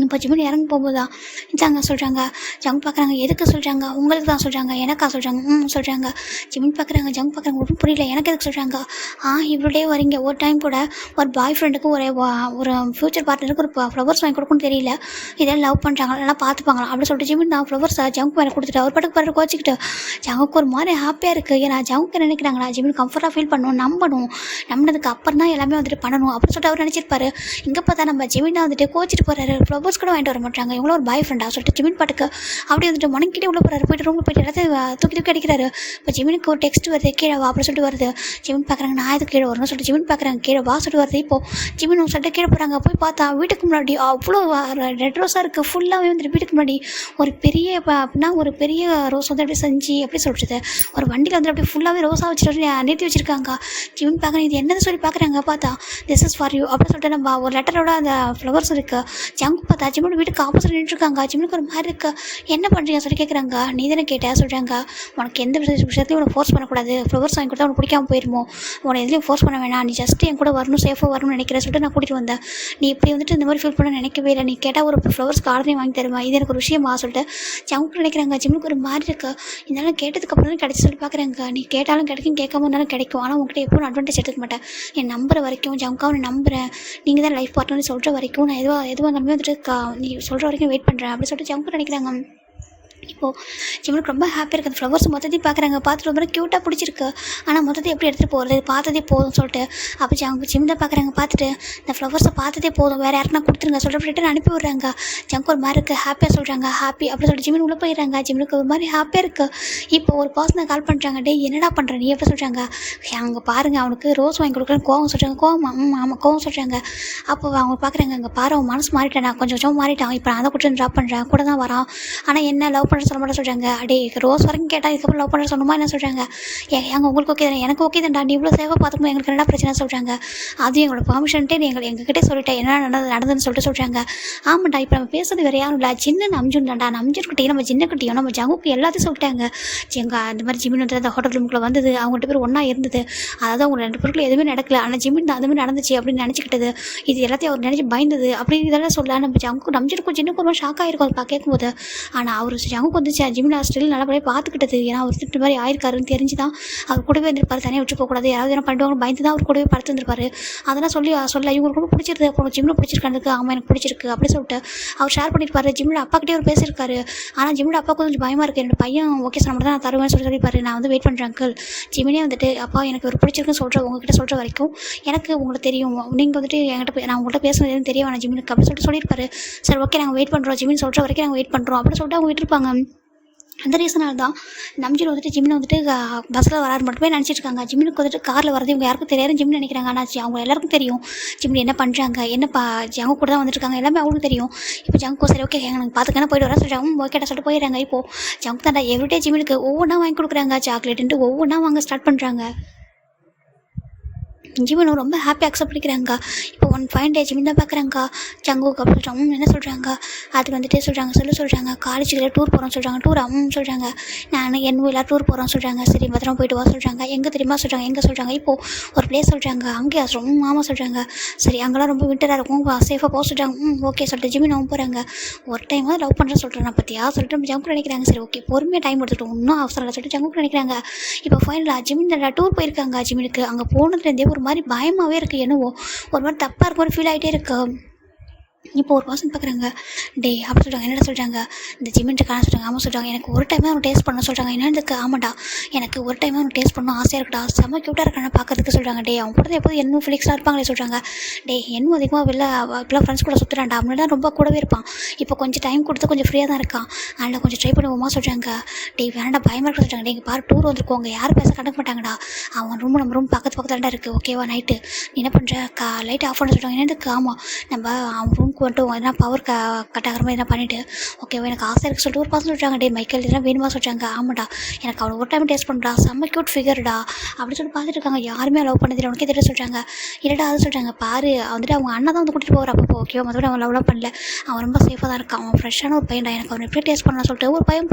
இப்போ ஜிம்மின் இறங்கி போகும்போது தான் இதாங்க சொல்கிறாங்க. ஜங்கு பார்க்குறாங்க. எதுக்கு சொல்கிறாங்க. உங்களுக்கு தான் சொல்கிறாங்க. எனக்கா சொல்கிறாங்க. சொல்கிறாங்க. ஜிம்மின் பார்க்குறாங்க. ஜங்கு பார்க்குறாங்க. ஒன்றும் புரியல. எனக்கு எதுக்கு சொல்கிறாங்க. இவ்வளோ வரீங்க. ஒரு டைம் கூட ஒரு பாய் ஃப்ரெண்டுக்கு ஒரு ஃப்யூச்சர் பார்ட்னருக்கு ஒரு ஃப்ளவர்ஸ் வாங்கி கொடுக்குன்னு தெரியல. இதெல்லாம் லவ் பண்ணுறாங்க எல்லாம் பார்த்துப்பாங்களா அப்படி சொல்லிட்டு ஜிம்மின் நான் ஃப்ளவர்ஸை ஜங்கு மேலே கொடுத்துட்டு அவர் பாட்டுக்கு பாட்டு கோச்சிக்கிட்டு ஜங்குக்கு ஒரு மாதிரி ஹாப்பியாக இருக்குது. ஏன்னா ஜங்குக்கு நினைக்கிறாங்களா ஜிம்மின் கம்ஃபர்ட்டாக ஃபீல் பண்ணணும், நம்பினதுக்கு அப்புறம் தான் எல்லாமே வந்துட்டு பண்ணணும் அப்படின்னு சொல்லிட்டு அவர் நினச்சிருப்பாரு. இங்கே பார்த்தா நம்ம ஜிம்மின் வந்துட்டு கோச்சிட்டு போகிறாரு. ஃப்ளவர்ஸ் கூட வாங்கிட்டு வர மாட்டாங்க. இவங்களும் ஒரு பாய் ஃப்ரெண்டாக சொல்லிட்டு ஜிம்மின் பாட்டுக்கு அப்படி வந்துட்டு மணக்கிட்டே உள்ள போகிறாரு. போயிட்டு ரூமில் போயிட்டு எல்லாத்தையும் தூக்கி அடிக்கிறாரு. இப்போ ஜிம்மினுக்கு ஒரு டெக்ஸ்ட் வருது. கீழே வா அப்படின்னு சொல்லிட்டு வருது. ஜிம்மின் பார்க்குறாங்க. நான் எதுக்கு கீழே வரணும்னு சொல்லிட்டு ஜிம்மின் பார்க்குறாங்க. கீழே வா சொல்லிட்டு வருது. இப்போது ஜிம்மின் சொல்லிட்டு கீழே போகிறாங்க. போய் பார்த்தா வீட்டுக்கு முன்னாடி அவ்வளோ ரெட் ரோஸாக இருக்குது. ஃபுல்லாகவே வந்துட்டு வீட்டுக்கு முன்னாடி ஒரு பெரிய ரோஸ் வந்து அப்படியே செஞ்சு எப்படி சொல்கிறது ஒரு வண்டியில் வந்து அப்படியே ஃபுல்லாகவே ரோஸாக வச்சுட்டு நிறுத்தி வச்சுருக்காங்க. ஜிம்மின் பார்க்குறேன். இது என்னது சொல்லி பார்க்குறாங்க. பார்த்தா திஸ் இஸ் ஃபார் யூ அப்படின்னு சொல்லிட்டு நம்ம ஒரு லெட்டரோட அந்த ஃப்ளவர்ஸ் இருக்குது. ஜங்கு பார்த்தா ஜிம்மின் வீட்டுக்கு ஆப்போசிட் நின்றுருக்காங்க. ஜிம்மினுக்கு ஒரு மாதிரி இருக்குது. என்ன பண்ணுறீங்க சொல்லி கேட்குறாங்க. நீ தானே கேட்டேன் சொல்கிறாங்க. உனக்கு எந்த விஷயத்துலையும் உனக்கு ஃபோர்ஸ் பண்ணக்கூடாது. ஃப்ளவர்ஸ் வாங்கி கொடுத்தா உனக்கு பிடிக்காமல் போயிருமோ. உன்னை எதுலேயும் ஃபோர்ஸ் பண்ண வேணாம். நீ ஜஸ்ட் என் கூட வரணும், சேஃபாக வரணும்னு நினைக்கிறேன் சொல்லிட்டு நான் கூட்டிகிட்டு வந்தேன். நீ இப்படி வந்துட்டு இந்த மாதிரி ஃபீல் பண்ண நினைக்கவே இல்லை. நீ கேட்டால் ஒரு ஃப்ளவர்ஸ்க்கு ஆர்டரையும் வாங்கி தருமா. இது எனக்கு ஒரு விஷயமா சொல்லிட்டு ஜங்கு நினைக்கிறாங்க. ஜிம்முக்கு ஒரு மாதிரி இருக்குது. இதனால கேட்டதுக்கப்புறம் தான் கிடைச்சி சொல்லி பார்க்குறாங்க. நீ கேட்டாலும் கிடைக்கும், கேட்காம இருந்தாலும் கிடைக்கும். ஆனால் உங்கள்கிட்ட எப்போவும் அட்வான்டேஜ் எடுத்துக்க மாட்டேன். என் நம்புற வரைக்கும் ஜங்காவை நம்புகிறேன். நீங்கள் தான் லைஃப் பார்ட்னர்னு சொல்கிற வரைக்கும் நான் எதுவாக நம்பி வந்துட்டு நீ சொல்கிற வரைக்கும் வெயிட் பண்ணுறேன் அப்படி சொல்லிட்டு ஜங்கு நினைக்கிறாங்க. இப்போது ஜிம்முக்கு ரொம்ப ஹாப்பியாக இருக்குது. ஃப்ளவர்ஸ் மொத்தத்தையும் பார்க்குறாங்க. பார்த்துட்டு ரொம்ப க்யூட்டாக பிடிச்சிருக்கு. ஆனால் மொத்தத்தை எப்படி எடுத்துகிட்டு போகிறது, பார்த்ததே போதும் சொல்லிட்டு அப்போ ஜிம் தான் பார்க்குறாங்க. பார்த்துட்டு இந்த ஃப்ளவர்ஸை பார்த்ததே போதும், வேறு யாருன்னா கொடுத்துருங்க சொல்லிட்டு ரிட்டன் அனுப்பி விட்றாங்க. ஜங்கு ஒரு மாதிரி இருக்குது. ஹாப்பியாக சொல்கிறாங்க. ஹாப்பி அப்படி சொல்லிட்டு ஜிம்மின் உள்ளே போயிடுறாங்க. ஜிம்முக்கு ஒரு மாதிரி ஹாப்பியாக இருக்குது. இப்போ ஒரு பர்சனை கால் பண்ணுறாங்க. டே என்னடா பண்ணுற நீ எப்படி சொல்கிறாங்க. அங்கே பாருங்கள் அவனுக்கு ரோஸ் வாங்கி கொடுக்குறேன்னு கோவம் சொல்கிறாங்க. ஆமாம் கோவம் சொல்கிறாங்க. அப்போ அவங்க பார்க்குறாங்க. அங்கே பாரு அவன் மனசு மாறிட்டேன், நான் கொஞ்சம் மாறிட்டான். இப்போ நான் அதை கூட்டு ட்ராப் பண்ணுறேன், கூட தான் வரான். ஆனால் என்ன லவ் பண்ணுற சொல்ல மாட்டேன் சொல்கிறாங்க. அடே ரோஸ் வரைக்கும் கேட்டால் இதுக்கப்புறம் லவ் பண்ணுற சொன்னமா என்ன சொல்கிறாங்க. எங்கள் உங்களுக்கு ஓகே தானே, எனக்கு ஓகே தான்டா, நீ இவ்வளோ சேஃபாக பார்த்துக்கணும், எங்களுக்கு என்ன பிரச்சனை சொல்கிறாங்க. அதுவும் எங்களோட பெர்மிஷன்ட்டே நீ எங்ககிட்டே சொல்லிட்டேன் என்ன நடந்ததுன்னு சொல்லிட்டு சொல்கிறாங்க. ஆமாண்டா இப்போ நம்ம பேசுறது வேறு யாரும் இல்லை, சின்ன அம்ஜுன் தான்டா. அம்ஜுன்கிட்டையும் நம்ம சின்னக்கிட்டையும் நம்ம ஜங்குக்கு எல்லாத்தையும் சொல்லிட்டாங்க. எங்கள் அந்த மாதிரி ஜிம்மின் வந்து அந்த ஹோட்டல் ரூமுக்குள்ளே வந்தது, அவங்க 2 பேரும் ஒன்றா இருந்தது, அதாவது அவங்க 2 பேருக்குள்ள எதுவுமே நடக்கல, ஆனால் ஜிம்மின் தான் அதுமாதிரி நடந்துச்சு அப்படின்னு நினச்சிக்கிட்டது. இது எல்லாத்தையும் அவர் நினச்சி பயந்தது அப்படின்னு இதெல்லாம் சொல்ல நம்ம ஜங்குக்கு அம்ஜுனுக்கும் சின்னக்கும் ரொம்ப ஷாக் ஆகிருக்கும் அது கேட்கும்போது. ஆனால் அவர் ஜங்குக்கு வந்து ஜிம்மின் ஹாஸ்டல் நல்லபடியாக பார்த்துக்கிட்டது. ஏன்னா அவர் திட்டு மாதிரி ஆயிருக்காருன்னு தெரிஞ்சு தான் அவர் கூடவே இருந்திருப்பாரு. தனியாக விட்டு போகக்கூடாது, யாராவது என்ன பண்ணுவாங்க பயந்து தான் அவர் கூடவே படுத்து இருந்திருப்பாரு. அதெல்லாம் சொல்ல இவங்களுக்கு ரொம்ப பிடிச்சிருக்கு. அப்புறம் ஜிம்மில் பிடிச்சிருக்கானுக்கு ஆமாம் எனக்கு பிடிச்சிருக்கு அப்படி சொல்லிட்டு அவர் ஷேர் பண்ணியிருப்பாரு. ஜிம்மில் அப்பாக்கிட்டே அவர் பேசியிருக்காரு. ஆனால் ஜிம்மில் அப்பா கொஞ்சம் பயமாக இருக்குது, என்னோட பையன் ஓகே சொன்ன மட்டும் தான் நான் தருவேன்னு சொல்லியிருப்பாரு. நான் வந்து வெயிட் பண்ணுறேன் அங்கிள். ஜிம்மினே வந்துட்டு அப்பா எனக்கு ஒரு பிடிச்சிருக்குன்னு சொல்கிறேன், உங்ககிட்ட சொல்கிற வரைக்கும் எனக்கு உங்களுக்கு தெரியும், நீங்கள் வந்துட்டு என்கிட்ட நான் உங்கள்கிட்ட பேசுறது எதுவும் தெரிய வேணாம் ஜிம்மினுக்கு அப்படி சொல்லிட்டு சொல்லியிருப்பாரு. சரி ஓகே நாங்கள் வெயிட் பண்ணுறோம், ஜிம்மின் சொல்கிற வரைக்கும் நாங்கள் வெயிட் பண்ணுறோம் அப்படின்னு சொல்லிட்டு அவங்க விட்டுருப்பாங்க. அந்த ரீசனால் தான் நம்ஜின் வந்துட்டு ஜிம்மினை வந்துட்டு பஸ்ஸில் வராரு மட்டுமே நினச்சிட்டு இருக்காங்க. ஜிம்மினுக்கு வந்துட்டு காரில் வரது இவங்க யாருக்கும் தெரியாது ஜிம்னு நினைக்கிறாங்க. ஆனால் அவங்க எல்லாருக்கும் தெரியும் ஜிம்னி என்ன பண்ணுறாங்க, என்ன ஜங்கு கூட தான் வந்துட்டுருக்காங்க, எல்லாமே அவங்களுக்கு தெரியும். இப்போ ஜங்கு சரி ஓகே எனக்கு பார்த்துக்கான போய்ட்டு வர சொல்கிறாங்க. ஓகேட்டா சொல்லிட்டு போயிடுறாங்க. இப்போது ஜங்கு தாண்டா எவ்ரிடே ஜிம்மினுக்கு ஒவ்வொன்றா வாங்கி கொடுக்குறாங்க, சாக்லேட்டுன்ட்டு ஒவ்வொன்றா வாங்க ஸ்டார்ட் பண்ணுறாங்க. ஜிமினும் ரொம்ப ஹாப்பி அக்செப்ட் பண்ணிக்கிறாங்க. இப்போ ஒன் ஃபைன் டே ஜிமின் தான் பார்க்குறாங்க. ஜங்குக்கு அப்புறம் சொல்கிறாங்க என்ன சொல்கிறாங்க, அது வந்துட்டு சொல்கிறாங்க காலேஜுக்கு டூர் போகிறோம் சொல்கிறாங்க. டூர் சொல்கிறாங்க நான் எல்லாம் டூர் போகிறோம் சொல்கிறாங்க. சரி பத்திரமா போயிட்டு வா சொல்கிறாங்க. எங்கே தெரியுமா சொல்கிறாங்க, எங்கே சொல்கிறாங்க, இப்போது ஒரு பிளேஸ் சொல்கிறாங்க. அங்கேயா ரொம்ப மாமா சொல்கிறாங்க. சரி அங்கெல்லாம் ரொம்ப விண்டராக இருக்கும், சேஃபாக போக சொல்கிறாங்க. ஓகே சொல்லிட்டு ஜிமின் அவங்க போகிறாங்க. ஒரு டைம் லவ் பண்ணுறேன் சொல்கிறேன் பற்றியா சொல்லிட்டு ஜங்கு நினைக்கிறாங்க. சரி ஓகே பொறுமையாக டைம் எடுத்துகிட்டு இன்னும் அவசரம் இல்லை சொல்லிட்டு ஜங்கு நினைக்கிறாங்க. இப்போ ஃபைனலாக ஜிமின் டூர் போயிருக்காங்க. ஜிமினுக்கு அங்கே போனதுலேருந்தே ஒரு மாதிரி பயமாகவே இருக்குது, என்னவோ ஒரு மாதிரி தப்பாக இருக்கும், ஒரு ஃபீல் ஆகிட்டே இருக்கு. இப்போ ஒரு பர்சன் பார்க்குறாங்க. டே அப்படி சொல்கிறாங்க. என்னடா சொல்கிறாங்க, இந்த ஜிம்மின்ட்டு காண சொல்கிறாங்க. ஆமாம் சொல்கிறாங்க. எனக்கு ஒரு டைம் தான் டேஸ்ட் பண்ண சொல்கிறாங்க. என்னதுக்கு, ஆமாண்டா எனக்கு ஒரு டைம் தான் டேஸ்ட் பண்ணணும் ஆசையாக இருக்குடா, செம்ம க்யூட்டாக இருக்கான பார்க்கறதுக்கு சொல்கிறாங்க. டே அவங்க கூட எப்போது என்னும் ஃபிலிக்ஸாக இருப்பாங்களே சொல்கிறாங்க. டே என்னும் அதிகமாக இப்போலாம் ஃப்ரெண்ட்ஸ் கூட சுற்றுறான்டா, முன்னாடி ரொம்ப கூடவே இருப்பான், இப்போ கொஞ்சம் டைம் கொடுத்து கொஞ்சம் ஃப்ரீயாக தான் இருக்கான், அதனால் கொஞ்சம் ட்ரை பண்ணுவோமா சொல்கிறாங்க. டே வேணாண்டா பயமாக இருக்க சொல்கிறாங்க. டே பாரு டூர் வந்துருக்கோங்க, யாரும் பேச கண்டுக்க மாட்டாங்கடா, அவன் நம்ம ரூம் பக்கத்தில் இருக்குது ஓகேவா, நைட்டு நீ என்ன பண்ணுற லைட் ஆஃப் பண்ண சொல்கிறாங்க. என்னதுக்கு, ஆமாம் நம்ம அவன் ரூமுக்கு வந்துட்டு எதனா பவர் கட் ஆகிற மாதிரி எதனா பண்ணிவிட்டு ஓகேவா எனக்கு ஆசை இருக்குது சொல்லிட்டு ஒரு பசங்க சொல்கிறாங்க. டே மைக்கேல் இதெல்லாம் வேணுமா சொல்கிறாங்க. ஆமாடா எனக்கு அவனை ஒரு டைம் டேஸ்ட் பண்ணுறா, செம்ம க்யூட் ஃபிகர்டா அப்படி சொல்லி பார்த்துட்டு இருக்காங்க. யாருமே லவ் பண்ணதில்லை, உனக்கே தெரிய சொல்கிறாங்க. இல்லைடா அது சொல்கிறாங்க. பாரு வந்துட்டு அவங்க அண்ணன் தான் வந்து கூட்டிகிட்டு போகிற அப்போ ஓகேவா, மற்றபடி அவன் லவ்லாம் பண்ணல, அவன் ரொம்ப சேஃபாக தான் இருக்கான், அவன் ஃப்ரெஷ்ஷான ஒரு பையன்டா, எனக்கு அவனை எப்படி டேஸ்ட் பண்ணலாம் சொல்லிட்டு ஒரு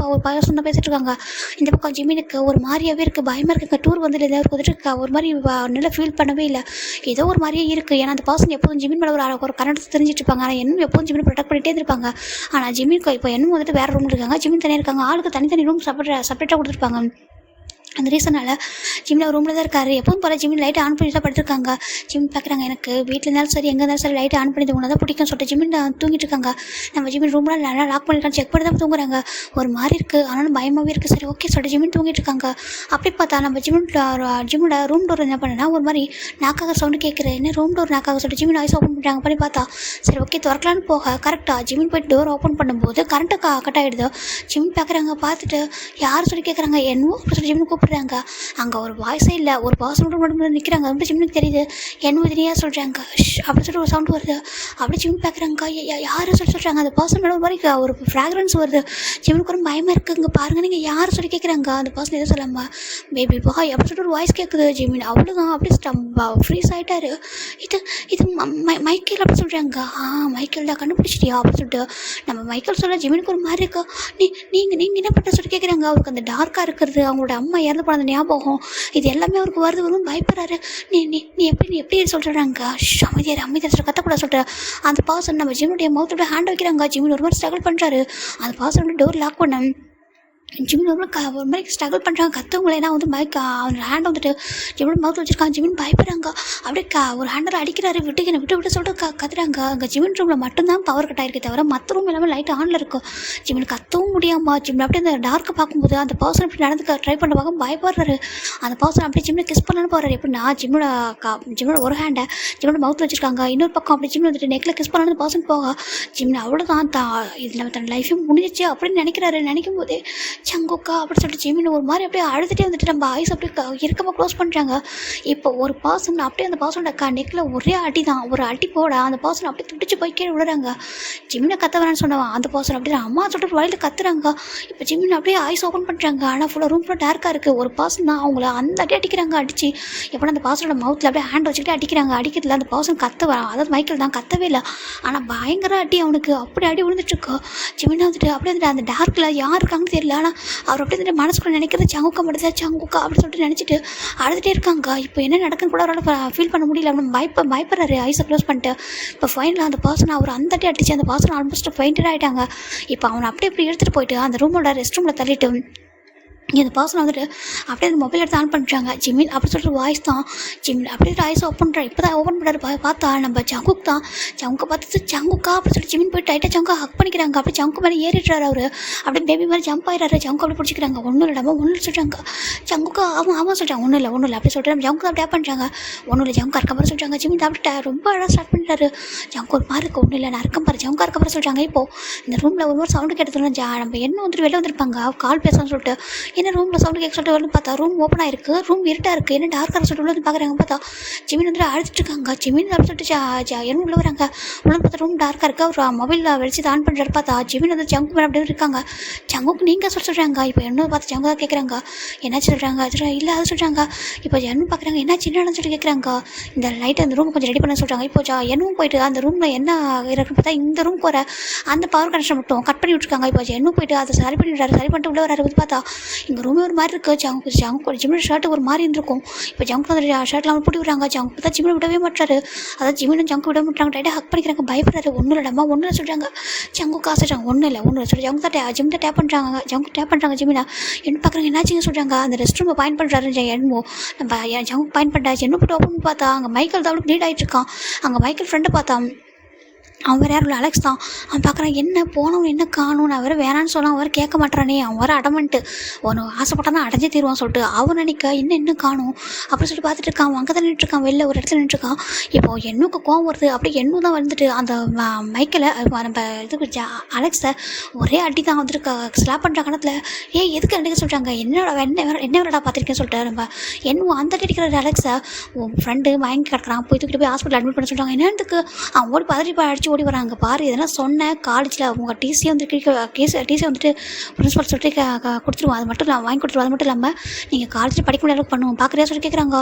பையன் சொன்ன பேசிட்டு இருக்காங்க. இந்த பக்கம் ஜிம்மினுக்கு ஒரு மாதிரியாகவே இருக்குது, பயமாக இருக்குங்க. டூர் வந்து வந்துட்டு ஒரு மாதிரி நல்லா ஃபீல் பண்ணவே இல்லை, ஏதோ ஒரு மாதிரியே இருக்குது. ஏன்னா அந்த பர்சன் எப்போதும் ஜிம்மின் மேலே ஒரு கரண்ட் தெரிஞ்சிட்டு இருப்பாங்க, ஆனால் இன்னும் எப்போதும் ஜிம்மின் ப்ரொடெக்ட் பண்ணிகிட்டே இருப்பாங்க. ஆனால் ஜிம்மின் இப்போ இன்னும் வந்துட்டு வேறு ரூம் இருக்காங்க, ஜிம்மின் தனியாக இருக்காங்க, ஆளுக்கு தனித்தனி ரூம் செப்பரேட்டாக கொடுத்துருப்பாங்க. அந்த ரீசனால் ஜிம்மில் ரூமில் தான் இருக்காரு. எப்பவும் போல ஜிம்மின் லைட்டை ஆன் பண்ணி தான் படுத்துருக்காங்க. ஜிம் பார்க்குறாங்க. எனக்கு வீட்டில் இருந்தாலும் சரி எங்கே இருந்தாலும் சரி லைட்டை ஆன் பண்ணி உங்களை தான் பிடிக்கும்னு சொல்லிட்டு ஜிம்மின் தூங்கிட்டு இருக்காங்க. நம்ம ஜிம்மின் ரூம்லாம் நல்லா லாக் பண்ணிருக்கான்னு செக் பண்ணி தான் தூங்குறாங்க. ஒரு மாதிரி இருக்குது, ஆனாலும் பயமாகவே இருக்குது. சரி ஓகே சொல்லிட்டு ஜிம்மின் தூங்கிட்டு இருக்காங்க. அப்படி பார்த்தா நம்ம ஜிம்மோட ரூம் டோர் என்ன பண்ணேன்னா ஒரு மாதிரி நாக்காக சவுண்டு கேட்குறது. என்ன ரூம் டோர் நாக்காக சொல்லிட்டு ஜிம்மின் ஐஸ் ஓப்பன் பண்ணுறாங்க. பண்ணி பார்த்தா சரி ஓகே திறக்கலான்னு போக கரெக்டாக ஜிம்மின் போய் டோர் ஓப்பன் பண்ணும்போது கரண்ட்டு கட் ஆகிடுது. ஜிம்மின் பார்க்குறாங்க. பார்த்துட்டு யார் சொல்லி கேட்குறாங்க, என்னவோ சொல்லி ஜிம்மின் கூப்பிடுறாங்க. அங்கே ஒரு வாய்ஸே இல்லை, ஒரு பர்சனோட மட்டும் நிற்கிறாங்க. அப்படி ஜிம்முக்கு தெரியுது என்ன இதுனியாக சொல்கிறாங்க. அப்படி சொல்லிட்டு ஒரு சவுண்ட் வருது. அப்படி ஜிம் பார்க்குறாங்க. யாரும் சொல்கிறாங்க. அந்த பர்சன் மேலே ஒரு மாதிரி ஒரு ஃப்ராக்ரன்ஸ் வருது. ஜிம்முக்கு ஒரு பயமாக இருக்குது. இங்கே பாருங்கள் நீங்கள் யார் சொல்லி கேட்குறாங்க. அந்த பர்சன் எதுவும் சொல்லாமல் பேபி பாய் அப்படி சொல்லிட்டு ஒரு வாய்ஸ் கேட்குது. ஜிம்மின் அவ்வளோதான் அப்படி ஃப்ரீஸ் ஆகிட்டாரு. இது மைக்கேல் அப்படி சொல்கிறாங்க. மைக்கேல் தான் கண்டுபிடிச்சிட்டியா அப்படி சொல்லிட்டு நம்ம மைக்கேல் சொல்ல ஜிம்மினுக்கு ஒரு மாதிரி இருக்கா. நீங்கள் என்ன பண்ண சொல்லி கேட்குறாங்க. அவருக்கு அந்த டார்க்காக இருக்கிறது, அவங்களோட அம்மா இறந்து போன ஞாபகம், இது எல்லாமே அவருக்கு வருது பயப்படுறாரு. நீ எப்படி சொல்கிறாங்க. அமைதியாக கத்தப்பட சொல்கிற அந்த பர்சன் நம்ம ஜிம்முடைய மவுத்தோட ஹேண்ட் வைக்கிறாங்க. ஜிம்மின் ஒரு மாதிரி ஸ்ட்ரகிள் பண்ணுறாரு. அந்த பர்சனோட டோர் லாக் பண்ண ஜிம்மின் ஒரு மாதிரி ஸ்ட்ரகிள் பண்ணுறாங்க. கத்தவங்களே ஏன்னா வந்து அவன் ஹேண்ட் வந்துட்டு ஜிம்மின் மவுத் வச்சுருக்கான். ஜிம்மின் பயப்படுறாங்க. அப்படியே ஒரு ஹேண்டில் அடிக்கிறாரு. விட்டு சொல்லிட்டு கத்துறாங்க. அங்கே ஜிம்மின் ரூமில் மட்டும்தான் பவர் கட் ஆகிருக்கே தவிர மற்ற ரூம் எல்லாமே லைட் ஆனில் இருக்கும். ஜிம்மின் கத்தவும் முடியாமல் ஜிம்மின் அப்படியே அந்த டார்க்கை பார்க்கும்போது அந்த பர்சன் இப்படி நடந்து ட்ரை பண்ண பார்க்க பயப்படுறாரு. அந்த பர்சன் அப்படியே ஜிம்மில் கிஸ் பண்ணலான்னு போகிறாரு. எப்படின்னா ஜிம்மோட ஒரு ஹேண்டை ஜிம்மோட மவுத்தில் வச்சுருக்காங்க, இன்னொரு பக்கம் அப்படி ஜிம்மில் வந்துட்டு நெக்கில் கிஸ் பண்ணலான்னு பர்சன் போக ஜிம்மின் அவ்வளோதான் இதில் தன் லைஃபையும் முடிஞ்சிச்சு அப்படின்னு நினைக்கும் போதே சங்குக்கா அப்படி சொல்லிட்டு ஜிம்மின் ஒரு மாதிரி அப்படியே அழுதுகிட்டே வந்துட்டு நம்ம ஐஸ் அப்படியே இறுக்கமாக க்ளோஸ் பண்ணுறாங்க. இப்போ ஒரு பர்சன் அப்படியே அந்த பர்சனோட நெக்கில் ஒரே அடி தான், ஒரு அடி போட அந்த பர்சன் அப்படியே துடிச்சு போய் கீழே விடுறாங்க. ஜிம்மினை கத்த வேணான்னு சொன்னவன் அந்த பர்சன் அப்படியே அம்மா சொல்லிட்டு வழியில் கத்துறாங்க. இப்போ ஜிம்மின் அப்படியே ஐஸ் ஓப்பன் பண்ணுறாங்க. ஆனால் ஃபுல்லாக ரூம் ஃபுல்லாக டார்க்காக இருக்குது. ஒரு பர்சன் தான் அவங்கள அந்த அடி அடிக்கிறாங்க. அடிச்சு எப்படின்னா அந்த பர்சனோட மவுத்தில் அப்படியே ஹேண்ட் வச்சுக்கிட்டே அடிக்கிறாங்க. அடிக்கிறதுல அந்த பர்சன் அதாவது மைக்கேல் தான் கத்தவே இல்லை, ஆனால் பயங்கர அடி அவனுக்கு அப்படி அடி விழுந்துட்டுருக்கோ. ஜிம்மினா வந்துட்டு அப்படியே வந்துட்டு அந்த டார்க்கில் யார் இருக்காங்கன்னு தெரியல, ஆனால் அவர் அப்படியே வந்துட்டு மனசுக்குள்ள நினைக்கிறது சங்குக்கா மட்டும் சங்குக்கா அப்படின்னு சொல்லிட்டு நினச்சிட்டு அழுதுகிட்டே இருக்காங்க. இப்போ என்ன நடக்குன்னு கூட அவரால் ஃபீல் பண்ண முடியல. அவனை பயப்படுறாரு ஐஸை க்ளோஸ் பண்ணிட்டு. இப்போ ஃபைனலாக அந்த பர்சன் அவர் அந்த அடி அடிச்சு அந்த பர்சன் ஆல்மோஸ்ட் ஃபைண்டட் ஆகிட்டாங்க. இப்போ அவனை அப்படியே இப்படி எடுத்துகிட்டு போயிட்டு அந்த ரூமோட ரெஸ்ட் ரூமில் தள்ளிட்டு இந்த பர்சன் வந்துட்டு அப்படியே அந்த மொபைல் எடுத்து ஆன் பண்ணுறாங்க. ஜிமின் அப்படின்னு சொல்லிட்டு வாய்ஸ் தான். ஜிமின் அப்படியே ஐஸ் ஓப்பன் பண்ணுறேன். இப்போ தான் ஓப்பன் பண்ணுறாரு. பார்த்தா நம்ம ஜங்குக் தான். ஜங்குக்கை பார்த்துட்டு ஜங்குக்கா அப்படின்னு சொல்லிட்டு ஜிமின் போய் டைட்டாக ஜங்கா ஹக் பண்ணிக்கிறாங்க. அப்படி ஜங்கு மேலே ஏறிடுறாரு அவர். அப்படியே பேபி மாதிரி ஜம்ப் ஆயிடுறாரு. ஜங்கு அப்படி பிடிச்சிக்கிறாங்க. ஒன்றும் இல்லைடாமா ஒன்றும் சொல்கிறாங்க. ஜங்குக்கா ஆமாம் சொல்கிறாங்க. ஒன்றும் இல்லை அப்படி சொல்லிட்டு நம்ம ஜங்கு தான் டேப் பண்ணுறாங்க. ஒன்றும் இல்லை ஜங்கா இருக்க மாதிரி சொல்கிறாங்க. ஜிமின் அப்படி ரொம்ப அழகாக ஸ்டார்ட் பண்ணுறாரு. ஜங்கு ஒரு மாதிரி இருக்கு. ஒன்றும் இல்லை நான் இருக்க பாரு ஜங்கா இருக்க மாதிரி சொல்கிறாங்க. இப்போது இந்த ரூமில் ஒரு மாதிரி சவுண்டு கேட்டதுல நம்ம என்ன வந்துட்டு வெளில வந்திருப்பாங்க கால் பேசணும்னு சொல்லிட்டு என்ன ரூமில் சவுண்டு கேட்க சொல்லிட்டு வந்து பார்த்தா ரூம் ஓப்பனாக இருக்குது. ரூம் இருட்டாக இருக்குது. என்ன டார்க்காக சொல்லிட்டு வந்து பார்க்குறாங்க. பார்த்தா ஜிமின் வந்து அழைச்சிட்டு இருக்காங்க. ஜிமின் அப்படின்னு சொல்லிட்டு என்ன உள்ள வராங்க. உள்ள பார்த்தா ரூம் டார்க்காக இருக்குது. அவர் மொபைலில் வெளிச்சு ஆன் பண்ணுறாரு. பார்த்தா ஜிமின் வந்து ஜங்கு மேலே அப்படி இருக்காங்க. ஜங்குக்கு நீங்கள் சொல்கிறாங்க. இப்போ என்ன பார்த்து ஜங்கு தான் கேட்குறாங்க. என்ன சொல்கிறாங்க இல்லை அது சொல்கிறாங்க. இப்போ என்ன பார்க்குறாங்க என்ன சின்ன சொல்லிட்டு கேட்குறாங்க. இந்த லைட்டை அந்த ரூம் கொஞ்சம் ரெடி பண்ண சொல்கிறாங்க. இப்போ என்னவும் போயிட்டு அந்த ரூமில் என்ன இருக்குன்னு பார்த்தா இந்த ரூம்க்கு வர அந்த பவர் கனெக்ஷன் மட்டும் கட் பண்ணி விட்டுருக்காங்க. இப்போ என்ன போயிட்டு அதை சரி பண்ணிட்டு உள்ள வராரு. பார்த்தா இங்கே ரூமே ஒரு மாதிரி இருக்குது. ஜங்கு ஜிம்மின் ஷர்ட் ஒரு மாதிரி இருந்திருக்கும். இப்போ ஜங்கு வந்து ஷர்ட்லாம் போட்டு விடுறாங்க. ஜங்கு தான் ஜிம்மின் விடவே மாட்டாரு. அதான் ஜிம்மின் ஜங்கு விட மாட்டாங்க. டைட்டாக ஹக் பண்ணிக்கிறாங்க. பயப்படுறாரு. ஒன்றும் இல்லைடமா ஒன்றும் இல்லை சொல்கிறாங்க. ஜங்கு காசு ஒன்றும் இல்லை சொல்லி ஜங்கு தான் ஜிம் தான் டேப் பண்ணுறாங்க. ஜங்கு டேப் பண்ணுறாங்க. ஜிம்மினா என்ன பார்க்குறாங்க என்னாச்சுங்க சொல்கிறாங்க. அந்த ரெஸ்ட் ரூமை பயன் பண்ணுறாரு. என்னமோ நம்ம ஜங்கு பயன் பண்ணுறாச்சு. என்ன போட்டு ஓப்பன் பார்த்தா அங்கே மைக்கேல் தான் அவளுக்கு நீட் ஆகிட்டு இருக்கான். அங்கே மைக்கேல் ஃப்ரெண்டை பார்த்தா அவன் வேறு யாரும் அலெக்ஸ் தான். அவன் பார்க்குறான் என்ன போனவன் என்ன காணும். நான் வேறு வேணான்னு சொன்னால் அவர் கேட்க மாட்டானே. அவன் வர அடமெண்ட்டு ஒன்று ஆசைப்பட்டான் தான் அடைஞ்சே தீருவான் சொல்லிட்டு அவன் நினைக்க என்ன காணும் அப்படின்னு சொல்லிட்டு பார்த்துட்டு இருக்கான். அவன் அங்கே தான் நின்றுருக்கான். வெளில ஒரு இடத்துல நின்றுருக்கான். இப்போது என்னுக்கு கோவம் வருது. அப்படி என்ன தான் வந்துட்டு அந்த மைக்கில் நம்ம இதுக்கு அலெக்ஸை ஒரே அடி தான் வந்துட்டு ஸ்லாப் பண்ணுற கணத்தில் எதுக்கு அடிக்க சொல்கிறாங்க. என்ன வேறடா பார்த்துருக்கேன்னு சொல்லிட்டு நம்ம என்னவோ அந்த அடிக்கிற அலெக்ஸை உன் ஃப்ரெண்டு மயங்கி கிடக்குறான். போய் தூக்கிட்டு போய் ஹாஸ்பிட்டல் அட்மிட் பண்ண சொல்கிறாங்க. என்னத்துக்கு அவன் ஓடி பதறி அடிச்சு ஓடி வராங்க. பாரு இதெல்லாம் சொன்னேன் காலேஜில் உங்கள் டிசி வந்துட்டு டிசி வந்துட்டு பிரின்ஸ்பல் சொல்லிட்டு கொடுத்துருவோம். அது மட்டும் வாங்கி கொடுத்துருவோம். அது மட்டும் இல்லாமல் நீங்கள் காலேஜில் படிக்க முடியாது பண்ணுவோம் பார்க்குறியா சொல்லி கேட்குறாங்க.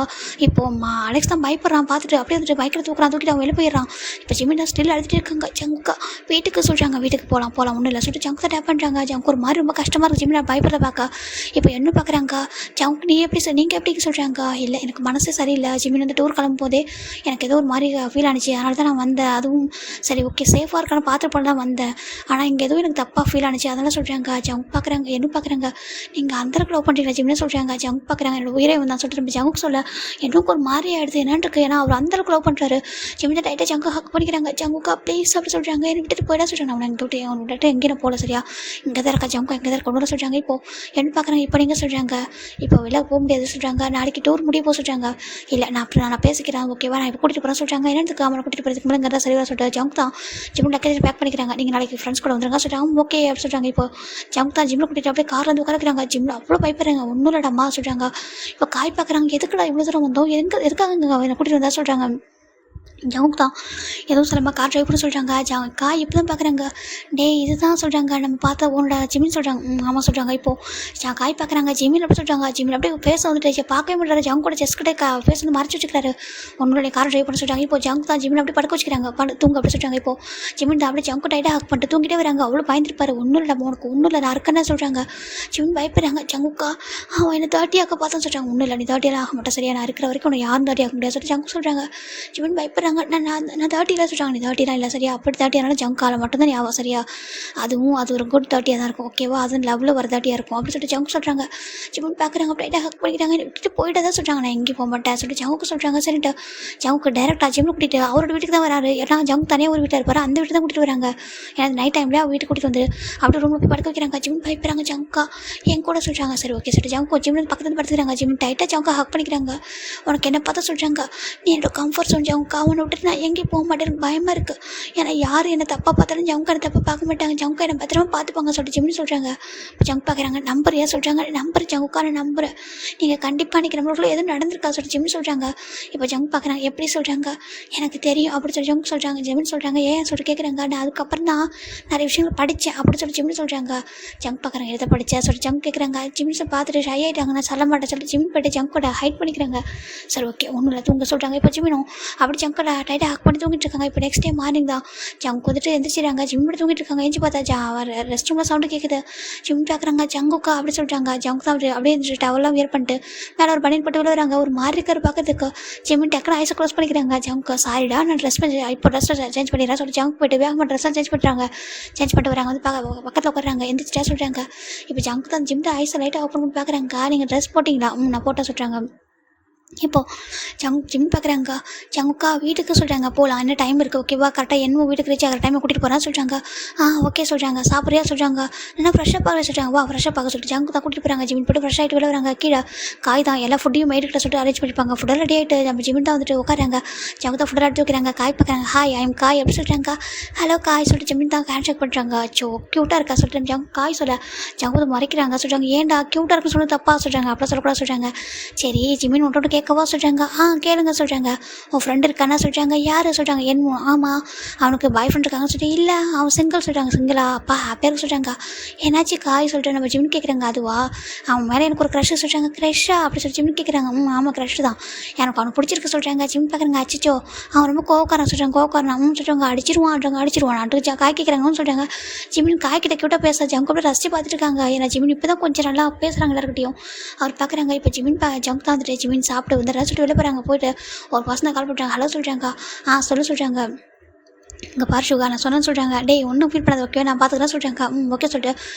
இப்போது அலெக்ஸ் தான் பயப்படுறான். பார்த்துட்டு அப்படியே வந்துட்டு பைக்கில் தூக்குறான். அவன் வெளியே போயிடறான். இப்போ ஜிமின் ஸ்டில் அழுதுட்டு இருக்காங்க. ஜங்குக்கா வீட்டுக்கு சொல்கிறாங்க. வீட்டுக்கு போகலாம் ஒன்றும் இல்லை சொல்லிட்டு ஜங்கு தான் டேப் பண்ணுறாங்க. ஜங்கு ஒரு மாதிரி ரொம்ப கஷ்டமாக இருக்குது. ஜிமின் பயப்படுறத பார்க்க இப்போ என்ன பார்க்குறாங்க. ஜங்கு நீங்கள் எப்படி சொல்கிறாங்க. இல்லை எனக்கு மனசே சரியில்லை. ஜிமின் வந்து டூர் கிளம்பும் போதே எனக்கு ஏதோ ஒரு மாதிரி ஃபீல் ஆனிச்சு. அதனால தான் நான் வந்தேன். அதுவும் சரி ஓகே சேஃபாக இருக்கான பார்த்துட்டு போல தான் வந்தேன். ஆனால் இங்கே எதுவும் எனக்கு தப்பாக ஃபீல் ஆனிச்சு. அதெல்லாம் சொல்கிறாங்க. ஜங்கு பார்க்குறாங்க. என்ன பார்க்குறாங்க. நீங்கள் அந்தளவுக்கு லவ் பண்ணுறீங்க ஜிம்னு சொல்கிறாங்க. ஜங்கு பார்க்குறாங்க. என்னோட உயிரை வந்தான் சொல்லிட்டு நம்ம ஜங்குக்கு சொல்ல எனக்கு ஒரு மாதிரி ஆகிடுது என்னன்னு இருக்குது. ஏன்னா அவர் அந்தளவுக்கு லவ் பண்ணுறாரு. ஜிம்மில் டைட்டாக ஜங்கு ஹக் பண்ணிக்கிறாங்க. ஜங்குக்கா ப்ளீஸ் அப்படி சொல்கிறாங்க. என்னை விட்டுட்டு போயிடா சொல்கிறாங்க. அவனை விட்டுட்டு எங்கேயும் போகல சரியா இங்கே தான் இருக்கா ஜங்கு எங்கே தான் இருக்க ஒன்று சொல்கிறாங்க. இப்போது என்ன பார்க்குறாங்க. இப்போ நீங்கள் சொல்கிறாங்க இப்போ வெளில போக முடியாது சொல்கிறாங்க. நாளைக்கு டூர் முடிய போக சொல்கிறாங்க. இல்லை நான் பேசிக்கிறேன் ஓகேவா நான் இப்போ கூட்டிகிட்டு போகிறேன் சொல்கிறாங்க. என்னத்துக்கு அவனை கூட்டிகிட்டு போகிறதுக்கு முன்னாடி தான் சரியாக சொல்லிட்டு ஜங்கு தான் ஜிம் லக்கேஜ் பேக் பண்ணிக்கிறாங்க. நீங்கள் நாளைக்கு ஃப்ரெண்ட்ஸ் கூட வந்துருங்க சொல்கிறாங்க. ஓகே அப்படி சொல்கிறாங்க. இப்போ ஜங்கு தான் ஜிம்மில் கூட்டிகிட்டு அப்படியே காரில் வந்து உட்காந்துக்கிறாங்க. ஜிம்மில் அவ்வளோ பயப்படுறாங்க. ஒன்றும் இல்லடாமா சொல்கிறாங்க. இப்போ காய் பார்க்குறாங்க. எதுக்குடா இவ்வளோ தூரம் வந்தோம் எதுக்காக என்னை கூட்டிகிட்டு வந்தா சொல்கிறாங்க. ஜங்கு தான் எதுவும் சொல்லாமல் கார் டிரைவ் பண்ண சொல்கிறாங்க. காய் இப்போ தான் பார்க்குறாங்க. இதுதான் சொல்கிறாங்க நம்ம பார்த்தா உன்னோட ஜிமின் சொல்கிறாங்க. ஆமாம் சொல்கிறாங்க. இப்போது காய் பார்க்குறாங்க. ஜிமின் அப்படி சொல்கிறாங்க. ஜிமின் அப்படியே ஃபேஸ் வந்துட்டு பார்க்கவே முடியாது. ஜங்கு கூட செஸ் கிட்டே ஃபேஸ் வந்து மறைச்சி வச்சுக்கிறாரு. உன்னுடைய கார் டிரைவ் பண்ண சொல்கிறாங்க. இப்போ ஜங்கு தான் ஜிமின் அப்படி படுக்க வச்சுக்கிறாங்க. தூங்க அப்படி சொல்கிறாங்க. இப்போ ஜிமின் தான் அப்படியே ஜங்கு டைட்டாக ஹக் பண்ணிட்டு தூங்கிட்டே வராங்க. அவ்வளோ பயந்துருப்பாரு. ஒன்றும் இல்லை உனக்கு ஒன்றும் இல்லை நான் இருக்கேன்னு சொல்கிறாங்க. ஜிமின் பயப்படுறாங்க. ஜங்குக்கா அவன் என்ன 30 ஆக்க பார்த்தோன்னு சொல்கிறாங்க. ஒன்றும் இல்லை நீ 30 ஆக மாட்டேன் சரியா நான் இருக்கிற வரைக்கும் உன்னை யாரும் 30 ஆக முடியாது சொல்லிட்டு ஜங்கு சொல்கிறாங்க. ஜிமின் பயப்படுறாங்க. நான் 30 சொல்கிறாங்க. நீ 30 இல்லை சரியா அப்படி 30 ஆனாலும் ஜங்கு காலை மட்டும்தான் ஞாபகம் சரியா அதுவும் அது ஒரு குட் 30 தான் இருக்கும் ஓகேவா அது லவ்வில் ஒரு 30 இருக்கும் அப்படி சொல்லிட்டு ஜங்கு சொல்கிறாங்க. ஜிமின் பார்க்குறாங்க. அப்படியே ஹக் பண்ணிக்கிறாங்க. விட்டுட்டு போயிட்டு தான் சொல்கிறாங்க. நான் எங்கேயும் போக மாட்டேன் சொல்லிட்டு ஜங்குக்கு சொல்கிறாங்க. சரிட்டு ஜங்குக்கு டேரெக்டாக ஜிம்மில் கூட்டிகிட்டு அவரோட வீட்டுக்கு தான் வராரு. ஏன்னா ஜங்கு தனியாக ஒரு வீட்டில் இருப்பார். அந்த வீட்டுக்கு தான் கூட்டிகிட்டு வராங்க. ஏன்னா நைட் டைமில் அவர் வீட்டுக்கு கூட்டிகிட்டு வந்து அப்படியே ரூமில் போய் படுக்க வைக்கிறாங்க. ஜிமின் பயப்படுறாங்க. ஜங்குக்கா என் கூட சொல்கிறாங்க. சரி ஓகே சொல்லிட்டு ஜங்கு ஜிம்மில் பக்கத்தில் படுத்துக்கிறாங்க. ஜிமின் டைட்டாக ஜங்கு ஹக் பண்ணிக்கிறாங்க. உனக்கு என்ன பார்த்தா சொல்கிறாங்க. நீ என்னோட கம்ஃபர்ட் ஜோன் ஜங்குக்கா அவனை விட்டுட்டு நான் எங்கேயும் போக மாட்டேன் எனக்கு பயமாக இருக்குது. ஏன்னா யார் என்னை தப்பாக பார்த்தாலும் ஜங்கு என்னை தப்பாக பார்க்க மாட்டாங்க. ஜங்கு என்னை பத்திரமா பார்த்துப்பாங்க சொல்லிட்டு ஜிம்னு சொல்கிறாங்க. ஜங்கு பார்க்குறாங்க. நம்பர் ஏன் சொல்கிறாங்க. நம்பர் ஜங்குக்கான நம்பரை நீங்கள் கண்டிப்பாக இன்றைக்கி நம்மளுக்குள்ள எதுவும் நடந்திருக்கா சொல்லிட்டு ஜிம்னு சொல்கிறாங்க. இப்போ ஜங்கு பார்க்குறாங்க. எப்படி சொல்கிறாங்க எனக்கு தெரியும் அப்படி சொல்லி ஜங்கு சொல்கிறாங்க. ஜிம்னு சொல்கிறாங்க. ஏன் சொல்லிட்டு கேட்குறாங்க. நான் அதுக்கப்புறம் தான் நிறைய விஷயங்கள் படித்தேன் அப்படி சொல்லி ஜிம்னு சொல்கிறாங்க. ஜங்கு பார்க்குறாங்க. எதை படித்தேன் சொல்லிட்டு ஜங்கு கேட்குறாங்க. ஜிம்ஸை பார்த்துட்டு ஷை ஆகிட்டாங்க. நான் சொல்ல மாட்டேன் சொல்லிட்டு ஜிம் போய்ட்டு ஜங்கு கூட ஹைட் பண்ணிக்கிறாங்க. சரி ஓகே ஒன்றும் இல்லை தூங்க சொல்கிறாங்க. இப்போ ஜிமினும் அப்படி ஜங்கு அவங்கள டைட்டாக ஹக் பண்ணி தூங்கிட்டு இருக்காங்க. இப்போ நெக்ஸ்ட் டே மார்னிங் தான் ஜங்க் வந்துட்டு எந்திரிச்சிடுறாங்க. ஜிம் பண்ணி தூங்கிட்டு இருக்காங்க. எஞ்சி பார்த்தா ரெஸ்ட் ரூமில் சவுண்டு கேட்குது. ஜிம் பார்க்குறாங்க. ஜங்குக்கா அப்படி சொல்கிறாங்க. ஜங்க் தான் அப்படியே இருந்துச்சு டவெல்லாம் வியர் பண்ணிட்டு மேலே ஒரு பனியன் போட்டு விழுறாங்க. ஒரு மாதிரி இருக்கிற பக்கத்துக்கு ஜிம்மின் டக்குனு ஐஸை க்ளோஸ் பண்ணிக்கிறாங்க. ஜங்க் சாரிடா நான் ட்ரெஸ் பண்ணி இப்போ ட்ரெஸ் சேஞ்ச் பண்ணிடுறேன் சொல்லி ஜங்க் போய்ட்டு வேகமாக ட்ரெஸ்லாம் சேஞ்ச் பண்ணுறாங்க. சேஞ்ச் பண்ணிட்டு வராங்க. வந்து பக்கத்தில் உட்காராங்க. எந்திரிச்சிட்டா சொல்கிறாங்க. இப்போ ஜங்க் தான் ஜிம் ஐஸை லைட்டாக ஓப்பன் பண்ணி பார்க்குறாங்க. நீங்கள் ட்ரெஸ் போட்டிங்களா? நான் போட்டேன் சொல்கிறாங்க. இப்போது ஜிம் பார்க்குறாங்க. ஜங்குக்கா வீட்டுக்கு சொல்கிறாங்க. போகலாம் என்ன டைம் இருக்குது ஓகேவா? கரெக்டாக என்ன வீட்டுக்கு ரீச் ஆகிற டைமை கூட்டிகிட்டு போகிறான்னு சொல்கிறாங்க. ஓகே சொல்கிறாங்க. சாப்பிட்றியா சொல்கிறாங்க. என்ன ஃப்ரெஷ்ஷாக பார்க்க சொல்கிறாங்க. வா ஃப்ரெஷ்ஷாக பார்க்க சொல்லிட்டு ஜங்கு தான் கூட்டிகிட்டு போகிறாங்க. ஜிமின் போய்ட்டு ஃப்ரெஷ் ஆகிட்டு வெளில வராங்க. கீழே காய் தான் எல்லா ஃபுட்டையும் மேய்கிட்ட சொல்லிட்டு அரேஞ்ச் பண்ணிப்பாங்க. ஃபுட்டெல்லாம் ரெடி ஆகிட்டு நம்ம ஜிமின் தான் வந்துட்டு உட்காராங்க. ஜங்கு தான் ஃபுட்டெல்லாம் எடுத்து வைக்கிறாங்க. காய் பார்க்குறாங்க. ஹாய் ஐம் காய் அப்படி சொல்கிறாங்க. ஹலோ காய் சொல்லிட்டு ஜிமின் தான் ஹேண்ட் ஷேக் பண்ணுறாங்க. க்யூட்டாக இருக்கா சொல்லிட்டு ஜங்கு காய் சொல்ல ஜங்கு தான் மறைக்கிறாங்க. சொல்கிறாங்க ஏன்டா க்யூட்டாக இருக்குன்னு சொல்லி தப்பா சொல்கிறாங்க. அப்படிலாம் சொல்லக்கூடாது சொல்கிறாங்க. சரி ஜிமின் ஒன்று கேட்கவா சொல்கிறாங்க. கேளுங்க சொல்கிறாங்க. உன் ஃப்ரெண்டு இருக்கானா சொல்கிறாங்க. யார் சொல்கிறாங்க. ஆமாம் அவனுக்கு பாய் ஃப்ரெண்ட் இருக்காங்கன்னு சொல்லிட்டு இல்லை அவன் சிங்கிள் சொல்கிறாங்க. சிங்கிளா அப்பா ஹாப்பியாக சொல்கிறாங்க. என்னாச்சு காய் சொல்லிட்டு நம்ம ஜிம்னு கேட்குறாங்க. அதுவா அவன் மேலே எனக்கு ஒரு க்ரஷ் சொல்கிறாங்க. க்ரஷ்ஷா அப்படி சொல்லி ஜிம்னு கேட்குறாங்க. ஆமாம் க்ரஷ் தான் எனக்கு அவனுக்கு பிடிச்சிருக்கு சொல்கிறாங்க. ஜிம் பார்க்குறாங்க. அச்சிச்சோ அவன் ரொம்ப கோவக்காரன் சொல்கிறாங்க. கோவக்காரன் சொல்கிறாங்க. அடிச்சிருவான் அட்டு காய் கேட்குறாங்கன்னு சொல்கிறாங்க. ஜிமின் காய் கிட்ட கிட்ட பேச ஜங்கு அப்படியே ரசித்து பார்த்துட்டு இருக்காங்க. ஏன்னா ஜிமின் இப்போ தான் கொஞ்சம் நல்லா பேசுகிறாங்க எல்லாருக்கிட்டையும். அவர் பார்க்குறாங்க. இப்போ ஜிமின் ஜங்கு தான் வந்துட்டு ஜிமின் சாப்பிட்டு வந்து ரசிட்டு வெளில போகிறாங்க. போயிட்டு ஒரு பர்சனை கால் பண்ணுறாங்க. ஹலோ சொல்கிறாங்க. சொல்கிறாங்க. இங்கே பாரு சுகா நான் சொன்னேன்னு சொல்கிறாங்க. டேய் ஒன்றும் ஃபீல் பண்ணாது ஓகே நான் பார்த்துக்கிறேன் சொல்கிறாங்க. ஓகே சொல்லிட்டு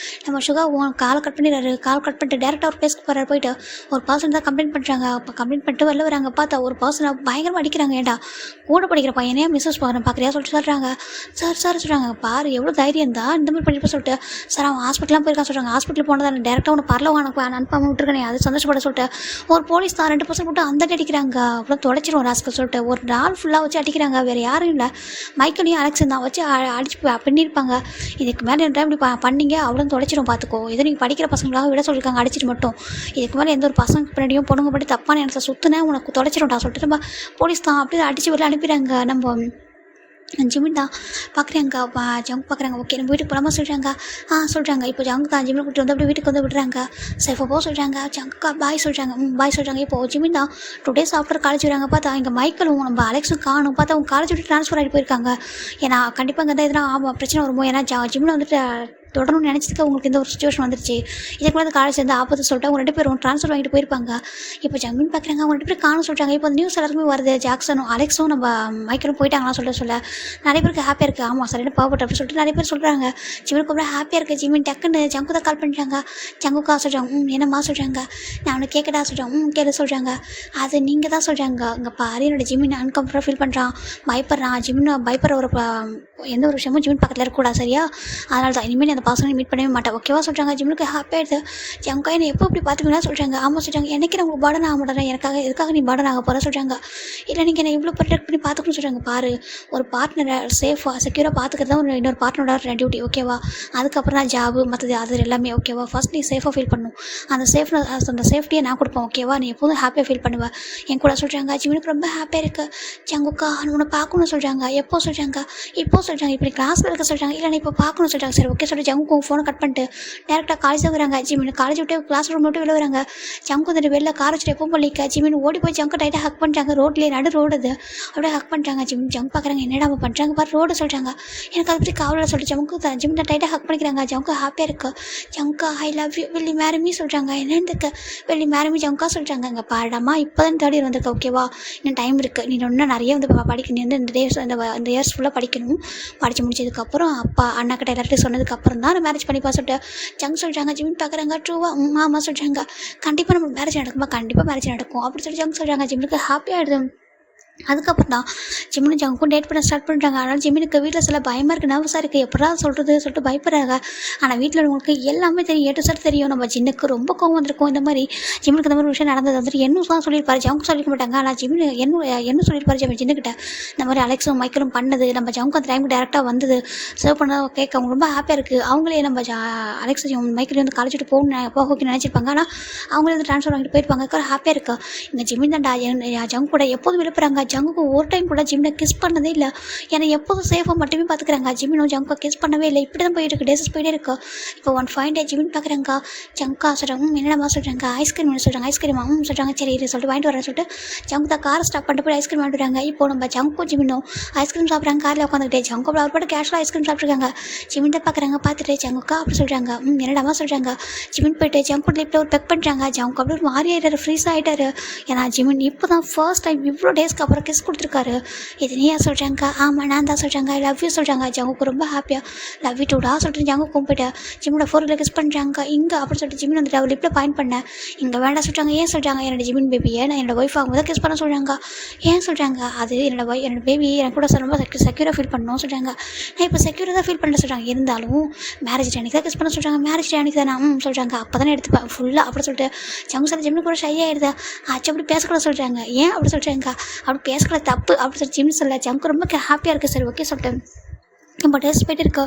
நம்ம சுகா காலை கட் பண்ணிடுறாரு. கால் கட் பண்ணிட்டு டேரெக்டாக ஒரு பேஸ்க்கு போகிறாரு. போயிட்டு ஒரு பர்சன் தான் கம்ப்ளைண்ட் பண்ணுறாங்க. அப்போ கம்ப்ளைண்ட் பண்ணிட்டு வெளில வராங்க. பார்த்தா ஒரு பர்சனை பயங்கரமாக அடிக்கிறாங்க. ஏன்டா கூட படிக்கிற பையனே மிஸ்ஸஸ் பார்க்குறியா சொல்லிட்டு சொல்கிறாங்க. சார் சொல்கிறாங்க. பாரு எவ்வளோ தைரியம் தான் இந்த மாதிரி பண்ணிட்டு சொல்லிட்டு சார் அவன் ஹாஸ்பிட்டலாம் போயிருக்கான் சொல்கிறாங்க. ஹாஸ்பிட்டல் போனதான் டேரெக்டாக ஒன்று பரல அனுப்பாமல் விட்டுருக்கேன். அது சந்தோஷப்பட சொல்லிட்டு ஒரு போலீஸ் தான் 2% போட்டு அந்த அடிக்கிறாங்க. அவ்வளோ தொலைச்சிரும் ராஸ்கல் சொல்லிட்டு ஒரு நாள் ஃபுல்லாக வச்சு அடிக்கிறாங்க. வேறு யாரும் இல்லை மைக்கேலையும் அலெக்ஸன் தான் வச்சு அடிச்சு பண்ணியிருப்பாங்க. இதுக்கு மேலே என் டைம் இப்படி பண்ணீங்க அவ்வளோ தொலைச்சிடும் பார்த்துக்கோ. இதை நீங்கள் படிக்கிற பசங்களாக விட சொல்லியிருக்காங்க அடிச்சிட்டு மட்டும். இதுக்கு மேலே எந்த ஒரு பசங்க பின்னாடியும் பொண்ணுங்க படி தப்பான எனக்கு சுற்றுனேன் உனக்கு தொலைச்சிடும்டா சொல்லிட்டு நம்ம போலீஸ் தான் அப்படியே அடித்து வெளில அனுப்பிடுறாங்க. நம்ம ஜிமின் தான் பார்க்குறாங்க. ஜங்கு பார்க்குறாங்க. ஓகே நம்ம வீட்டுக்கு போகாமல் சொல்கிறாங்க. சொல்கிறாங்க. இப்போ ஜங்கு தான் ஜிம்மில் கூப்பிட்டு வந்து அப்படியே வீட்டுக்கு வந்து விடுறாங்க. சரி இப்போ சொல்கிறாங்க. ஜங்குக்கா பாய் சொல்கிறாங்க. பாய் சொல்கிறாங்க. இப்போ ஜிமின் தான் 2 days ஆஃப்டர் காலேஜ் வராங்க. பார்த்தா இங்கே மைக்கேலும் நம்ம அலெக்ஸும் காணும். பார்த்தா அவங்க காலேஜ் விட்டு ட்ரான்ஸ்ஃபர் ஆகிட்டு போயிருக்காங்க. ஏன்னா கண்டிப்பாக இங்கே தான் எதனா பிரச்சனை வருமோ. ஏன்னா ஜிம்மில் வந்துட்டு தொடரணும்னு நினச்சதுக்கு அவங்களுக்கு இந்த ஒரு சுச்சுவேஷன் வந்துருச்சு. இதுக்கு மேலே காலேஜ் வந்து ஆபத்து சொல்லிட்டு அவங்க 2 பேரும் ட்ரான்ஸ்ஃபர் வாங்கிட்டு போயிருப்பாங்க. இப்போ ஜங்கின் பார்க்குறாங்க. அவங்க 2 பேரும் காணும் சொல்கிறாங்க. இப்போ அந்த நியூஸ் எல்லாருக்குமே வருது. ஜாக்சனும் அலெக்ஸும் நம்ம மைக்கேலும் போயிட்டாங்களா சொல்ல நிறைய பேருக்கு ஹாப்பியாக இருக்குது. ஆமாம் சார் என்ன பாவப்பட்டு அப்படின்னு சொல்லிட்டு நிறைய பேர் சொல்கிறாங்க. ஜிமினுக்கு அப்புறம் ஹாப்பியாக இருக்குது. ஜிமின் டக்குன்னு ஜங்கு தான் கால் பண்ணுறாங்க. ஜங்குக்கா சொல்கிறாங்க. என்னம்மா சொல்கிறாங்க. நான் அவனை கேட்கடா சொல்கிறாங்க. கேட்க சொல்கிறாங்க. அது நீங்கள் தான் சொல்கிறாங்க. இங்கே பாரு என்னோட ஜிமின் அன்கம்ஃபர்டபுள் ஃபீல் பண்ணுறான். பயப்படுறான். ஜிமின் பயப்படுற ஒரு எந்த ஒரு விஷயமும் ஜிமின் பக்கத்தில் இருக்கக்கூடாது சரியா. அதனால தான் இனிமேல் அந்த பசங்களை மீட் பண்ணவே மாட்டேன் ஓகேவா சொல்கிறாங்க. ஜிம்முக்கு ஹாப்பியாகிடுது. ஜங்கா என்னை எப்போ இப்படி பார்த்துப்பீங்களா சொல்கிறாங்க. ஆமாம் சொல்கிறாங்க. எனக்கு நான் உங்களுக்கு பர்டன் ஆக மாட்டேன். எதுக்காக நீ பர்டன் ஆக போகிற சொல்கிறாங்க. இல்லை நீங்கள் என்னை இவ்வளோ ப்ரொடெக்ட் பண்ணி பார்த்துக்கணும்னு சொல்கிறாங்க. பாரு ஒரு பார்ட்னரை சேஃபாக செக்யூராக பார்த்துக்கிறது தான் இன்னொரு பார்ட்னரோட டியூட்டி ஓகேவா. அதுக்கப்புறம் தான் ஜாபு மற்றது அது எல்லாமே ஓகேவா. ஃபர்ஸ்ட் நீ சேஃபாக ஃபீல் பண்ணணும். அந்த சேஃப்டியை நான் கொடுப்பேன் ஓகேவா. நீ எப்போதும் ஹாப்பியாக ஃபீல் பண்ணுவேன் என் கூட சொல்கிறாங்க. ஜிம்முக்கு ரொம்ப ஹாப்பியாக இருக்குது. ஜங்குக்கா உன்னை பார்க்கணும்னு சொல்கிறாங்க. எப்போ சொல்கிறாங்க. இப்போ சொல்கிறாங்க. இப்படி கிளாஸில் இருக்க சொல்கிறாங்க. இல்லை இப்போ பார்க்கணும் சொல்கிறாங்க. சரி ஓகே சொல்லிட்டு ஜங்கு ஃபோனை கட் பண்ணிட்டு டேரெக்டாக காலேஜ் வராங்க. ஜிமின் காலேஜ் விட்டு கிளாஸ் ரூம் விட்டு வெளில வராங்க. ஜங்கு வந்துட்டு வெளில கார் வச்சுட்டு எப்போ பண்ணிக்க ஜிமின் ஓடி போய் ஜங்கு டைட்டாக ஹக் பண்ணுறாங்க. ரோட்லேயே நடு ரோடு அது அப்படியே ஹக் பண்ணுறாங்க. ஜங்கு பார்க்குறாங்க. என்னடா அவன் பண்ணுறாங்க பாரு ரோடு சொல்கிறாங்க. எனக்கு அதை பற்றி காவலில் சொல்லிட்டு ஜங்கு தான் ஜிமின் டைட்டாக ஹக் பண்ணிக்கிறாங்க. ஜங்கு ஹாப்பியாக இருக்குது. ஜங்கா ஐ லவ் யூ வெள்ளி மேரமி சொல்கிறாங்க. என்னதுக்கு வெள்ளி மேரமி ஜங்கா சொல்கிறாங்க. இங்கே பாடாமா இப்போ தான் 3rd year வந்திருக்க ஓகேவா. இன்னும் டைம் இருக்குது. நீ இன்னும் நிறைய வந்து படிக்கணும். நீ வந்து இந்த இயர்ஸ் ஃபுல்லாக படிக்கணும். படித்து முடிச்சதுக்கப்புறம் அப்பா அண்ணா கிட்ட எல்லார்ட்டையும் சொன்னதுக்கப்புறம் தான் மேரேஜ் பண்ணிப்பா சொல்லிட்டு ஜங்கு சொல்கிறாங்க. ஜிமின் பார்க்குறாங்க. ட்ரூவா ஆமாம் சொல்கிறாங்க. கண்டிப்பாக நம்மளுக்கு மேரேஜ் நடக்குமா. கண்டிப்பாக மேரேஜ் நடக்கும் அப்படி சொல்லி ஜங்கு சொல்கிறாங்க. ஜிமினுக்கு ஹாப்பியாகிடுது. அதுக்கப்புறம் தான் ஜிமினும் ஜங்குக்கும் டேட் பண்ண ஸ்டார்ட் பண்ணுறாங்க. ஆனால் ஜிமினுக்கு வீட்டில் சில பயமாக இருக்குது. நர்வஸாக இருக்குது. எப்படா சொல்லிட்டு பயப்படுறாங்க. ஆனால் வீட்டில் உங்களுக்கு எல்லாமே தெரியும். ஏ டு Z தெரியும். நம்ம ஜின்னுக்கு ரொம்ப கோவம் வந்திருக்கும். இந்த மாதிரி ஜிமினுக்கு இந்த மாதிரி விஷயம் நடந்தது வந்துட்டு என்ன தான் சொல்லியிருப்பாரு. ஜங்கு சொல்லிக்க மாட்டாங்க. ஆனால் ஜிமின் என்ன சொல்லியிருப்பாரு ஜின்னுக்கிட்ட இந்த மாதிரி அலெக்ஸும் மைக்கேலும் பண்ணது நம்ம ஜங்கு அந்த டைமுக்கு டேரெக்டாக வந்தது சர்வ் பண்ண கேட்க அவங்க ரொம்ப ஹாப்பியாக இருக்குது. அவங்களே நம்ம அலெக்ஸ் மைக்கேலையும் வந்து காலேஜ் விட்டு போக நினச்சிருப்பாங்க. ஆனால் அவங்களே வந்து ட்ரான்ஸ்ஃபர் வாங்கிட்டு போயிருப்பாங்க. ஹாப்பியாக இருக்கா. இங்கே ஜிமின் தான்டா ஜங்கு கூட எப்போதும் விழுப்புறாங்க. ஜங்குக்கு ஒரு டைம் கூட ஜிம்னை கிஸ் பண்ணதே இல்லை. ஏன்னா எப்போதும் சேஃபாக மட்டுமே பார்த்துக்கிறாங்க. ஜிமினும் ஜங்குக்கா கிஸ் பண்ணவே இல்லை. இப்படி தான் போயிட்டு இருக்கு, டேஸஸ் போயிட்டே இருக்கு. இப்போ ஒன் ஃபைன் டே ஜிமின் பார்க்குறாங்க. ஜங்கா சொல்கிறாங்க, என்னடா சொல்கிறாங்க, ஐஸ்கிரீம் வேணும் சொல்கிறாங்க. ஐஸ்கிரீம் சொல்கிறாங்க, சரி இது சொல்லிட்டு வாங்கிட்டு வரேன் சொல்லிட்டு ஜங்கு தான் காரை ஸ்டாப் பண்ணிட்டு போய் ஐஸ்கிரீம் வாங்கிட்டு வராங்க. இப்போ நம்ம ஜங்கும் ஜிமினும் ஐஸ்கிரீம் சாப்பிட்றாங்க. காரில் உட்காந்துக்கிட்டே ஜங்கு அவர் பாட்டு கேஷுவலாக ஐஸ்கிரீம் சாப்பிட்ருக்காங்க. ஜிமின் தான் பார்க்குறாங்க. பார்த்துட்டு ஜங்குக்கா அப்படி சொல்கிறாங்க. என்னடாமா சொல்கிறாங்க. ஜிமின் போயிட்டு ஜங்கு லிப்பில் ஒரு பெக் பண்ணுறாங்க. ஜங்கு அப்படி ஒரு மாறி ஆகிட்டாரு, ஃப்ரீஸ் ஆகிட்டாரு. ஏன்னா ஜிமின் இப்போ தான் ஃபர்ஸ்ட் டைம் இவ்வளோ டேஸ்க்கு அப்புறம் கிஸ் கொடுத்துருக்காரு. இது நீயா சொல்கிறாங்க. ஆமாம் நான் தான் சொல்கிறாங்க. ஐ லவ் யூ சொல்கிறாங்க. ஜங்குக்கு ரொம்ப ஹாப்பியாக லவ் யூ டூடா சொல்லிட்டு ஜங்கு கும்பிட்டு ஜிமினோட ஃபோரில் கிஸ் பண்ணுறாங்க. இங்கே அப்படின்னு சொல்லிட்டு ஜிமின் வந்துட்டு அவர் லிப்பில் பாயிண்ட் பண்ணேன். இங்கே வேண்டாம் சொல்கிறாங்க. ஏன் சொல்கிறாங்க. என்னோட ஜிமின் பேபியை நான் என்னோட ஒய்ஃப் ஆகும்போது கிஸ் பண்ண சொல்கிறாங்க. ஏன் சொல்கிறாங்க. அது என்னோட பேபி எனக்கு கூட ரொம்ப செக்யூராக ஃபீல் பண்ணணும் சொல்கிறாங்க. நான் இப்போ செக்யூராக தான் ஃபீல் பண்ண சொல்கிறாங்க. இருந்தாலும் மேரேஜ் டைனிக்கு தான் கிஸ் பண்ண சொல்கிறாங்க. மேரேஜ் டைனிக்கு தான் நான் சொல்கிறாங்க. அப்போ தானே எடுத்துப்பேன் ஃபுல்லாக அப்படி சொல்லிட்டு ஜங்கு சார் ஜிம்னு கூட ஷை ஆகிடுதா. ஆச்சு அப்படி பேசக்கூடாது சொல்கிறாங்க. ஏன் அப்படி சொல்கிறாங்க. அப்படி பேசக்கூடாது தப்பு அப்படி சொல்லி ஜிம் சொல்ல ஜங்கு ரொம்ப ஹாப்பியாக இருக்குது. சரி ஓகே சொல்லிட்டு நம்ம டேஸ்ட் போய்ட்டு இருக்க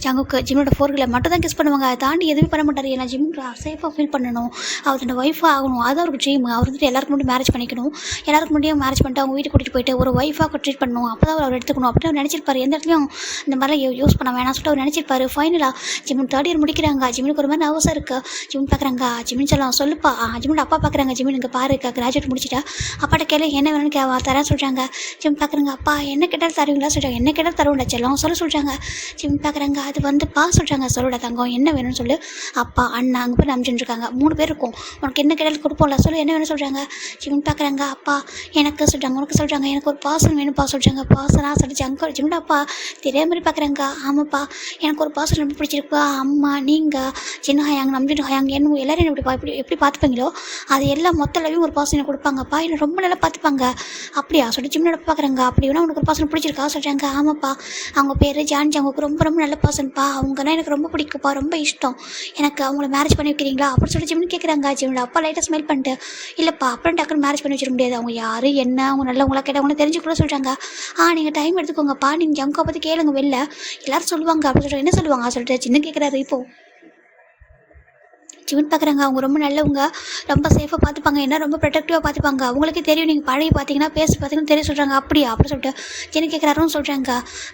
ஜங்குக்கு ஜிம்மோட ஃபோர்களை மட்டும் தான் கிஸ் பண்ணுவாங்க. அதை தாண்டி எதுவுமே பண்ண மாட்டார். ஏன்னா ஜிம் சேஃபாக ஃபீல் பண்ணணும், அவரோட ஒய்ஃபாக ஆகணும். அது அவருக்கு ட்ரீம். அவர் வந்துட்டு எல்லாருக்கும் முன்னாடி மேரேஜ் பண்ணிக்கணும். எல்லாருக்கும் முன்னாடியும் மேரேஜ் பண்ணிட்டு அவங்க வீட்டுக்கு கூட்டிகிட்டு போயிட்டு ஒரு ஒய்ஃபாக ட்ரீட் பண்ணணும். அப்போ தான் அவர் எடுத்துக்கணும் அப்படின்னு அவர் நினச்சிருப்பார். எந்த இடத்துலையும் இந்த மாதிரிலாம் யூஸ் பண்ண வேணாம் சொல்லிட்டு அவர் நினச்சிருப்பார். ஃபைனலாக ஜிமின் 3rd இயர் முடிக்கிறாங்க. ஜிமினுக்கு ஒரு மாதிரி நர்வஸாக இருக்குது. ஜிமின் பார்க்குறாங்க. ஜிமின் சொல்லலாம் சொல்லுப்பா. ஜிமினோட அப்பா பார்க்குறாங்க. ஜிமின் இங்கே பாரு கிராஜுவேட் முடிச்சிட்டா அப்பாட்ட கேள்வி என்ன வேணும்னு தரேன் சொல்கிறாங்க. ஜிமின் பார்க்குறாங்க. அப்பா என்ன கேட்டாலும் தருவீங்களா சொல்கிறாங்க. என்ன கேட்டாலும் தருவோம்டா செல்லம் சொல்ல சொல்கிறாங்க. ஜிமின் பார்க்குறாங்க. அது வந்துப்பா சொல்கிறாங்க. சொல்லோட தங்கம் என்ன வேணும்னு சொல்லு. அப்பா அண்ணா அங்கே போய் நம்பிச்சுருக்காங்க. 3 பேர் இருக்கும். உனக்கு என்ன கேட்டாலும் கொடுப்போம்ல சொல்லு என்ன வேணும்னு சொல்கிறாங்க. ஜிமின் பார்க்குறாங்க. அப்பா எனக்கு சொல்கிறாங்க. உனக்கு சொல்கிறாங்க. எனக்கு ஒரு பார்சல் வேணும்ப்பா சொல்கிறாங்க. பார்சலாக சொல்லிச்சு அங்கே ஜிமின் அப்பா தெரியாத மாதிரி பார்க்குறாங்க. ஆமாப்பா எனக்கு ஒரு பார்சல் ரொம்ப பிடிச்சிருப்பா. அம்மா நீங்கள் சின்ன ஹயாங்க நம்பிட்டு ஹயாங்க என்ன எல்லோரும் எப்படி பார்த்துப்பீங்களோ அது எல்லாம் மொத்த லவையும் ஒரு பார்சல் எனக்கு கொடுப்பாங்கப்பா. என்னை ரொம்ப நல்லா பார்த்துப்பாங்க. அப்படியா சொல்லிட்டு ஜிமினோட பார்க்குறாங்க. அப்படி வேணா உனக்கு ஒரு பார்சல் பிடிச்சிருக்கா சொல்கிறாங்க. ஆமாப்பா அவங்க பேர் ஜான் ஜங்குக்கு ரொம்ப ரொம்ப நல்ல பர்சன்ப்பா. அவங்கன்னா எனக்கு ரொம்ப பிடிக்குப்பா, ரொம்ப இஷ்டம். எனக்கு அவங்கள மேரேஜ் பண்ணி வைக்கிறீங்களா அப்படின்னு சொல்லிட்டு ஜிமின் கேட்குறாங்க. ஜிமினோட அப்பா லைட்டாக ஸ்மெல் பண்ணிட்டு இல்லைப்பா அப்புறம் டக்குன்னு மேரேஜ் பண்ணி வச்சிட முடியாது. அவங்க யார் என்ன அவங்க நல்லவங்களா கேட்டவங்கள தெரிஞ்சுக்கூட சொல்கிறாங்க. நீங்கள் டைம் எடுத்துக்கோங்கப்பா. நீங்கள் ஜங்கை பற்றி கேளுங்க வெளில எல்லாரும் சொல்லுவாங்க அப்படின்னு சொல்லிட்டு என்ன சொல்லுவாங்க சொல்லிட்டு சின்ன கேட்குறாரு. இப்போது ஜிமின் பார்க்குறாங்க. அவங்க ரொம்ப நல்லவங்க, ரொம்ப சேஃபாக பார்த்துப்பாங்க, என்ன ரொம்ப ப்ரொடெக்டிவாக பார்த்துப்பாங்க. அவங்களுக்கே தெரியும் நீங்கள் பழகி பார்த்தீங்கன்னா பேசி பார்த்தீங்கன்னா தெரிய சொல்கிறாங்க. அப்படியா அப்படின்னு சொல்லிட்டு ஜின்னு கேட்குறாருன்னு சொல்கிறாங்க.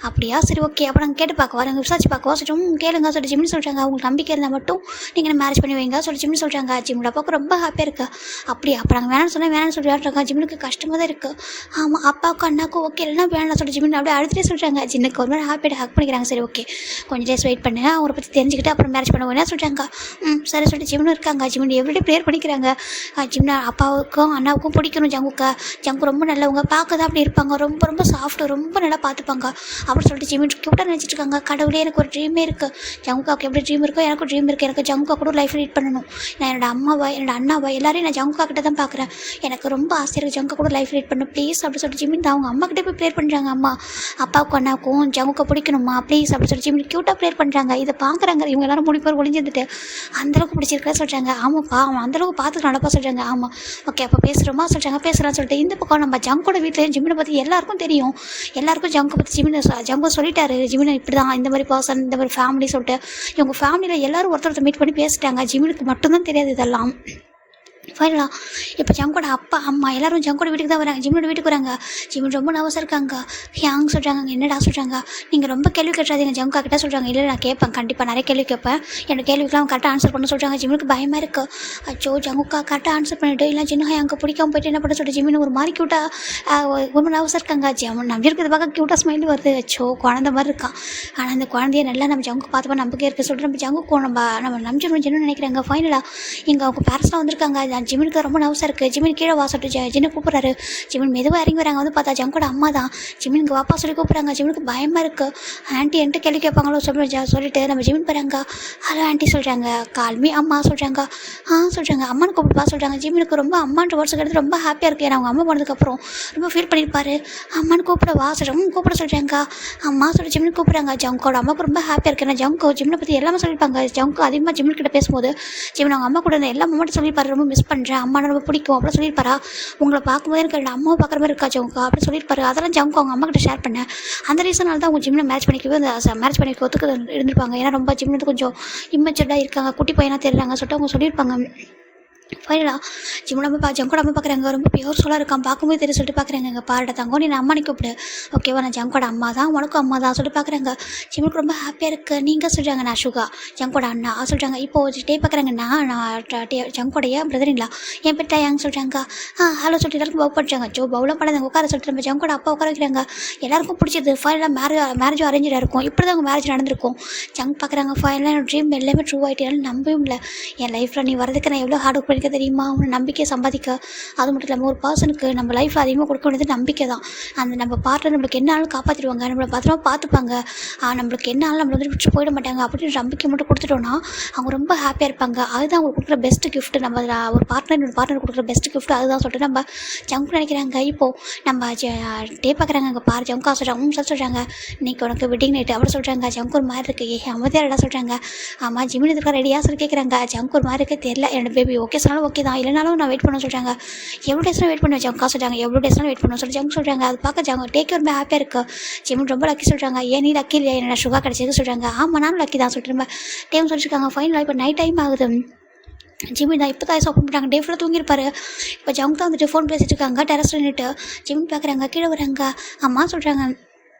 அப்படியா சரி ஓகே அப்போ நாங்கள் கேட்டு பார்க்கவா நாங்கள் விசாரிச்சு பார்க்கவா சொல்லிட்டு கேளுங்க சொல்லிட்டு ஜிமின் சொல்கிறாங்க. அவங்களுக்கு நம்பிக்கை இருந்தால் மட்டும் நீங்கள் மேரேஜ் பண்ணி வைங்க சொல்லிட்டு ஜிமின் சொல்கிறாங்க. ஜிமினோட அப்பாவுக்கு ரொம்ப ஹாப்பியாக இருக்குது. அப்படியா அப்போ நாங்கள் வேணாம்னு சொன்னால் வேணாம்னு சொல்லிட்டு ஜிமினுக்கு கஷ்டமாக தான் இருக்குது. ஆமாம் அப்பாவுக்கும் அண்ணாக்கும் ஓகே இல்லைன்னா வேணாம் சொல்லிட்டு ஜிமின் அப்படியே அடுத்துட்டே சொல்கிறாங்க. ஜின்னுக்கு ஒரு மாதிரி ஹாப்பியாக ஹக் பண்ணிக்கிறாங்க. சரி ஓகே கொஞ்சம் டேஸ் வெயிட் பண்ணுங்க அவரை பற்றி தெரிஞ்சுக்கிட்டு அப்புறம் மேரேஜ் பண்ண வேணா சொல்கிறாங்க. சரி சொல்லிட்டு ஜிமினும் இருக்காங்க. ஜிமின் எவ்ரிடே ப்ரேயர் பண்ணிக்கிறாங்க. ஜிம்னா அப்பாவுக்கும் அண்ணாவுக்கும் பிடிக்கணும். ஜங்கு ரொம்ப நல்லவங்க, பார்க்க தான் அப்படி இருப்பாங்க, ரொம்ப ரொம்ப சாஃப்ட்டு, ரொம்ப நல்லா பார்த்துப்பாங்க அப்படின்னு சொல்லிட்டு ஜிமின் கியூட்டாக நினச்சிட்டு இருக்காங்க. கடவுளே எனக்கு ஒரு ட்ரீமே இருக்குது. ஜங்குக்காவுக்கு எப்படி ட்ரீம் இருக்கோ எனக்கும் ட்ரீம் இருக்குது. எனக்கு ஜங்குக்கா கூட லைஃப் லீட் பண்ணணும். நான் என்னோட அம்மாவை என்னோட அண்ணாவை எல்லாரையும் நான் ஜங்குக்கா கிட்ட தான் பார்க்குறேன். எனக்கு ரொம்ப ஆசை இருக்குது ஜங்குக்கா கூட லைஃப் லீட் பண்ணணும் ப்ளீஸ் அப்படின்னு சொல்லிட்டு ஜிமின் தான் அவங்க அம்மா கிட்டே போய் ப்ரேயர் பண்ணுறாங்க. அம்மா அப்பாவுக்கும் அண்ணாவுக்கும் ஜங்குக்கா பிடிக்கணுமா ப்ளீஸ் அப்படின்னு சொல்லிட்டு ஜிமின் கியூட்டாக ப்ரேயர் பண்ணுறாங்க. இதை பார்க்குறாங்க இவங்க எல்லாரும் 3 பேர் ஒளிஞ்சிருந்துட்டு அந்தளவுக்கு பிடிச்சிருக்கா சொல்கிறாங்க. ஆமாப்பா அவன் அந்தளவுக்கு பார்த்துட்டு நடப்பா சொல்கிறாங்க. ஆமாம் ஓகே அப்போ பேசுகிறோமா சொல்கிறாங்க. பேசுகிறான்னு சொல்லிட்டு இந்த பக்கம் நம்ம ஜங்கோட வீட்டில் ஜிமினை பற்றி எல்லாருக்கும் தெரியும். எல்லாருக்கும் ஜங்கை பற்றி ஜங்கு சொல்லிட்டாரு. ஜிமினை இப்படி தான் இந்த மாதிரி பர்சன் இந்த மாதிரி ஃபேமிலி சொல்லிட்டு இவங்க ஃபேமிலியில் எல்லோரும் ஒருத்தர் மீட் பண்ணி பேசிட்டாங்க. ஜிமினுக்கு மட்டும்தான் தெரியாது இதெல்லாம். ஃபைனலாக இப்போ ஜங்கோட அப்பா அம்மா எல்லோரும் ஜங்கோட வீட்டுக்கு தான் வராங்க. ஜிமினோட வீட்டுக்கு வராங்க. ஜிமின் ரொம்ப நர்வஸாக இருக்காங்க. ஹியாங் சொல்கிறாங்க. என்னடா சொல்கிறாங்க. நீங்கள் ரொம்ப கேள்வி கேட்டாதீங்க ஜங்கா கிட்ட சொல்கிறாங்க. இல்லை நான் கேட்பேன் கண்டிப்பாக நிறைய கேள்வி கேட்பேன். என்னோட கேள்விக்கெலாம் கரெக்டாக ஆன்சர் பண்ண சொல்கிறாங்க. ஜிமினுக்கு பயமாக இருக்குது. அச்சோ ஜங்குக்கா கரெக்டாக ஆன்சர் பண்ணிவிட்டு இல்லை ஜின்னு அங்கே பிடிக்காம போயிட்டு என்ன பண்ண சொல்லிட்டு ஜிமின் ஒரு மாதிரி க்யூட்டாக ரொம்ப நர்வஸாக இருக்காங்க. ஜிமின் நம்பி இருக்கிறது பார்க்க க்யூட்டாக ஸ்மைல் வருது. அச்சோ குழந்த மாதிரி இருக்கான். ஆனால் அந்த குழந்தைய நல்லா நம்ம ஜங்கு பார்த்துப்பா நம்பிக்கை இருக்குது சொல்லிட்டு நம்ம ஜங்கு நம்ம நம்பிச்சு ஜின்னு நினைக்கிறாங்க. ஃபைனலாக இங்கே அவங்க பேரண்ட்ஸ்லாம் வந்திருக்காங்க. ஜிமினுக்கு ரொம்ப நர்வஸாக இருக்குது. ஜிமின் கீழே வா சொல்லிட்டு ஜின்னு கூப்பிட்றாரு. ஜிமின் மெதுவாக இறங்கி வராங்க. வந்து பார்த்தா ஜங்கோட அம்மா தான். ஜிமினுக்கு வாப்பா சொல்லி கூப்பிட்றாங்க. ஜிமினுக்கு பயமாக இருக்குது. ஆண்டி என்கிட்ட கேள்வி கேட்பாங்களோ சொல்லிட்டு நம்ம ஜிமின் போகிறாங்க. ஹலோ ஆண்டி சொல்கிறாங்க. கால்மி அம்மா சொல்கிறாங்க. சொல்கிறாங்க அம்மானு கூப்பிடுப்பா சொல்கிறாங்க. ஜிமினுக்கு ரொம்ப அம்மான்ற வேர்ட்ஸ் கிடையாது ரொம்ப ஹாப்பியாக இருக்குது. ஏன்னா அவங்க அம்மா போனதுக்கப்புறம் ரொம்ப ஃபீல் பண்ணியிருப்பாரு. அம்மானு கூப்பிட வா சொல்கிறாங்க. கூப்பிட சொல்கிறாங்க. அம்மா சொல்லி ஜிமின் கூப்பிட்றாங்க. ஜங்கோட அம்மாவுக்கு ரொம்ப ஹாப்பியாக இருக்குது. ஏன்னா ஜங்கோ ஜிமினை பற்றி எல்லாமே சொல்லியிருப்பாங்க. ஜங்கு அதிகமாக ஜிமின் கிட்ட பேசும்போது ஜிமின் அவங்க அம்மா கூட எல்லா மொமெண்ட்டும் சொல்லியிருப்பாரு. ரொம்ப மிஸ் பண்ணுறேன் அம்மா ரொம்ப பிடிக்கும் அப்படி சொல்லியிருப்பாரா. உங்களை பார்க்கும்போது எனக்கு ரெண்டு அம்மாவை பார்க்குற மாதிரி இருக்கா ஜங்கு அப்படி சொல்லியிருப்பாரு. அதெல்லாம் ஜங்கு அவங்க அம்மா கிட்ட ஷேர் பண்ணேன். அந்த ரீசனால தான் அவங்க ஜிம்னை மேரேஜ் பண்ணிக்கவே அந்த மேரேஜ் பண்ணிக்க ஒத்துக்கு இருந்திருப்பாங்க. ஏன்னா ரொம்ப ஜிம்னு கொஞ்சம் இம்மெச்சூர்டாக இருக்காங்க, குட்டி பையனாக தெரியுறாங்க சொல்லிட்டு அவங்க சொல்லியிருப்பாங்க. ஃபைனலாக ஜிம்மோட அம்மா ஜங்கோட அம்மா பார்க்குறாங்க. ரொம்ப பியூர் சோலாக இருக்கான், பார்க்கும்போது தெரியும் சொல்லிட்டு பார்க்குறாங்க. இங்கே பாருடா தங்கம், நீ நான் அம்மானி கூப்பிடு, ஓகேவா? நான் ஜங்கோட அம்மா தான், உனக்கும் அம்மா தான் சொல்லிட்டு பார்க்குறாங்க. ஜிம்முக்கு ரொம்ப ஹாப்பியாக இருக்குது. நீங்கள் சொல்கிறாங்க, நான் சுகா, ஜங்கோட அண்ணா சொல்கிறாங்க. இப்போது டே பார்க்குறாங்கன்னா நான் ஜங்கோடைய பிரதரிங்களா, என் பேர் டயாங் சொல்கிறாங்க. ஹலோ சொல்லிட்டு எல்லாருக்கும் பவு பண்ணுறாங்க. ஜோ பவுலாம் பண்ணாங்க, உட்கார சொல்லிட்டு நம்ம ஜங்கோட அப்பா உட்கார வைக்கிறாங்க. எல்லாருக்கும் பிடிச்சது. ஃபைனலாக மேரேஜும் அரேஞ்சாக இருக்கும். இப்படி தான் உங்கள் மேரேஜ் நடந்திருக்கும். ஜங் பார்க்குறாங்க. ஃபைனலாக என்னோட ட்ரீம் எல்லாமே ட்ரூ ஆகிட்டு என்னால் நம்பவும் இல்லை. என் லைஃப்பில் நீ வரதுக்கு நான் எவ்வளோ ஹார்ட் ஒர்க் பண்ணிக்க தெரியுமா? உன்னை நம்பிக்கை சம்பாதிக்க. அது மட்டும் இல்லாமல் ஒரு பர்சனுக்கு நம்ம லைஃப்பில் அதிகமாக கொடுக்க வேண்டியது நம்பிக்கை தான். அந்த நம்ம பார்ட்னர் நம்மளுக்கு என்ன ஆனாலும் காப்பாற்றிடுவாங்க, நம்மளை பத்திரமா பார்த்துப்பாங்க, நம்மளுக்கு என்ன ஆனாலும் நம்மளை வந்து விட்டு போயிட மாட்டாங்க அப்படின்னு நம்பிக்கை மட்டும் கொடுத்துட்டோன்னா அவங்க ரொம்ப ஹாப்பியாக இருப்பாங்க. அதுதான் அவங்க கொடுக்குற பெஸ்ட்டு கிஃப்ட். நம்ம ஒரு பார்ட்னர் கொடுக்குற பெஸ்ட் கிஃப்ட் அதுதான் சொல்லிட்டு நம்ம ஜங்க் நினைக்கிறாங்க. இப்போது நம்ம டே பார்க்குறாங்க. அங்கே பாரு ஜங்கா சொல்கிறாங்க. சொல்கிறாங்க இன்றைக்கி உனக்கு வெட்டிங் நைட்டு அப்படி சொல்கிறாங்க. ஜங்கூர் மாதிரி இருக்குது, அமைதியாக இடம் சொல்கிறாங்க. ஆமாம் ஜிமின் இதுக்காக ரெடியாக சொல்லி கேட்குறாங்க. ஜங்கூர் மாதிரி இருக்குது தெரியல, என்னோட பேபி ஓகே சொன்னாலும் ஓகே தான், இல்லைனாலும் நான் வெயிட் பண்ண சொல்கிறாங்க. எவ்வளோ டேஸ்லாம் வெயிட் பண்ணுவேன் ஜங்கா சொல்கிறாங்க. எவ்வளோ டேஸ்லாம் வெயிட் பண்ண சொல்லி ஜங்க் சொல்கிறாங்க. அது பார்க்க ஜங்க டேக் ரொம்ப ஹாப்பியாக இருக்குது. ஜிமின் ரொம்ப லக்கி சொல்கிறாங்க. ஏன் நீ லக்கி இல்லையா, என்னோட சுகா கிடச்சிருக்கு சொல்கிறாங்க. ஆமாம் நானும் லக்கி தான் சொல்லிட்டு நம்ம டைம் சொல்லியிருக்காங்க. ஃபைனலாக இப்போ நைட் டைம் ஆகுது. ஜிமின் தான் இப்போ தான் ஓப்பன் பண்ணிட்டாங்க. டே ஃபுல்லாக தூங்கியிருப்பாரு. இப்போ ஜங்க் தான் வந்துட்டு ஃபோன் பேசிட்டு இருக்காங்க. டெரஸ்ல நின்றுட்டு ஜிமின் பார்க்குறாங்க. கீழே வராங்க. அம்மா சொல்கிறாங்க.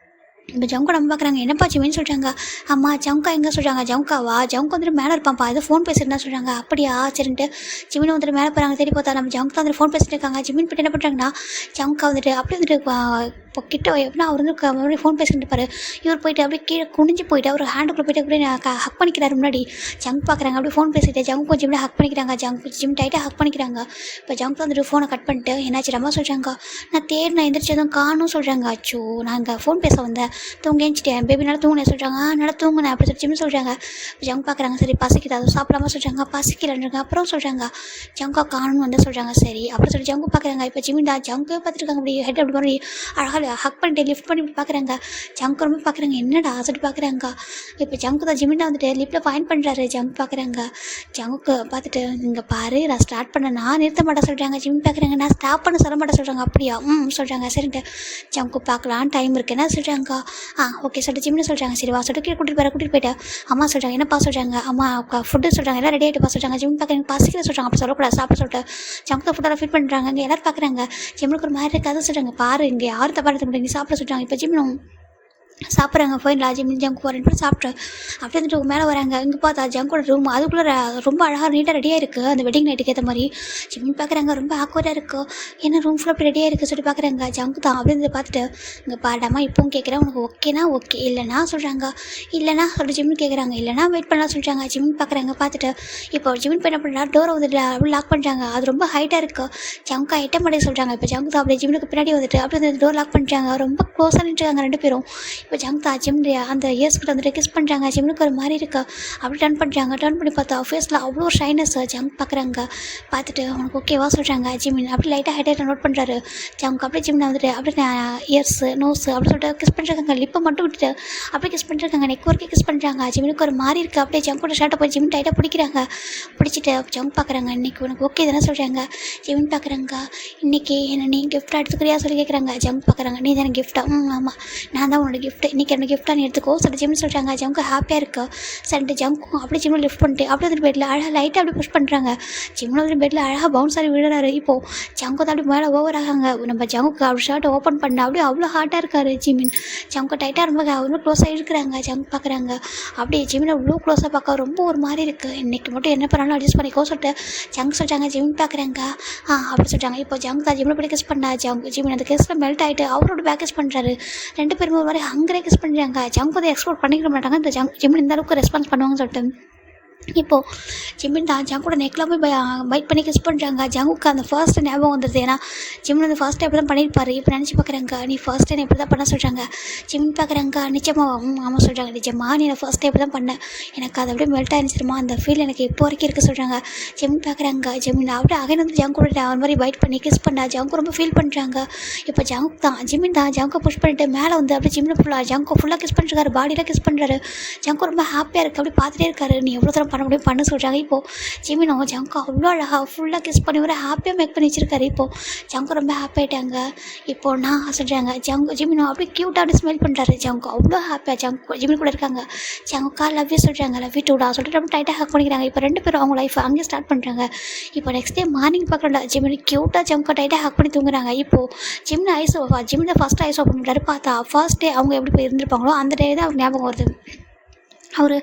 இப்போ ஜங்கா நம்ம பார்க்குறாங்க. என்னப்பா ஜிமின்னு சொல்கிறாங்க. அம்மா ஜங்கா எங்கே சொல்கிறாங்க. ஜங்காவா? ஜங்க் வந்துட்டு மேலே இருப்பான்ப்பா, அது ஃபோன் பேசிட்டு சொல்கிறாங்க. அப்படியா சரின்ட்டு ஜிமின் வந்துட்டு மேலே போகிறாங்க. தேடி பார்த்தா நம்ம ஜங்க் தான் வந்துட்டு ஃபோன் பேசிட்டு இருக்காங்க. ஜிமின் போய்ட்டு என்ன பண்ணுறாங்கன்னா ஜங்கா வந்துட்டு அப்படியே வந்துட்டு இப்போ கிட்ட எப்படின்னா அவர் வந்து மறுபடியும் ஃபோன் பேசிட்டு இருப்பார். இவர் போயிட்டு அப்படியே கீழே குனிஞ்சு போயிட்டு அவர் ஹேண்டுக்குள்ளே போயிட்டு அப்படியே ஹக் பண்ணிக்கிறாரு. முன்னாடி ஜங்க் பார்க்குறாங்க. அப்படியே ஃபோன் பேசிட்டு ஜங்க் கொஞ்சம் இப்படி ஹக் பண்ணிக்கிறாங்க. ஜிம் டைட்டாக ஹக் பண்ணிக்கிறாங்க. இப்போ ஜங்க் வந்துட்டு ஃபோனை கட் பண்ணிட்டு என்னாச்சு அம்மா சொல்கிறாங்க. நான் தேடின எந்திரிச்சதும் காணும் சொல்கிறாங்க. அச்சோ நான் இங்கே ஃபோன் பேச வந்தேன், தூங்க ஏஞ்சிட்டேன், பேபி நல்லா தூங்கினேன் சொல்கிறாங்க. நல்லா தூங்குனேன் அப்படி சொல்லி ஜிம் சொல்கிறாங்க. ஜங்க் பார்க்குறாங்க. சரி பசிக்குது, அது சாப்பிடாம சொல்கிறாங்க. பசிக்கலன்றாங்க. அப்புறம் சொல்கிறாங்க ஜங்கா காணும்னு வந்து சொல்கிறாங்க. சரி அப்புறம் சொல்லி ஜங்கு பார்க்குறாங்க. இப்போ ஜிமின் தான் ஜங்கு பார்த்துருக்காங்க. அப்படி ஹெட் அப்படி மாதிரி அழகாக ஹக் பண்ணிட்டு லிஃப்ட் பண்ணி இப்படி பார்க்குறாங்க. ஜங்க் ரொம்ப பார்க்குறாங்க. என்னடா சொல்லிட்டு பார்க்குறாங்க. இப்போ ஜங்கு தான் ஜிமின் தான் வந்துட்டு லிஃப்ட்டில் பாயிண்ட் பண்ணுறாரு. ஜங்க் பார்க்குறாங்க. ஜங்குக்கு பார்த்துட்டு இங்கே பாரு நான் ஸ்டார்ட் பண்ண நான் நிறுத்த மாட்டேன் சொல்கிறாங்க. ஜிமின் பார்க்குறாங்க. நான் ஸ்டாப் பண்ண சொல்ல மாட்டேன் சொல்கிறாங்க. அப்படியா சொல்கிறாங்க. சரின்ட்டு ஜங்கு பார்க்கலாம் டைம் இருக்குது என்ன சொல்கிறாங்க. ஓகே சொல்லிட்டு ஜிமின்னு சொல்கிறாங்க. சரி வா சொல்லிட்டு கீழே கூட்டிகிட்டு போயிட்டேன். அம்மா சொல்கிறாங்க. என்னப்பா சொல்கிறாங்க. அம்மா ஃபுட்டு சொல்கிறாங்க. எல்லாம் ரெடி ஆகிட்டு சொல்கிறாங்க. ஜிமின் பார்க்குறாங்க. பசிக்கிற சொல்கிறாங்க. அப்படி சொல்லக்கூடாது சாப்பிட சொல்லிட்டு ஜங்கு ஃபுட்டெல்லாம் ஃபிட் பண்ணுறாங்க. இங்கே எல்லோரும் பார்க்குறாங்க. ஜிம்முக்கு ஒரு மாதிரி இருக்காது சொல்கிறாங்க. பாரு இங்கே யாரும் தப்பாக எடுத்து முடியும் சாப்பிட சொல்கிறாங்க. இப்போ ஜிம்மும் சாப்பிட்றாங்க. ஃபைனலாக ஜிமின் ஜங்கு போகிறேன் போய் சாப்பிட்டு அப்படியே வந்துட்டு மேலே வராங்க. இங்கே பார்த்தா ஜங்கோட ரூம் அதுக்குள்ளே ரொம்ப அழகாக நீட்டாக ரெடியாக இருக்குது அந்த வெட்டிங் நைட்டுக்கு ஏற்ற மாதிரி. ஜிமின் பார்க்குறாங்க. ரொம்ப ஆக்வர்டாக இருக்குது, என்ன ரூம் ஃபுல்லாக அப்படி ரெடியாக இருக்குது சொல்லிட்டு பார்க்குறாங்க. ஜங்கு தான் அப்படி இருந்து பார்த்துட்டு இங்கே பாடாமல் இப்போவும் கேட்குறேன் உனக்கு ஓகேனா ஓகே, இல்லைனா சொல்கிறாங்க. இல்லைனா சொல்லிட்டு ஜிமின் கேட்குறாங்க. இல்லைனா வெயிட் பண்ணலாம் சொல்கிறாங்க. ஜிமின் பார்க்குறாங்க. பார்த்துட்டு இப்போ ஜிமின் போய் என்ன பண்ணுறா டோரை வந்துட்டு அப்படி லாக் பண்ணுறாங்க. அது ரொம்ப ஹைட்டாக இருக்குது. ஜங்கா எட்ட மாட்டே சொல்கிறாங்க. இப்போ ஜங்கு தான் அப்படியே ஜிமினுக்கு பின்னாடி வந்துட்டு அப்படியே வந்து டோர் லாக் பண்ணுறாங்க. ரொம்ப க்ளோஸாக நின்றுருக்காங்க ரெண்டு பேரும். இப்போ ஜங்தா ஜிம் அந்த இயர்ஸ்கிட்ட வந்துட்டு கிஸ் பண்ணுறாங்க. ஜிம்னுக்கு ஒரு மாதிரி இருக்கா அப்படி டர்ன் பண்ணுறாங்க. டர்ன் பண்ணி பார்த்தா ஃபேஸில் அவ்வளோ ஷைனஸ். ஜங்க் பார்க்குறாங்க. பார்த்துட்டு உனக்கு ஓகேவா சொல்கிறாங்க. ஜிமின் அப்படி லைட்டாக ஹைட்டாக நோட் பண்ணுறாரு. ஜங்க் அப்படியே ஜிம்னை வந்துட்டு அப்படியே இயர்ஸ் நோஸ் அப்படி சொல்லிட்டு கிஸ் பண்ணுறாங்க. லிப்பை மட்டும் விட்டுட்டு அப்படியே கிஸ் பண்ணுறாங்க. நெக் ஒர்க்கே கிஸ் பண்ணுறாங்க. ஜிமினுக்கு ஒரு மாதிரி இருக்குது. அப்படியே ஜங்கோட ஷர்ட்டை போய் ஜிமின் டைட்டாக பிடிக்கிறாங்க. பிடிச்சிட்டு ஜங்க் பார்க்குறாங்க. இன்றைக்கி உனக்கு ஓகே தானே சொல்கிறாங்க. ஜிமின் பார்க்குறாங்க. இன்றைக்கி என்ன நீ கிஃப்ட்டாக எடுத்துக்கிறியா சொல்லி கேட்குறாங்க. ஜங்க் பார்க்குறாங்க. நீ தானே கிஃப்ட்டா? ஆமாம் நான் தான் உன்னோட கிஃப்ட், இன்றைக்கி என்னோட கிஃப்ட்டாக நீ எடுத்துக்கோ சொல்லிட்டு ஜிம்னு சொல்கிறாங்க. ஜங்கு ஹாப்பியாக இருக்கா சரிட்டு ஜங்கும் அப்படியே ஜிம்மில் லிஃப்ட் பண்ணிட்டு அப்படியே வந்துட்டு பெட்டில் அழகாக லைட்டாக அப்படி புஷ் பண்ணுறாங்க. ஜிம்மில் வந்துட்டு பெட்டில் அழகாக பவுன்ஸ் ஆகி விழுறாரு. இப்போது ஜங்கு தான் அப்படி மேலே ஓவர் ஆகாங்க. நம்ம ஜங்குக்கு அப்படி ஷர்ட்டை ஓப்பன் பண்ண அப்படியே அவ்வளோ ஹார்ட்டாக இருக்கார் ஜிமின். ஜங்கு டைட்டாக ரொம்ப க்ளோஸாக இருக்கிறாங்க. ஜங்க் பார்க்குறாங்க. அப்படியே ஜிமினை அவ்வளோ க்ளோஸாக பார்க்க ரொம்ப ஒரு மாதிரி இருக்குது. இன்றைக்கி மட்டும் என்ன பண்ணாலும் அட்ஜஸ்ட் பண்ணிக்கோ சொல்லிட்டு ஜங்க் சொல்கிறாங்க. ஜிமின் பார்க்குறாங்க. அப்படி சொல்கிறாங்க. இப்போ ஜங்க் தான் ஜிம்மில் போய் கிஸ் பண்ணா. ஜிமின் அந்த கிஸில் மெல்ட் ஆகிட்டு அவரோட பேக் கிஸ் பண்ணுறாரு. ரெண்டு பேரும் ஒரு மாதிரி ஹங்கரே கிஸ் பண்ணுறாங்க. ஜங்க் வந்து எக்ஸ்போர்ட் பண்ணிக்க மாட்டாங்க. இந்த ஜிமின் இந்த அளவுக்கு ரெஸ்பான்ஸ் பண்ணுவாங்கன்னு சொல்லிட்டு இப்போது ஜிமின் தான் ஜங்கோட நெக்கில் போய் பைட் பண்ணி கிஸ் பண்ணுறாங்க. ஜங்குக்கு அந்த ஃபர்ஸ்ட் ஞாபகம் வந்துடுது. ஏன்னா ஜிமின் வந்து ஃபர்ஸ்ட் எப்படி தான் பண்ணியிருப்பாரு. இப்போ நினச்சி பார்க்குறாங்க. நீ ஃபர்ஸ்ட் டைம் எப்படி தான் பண்ண சொல்கிறாங்க. ஜிமின் பார்க்குறாங்க. நிச்சயமாக ஆமாம் சொல்கிறாங்க. நிச்சயமாக நீ ஃபர்ஸ்ட் டைம் எப்படி தான் பண்ணேன், எனக்கு அது அப்படியே மெல்ட் ஆகிடுச்சிருமா, அந்த ஃபீல் எனக்கு இப்போ வரைக்கும் இருக்குது சொல்கிறாங்க. ஜிமின் பார்க்குறாங்க. ஜிமின் அப்படியே அகைன் வந்து ஜங்கோட அந்த மாதிரி பைட் பண்ணி கிஸ் பண்ணா. ஜங்கு ரொம்ப ஃபீல் பண்ணுறாங்க. இப்போ ஜங்கு தான் ஜிமின் தான் ஜங்கை புஷ் பண்ணிட்டு மேலே வந்து அப்படியே ஜிமின் ஃபுல்லாக ஜங்கு ஃபுல்லாக கிஸ் பண்ணிருக்காரு. பாடியில் கிஸ் பண்ணுறாரு. ஜங்கு ரொம்ப ஹாப்பியாக இருக்குது. அப்படி பார்த்துட்டே இருக்காரு. நீ எவ்வளோ தூரம் என்னெல்லாம் பண்ண முடியும் பண்ண சொல்கிறாங்க. இப்போது ஜிமினோ ஜங்கு அவ்வளோ அழகாக ஃபுல்லாக கிஸ் பண்ணி ஒரு ஹாப்பியாக மேக் பண்ணி வச்சிருக்காரு. இப்போது ஜங்கு ரொம்ப ஹாப்பி ஆகிட்டாங்க. இப்போது நான் சொல்கிறாங்க ஜிமினோ அப்படியே க்யூட்டாக அப்படி ஸ்மெல் பண்ணுறாரு. ஜங்கு அவ்வளோ ஹாப்பியாக ஜிமின் கூட இருக்காங்க. ஜங்குக்கா லவ் யூ சொல்கிறாங்க. லவ் யூ டூடா சொல்லிட்டு ரொம்ப டைட்டாக ஹக் பண்ணிக்கிறாங்க. இப்போ 2 பேரும் அவங்க லைஃப் அங்கேயே ஸ்டார்ட் பண்ணுறாங்க. இப்போ நெக்ஸ்ட் டே மார்னிங் பார்க்குறேன் ஜிமின் க்யூட்டாக ஜங்கு டைட்டாக ஹக் பண்ணி தூங்குறாங்க. இப்போது ஜிமின் ஃபஸ்ட்டு ஐஸ் ஓப்பன் பண்ணுறாரு. பார்த்தா ஃபர்ஸ்ட் டே அவங்க எப்படி போய் இருந்திருப்பாங்களோ அந்த டே தான் அவங்க ஞாபகம் வருது. அவர்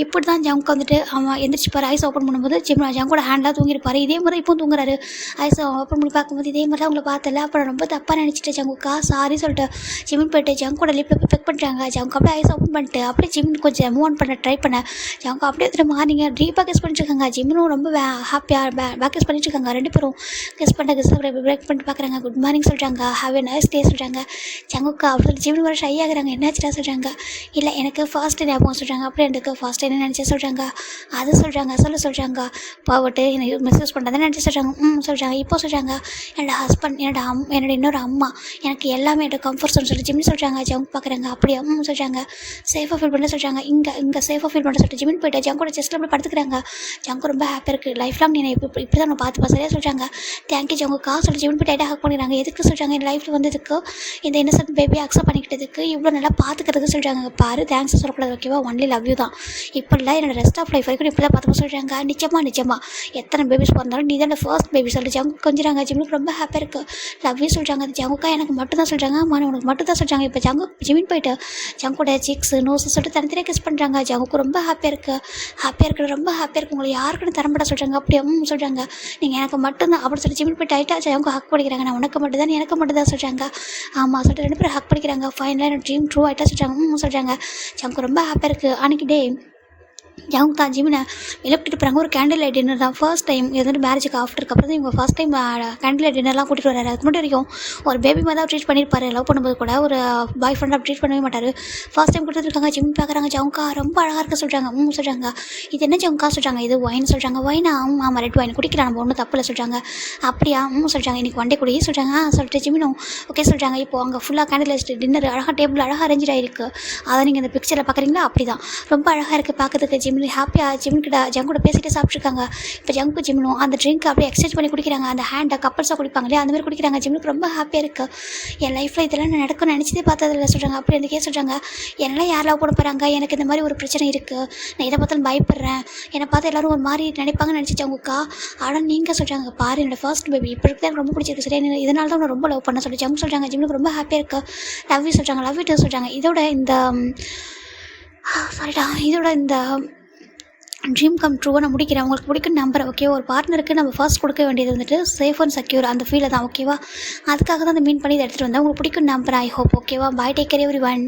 இப்படி தான் ஜங்கு வந்துட்டு அவன் எந்திரிச்சிப்பார். ஐஸ் ஓப்பன் பண்ணும்போது ஜங்கோட ஹேண்ட்லாம் தூங்கியிருப்பார். இதே மாதிரி இப்போ தூங்குறாரு. ஐஸ் ஓப்பன் பண்ணி பார்க்கும்போது இதே மாதிரி அவங்கள பார்த்தல. அப்புறம் ரொம்ப தப்பாக நினச்சிட்டு ஜங்குக்கா சாரி சொல்லிட்டு ஜிமின் போய்ட்டு ஜங்கோட லிப்பில் போய் பெக் பண்ணுறாங்க. ஜங்கு அப்படியே ஐஸ் ஓப்பன் பண்ணிட்டு அப்படியே ஜிமின் கொஞ்சம் மூவ் ஆன் பண்ண ட்ரை பண்ண ஜங்கு அப்படியே வந்துட்டு மார்னிங்க டீப்பாக கெஸ் பண்ணிட்டுருக்காங்க. ஜிமினும் ரொம்ப ஹாப்பியாக பேக் கெஸ் பண்ணிட்டுருக்காங்க. 2 பேரும் கெஸ் பிரேக் பண்ணிட்டு பார்க்குறாங்க. குட் மார்னிங் சொல்கிறாங்க. ஹாவ் எ நைஸ் டே சொல்கிறாங்க. ஜங்குக்கா அப்படி ஜிமின் வர ஷை ஆகுறாங்க. என்னாச்சுடா சொல்கிறாங்க. இல்லை எனக்கு ஃபர்ஸ்ட் ஞாபகம் சொல்கிறாங்க. அப்படி எனக்கு ஃபர்ஸ்ட் என்ன நினச்சி சொல்கிறாங்க. அது சொல்கிறாங்க சொல்கிறாங்க. பாவட்டு என்னை மெசேஜ் பண்ணுறதை நினச்சி சொல்கிறாங்க. சொல்கிறாங்க. இப்போ சொல்கிறாங்க என்னோடய ஹஸ்பண்ட் என்னோட இன்னொரு அம்மா எனக்கு எல்லாமே என்னோட கம்ஃபர்ட் சொல்லி ஜிமின் சொல்கிறாங்க. ஜங்கு பார்க்குறாங்க. அப்படியே சொல்கிறாங்க. சேஃபாக ஃபீல் பண்ண சொல்கிறாங்க. இங்கே சேஃபாக ஃபீல் பண்ண சொல்லிட்டு ஜிமின் போய்ட்டு ஜங்கோட செஸ்ட்டில் அப்படி படுத்துக்கிறாங்க. ஜங்கு ரொம்ப ஹாப்பியாக இருக்குது. லைஃப் லாங் நீ இப்படி தான் நான் பார்த்துப்பா சரியாக சொல்கிறாங்க. தேங்க்யூ ஜங்குக்கா சொல்லி ஜிமின் போய்ட்டு ஹக் பண்ணிடுறாங்க. எதுக்கு சொல்கிறாங்க என் லைஃப்பில் வந்ததுக்கு இந்த இன்னசென்ட் பேபியை அக்செப்ட் பண்ணிக்கிட்டதுக்கு இவ்வளோ நல்லா பார்த்துக்கிறதுக்கு சொல்கிறாங்க. பாரு தேங்க்ஸ் சொல்லக்கூடாது ஓகேவா. ஒன்லி லவ் யூ தான். இப்போ இல்லை என்னோட ரெஸ்ட் ஆஃப் லைஃப் வரைக்கும் இப்படி தான் பார்த்து சொல்கிறாங்க. நிச்சயமா எத்தனை பேபிஸ் பிறந்தாலும் நீ தான் ஃபர்ஸ்ட் பேபி சொல்லிட்டு ஜங்கு கொஞ்சிறாங்க. ஜிமினுக்கு ரொம்ப ஹாப்பியாக இருக்குது. லவ் யூ சொல்கிறாங்க. ஜங்குக்கா எனக்கு மட்டும் தான் சொல்கிறாங்க. உனக்கு மட்டும் தான் சொல்கிறாங்க. இப்போ ஜிமின் போயிட்டு ஜங்கோட சிக்ஸ் நோஸ் சொல்லிட்டு தனித்தனியாக கிஸ் பண்ணுறாங்க. ஜங்குக்கு ரொம்ப ஹாப்பியாக இருக்குது. ரொம்ப ஹாப்பியாக இருக்குது. உங்களை யாருக்குன்னு தரம்பட சொல்கிறாங்க. அப்படியே சொல்கிறாங்க. நீங்கள் எனக்கு மட்டும்தான் அப்படி சொல்லி ஜிமின் போய் டைட்டாக ஜங்கு ஹக் பண்ணிக்கிறாங்க. நான் உனக்கு மட்டும் தான் எனக்கு மட்டும் தான் சொல்கிறாங்க. ஆமாம் சொல்லிட்டு 2 பேரும் ஹக் பண்ணிக்கிறாங்க. ஃபைனலாக என்னோட ட்ரீம் ட்ரூ ஆகிட்டா சொல்கிறாங்க. சொல்கிறாங்க ஜங்கு ரொம்ப ஹாப்பியாக இருக்குது. அன்றைக்கி டே ஜங்கு தான் ஜிமினை விளக்கிட்டு போகிறாங்க. ஒரு கேண்டில் லைட் டின்னர் தான் ஃபர்ஸ்ட் டைம். இது வந்து மேரேஜுக்கு ஆஃப்டருக்கு அப்புறம் தான் இவங்க ஃபர்ஸ்ட் டைம் கேண்டில் லைட் டின்னர்லாம் கூட்டிகிட்டு வராரு. அதுக்கு மட்டும் வரைக்கும் ஒரு பேபி மாதிரி தான் ட்ரீட் பண்ணியிருப்பாரு. லவ் பண்ணும்போது கூட ஒரு பாய் ஃப்ரெண்டாக ட்ரீட் பண்ணவே மாட்டார். ஃபர்ஸ்ட் டைம் கொடுத்துருக்காங்க. ஜிமின் பார்க்குறாங்க. ஜங்குக்கா ரொம்ப அழகாக இருக்க சொல்கிறாங்க. சொல்கிறாங்க. இது என்ன ஜங்குக்கா சொல்கிறாங்க. இது ஒயின் சொல்கிறாங்க. ஒயினா ஆமாம் ரெட் ஒயின் குடிக்கலாம் நம்ம ஒன்றும் தப்பில்லை சொல்கிறாங்க. அப்படியா சொல்கிறாங்க. இன்றைக்கி ஒன் டே குடி சொல்கிறாங்க. சொல்லிட்டு ஜிமினும் ஓகே சொல்கிறாங்க. இப்போது அங்கே ஃபுல்லாக கேண்டில் லைட் டின்னர் அழகாக டேபிள் அழகாக அரேஞ்ச் ஆகிருக்கு. அதை நீங்கள் இந்த பிக்சரில் பார்க்குறீங்களா அப்படி தான் ரொம்ப அழகாக இருக்குது பார்க்கறதுக்கு. ஜிமின் ஹாப்பியாக ஜிமின் கிட்ட ஜங்கோட பேசிட்டு சாப்பிட்ருக்காங்க. இப்போ ஜங்கு ஜிமினும் அந்த ட்ரிங்க் அப்படியே எக்ஸ்சேஞ்ச் பண்ணி குடிக்கிறாங்க. அந்த ஹேண்டை கப்பல்ஸாக குடிப்பாங்க இல்லையா அந்த மாதிரி குடிக்கிறாங்க. ஜிமினுக்கு ரொம்ப ஹாப்பியாக இருக்குது. என் லைஃப்பில் இதெல்லாம் நான் நடக்கும்னு நினச்சதே பார்த்ததில்ல சொல்கிறாங்க. அப்படி அந்த கேஸ் சொல்கிறாங்க. என்னெல்லாம் யார் லவ் பண்ண போகிறாங்க. எனக்கு இந்த மாதிரி ஒரு பிரச்சனை இருக்குது. நான் எதை பார்த்தாலும் பயப்படுறேன். என்னை பார்த்து எல்லோரும் ஒரு மாதிரி நினைப்பாங்கன்னு நினச்சி ஜங்குக்கா. ஆனால் நீங்கள் சொல்கிறாங்க பாரு என்னோட ஃபர்ஸ்ட் பேபி இப்போ இருக்குது எனக்கு ரொம்ப பிடிச்சிருக்கு சரியா இதனால தான் நான் ரொம்ப லவ் பண்ண சொல்லி ஜங்கு சொல்கிறாங்க. ஜிமினுக்கு ரொம்ப ஹாப்பியாக இருக்குது. லவ் யூ சொல்கிறாங்க. லவ் யூ டூ சொல்கிறாங்க. இதோட இந்த ட்ரீம் கம் ட்ரூவாக நான் முடிக்கிறேன். உங்களுக்கு பிடிக்கும் நம்புறேன் ஓகேவா. ஒரு பார்ட்னருக்கு நம்ம ஃபர்ஸ்ட் கொடுக்க வேண்டியது வந்துட்டு சேஃப் அண்ட் செக்யூர் அந்த ஃபீலை தான் ஓகேவா. அதுக்காக தான் அந்த மீன் பண்ணி இதை எடுத்துகிட்டு வந்தேன். உங்களுக்கு பிடிக்கும் நம்புறேன். ஐ ஹோப் ஓகேவா. Bye take care everyone.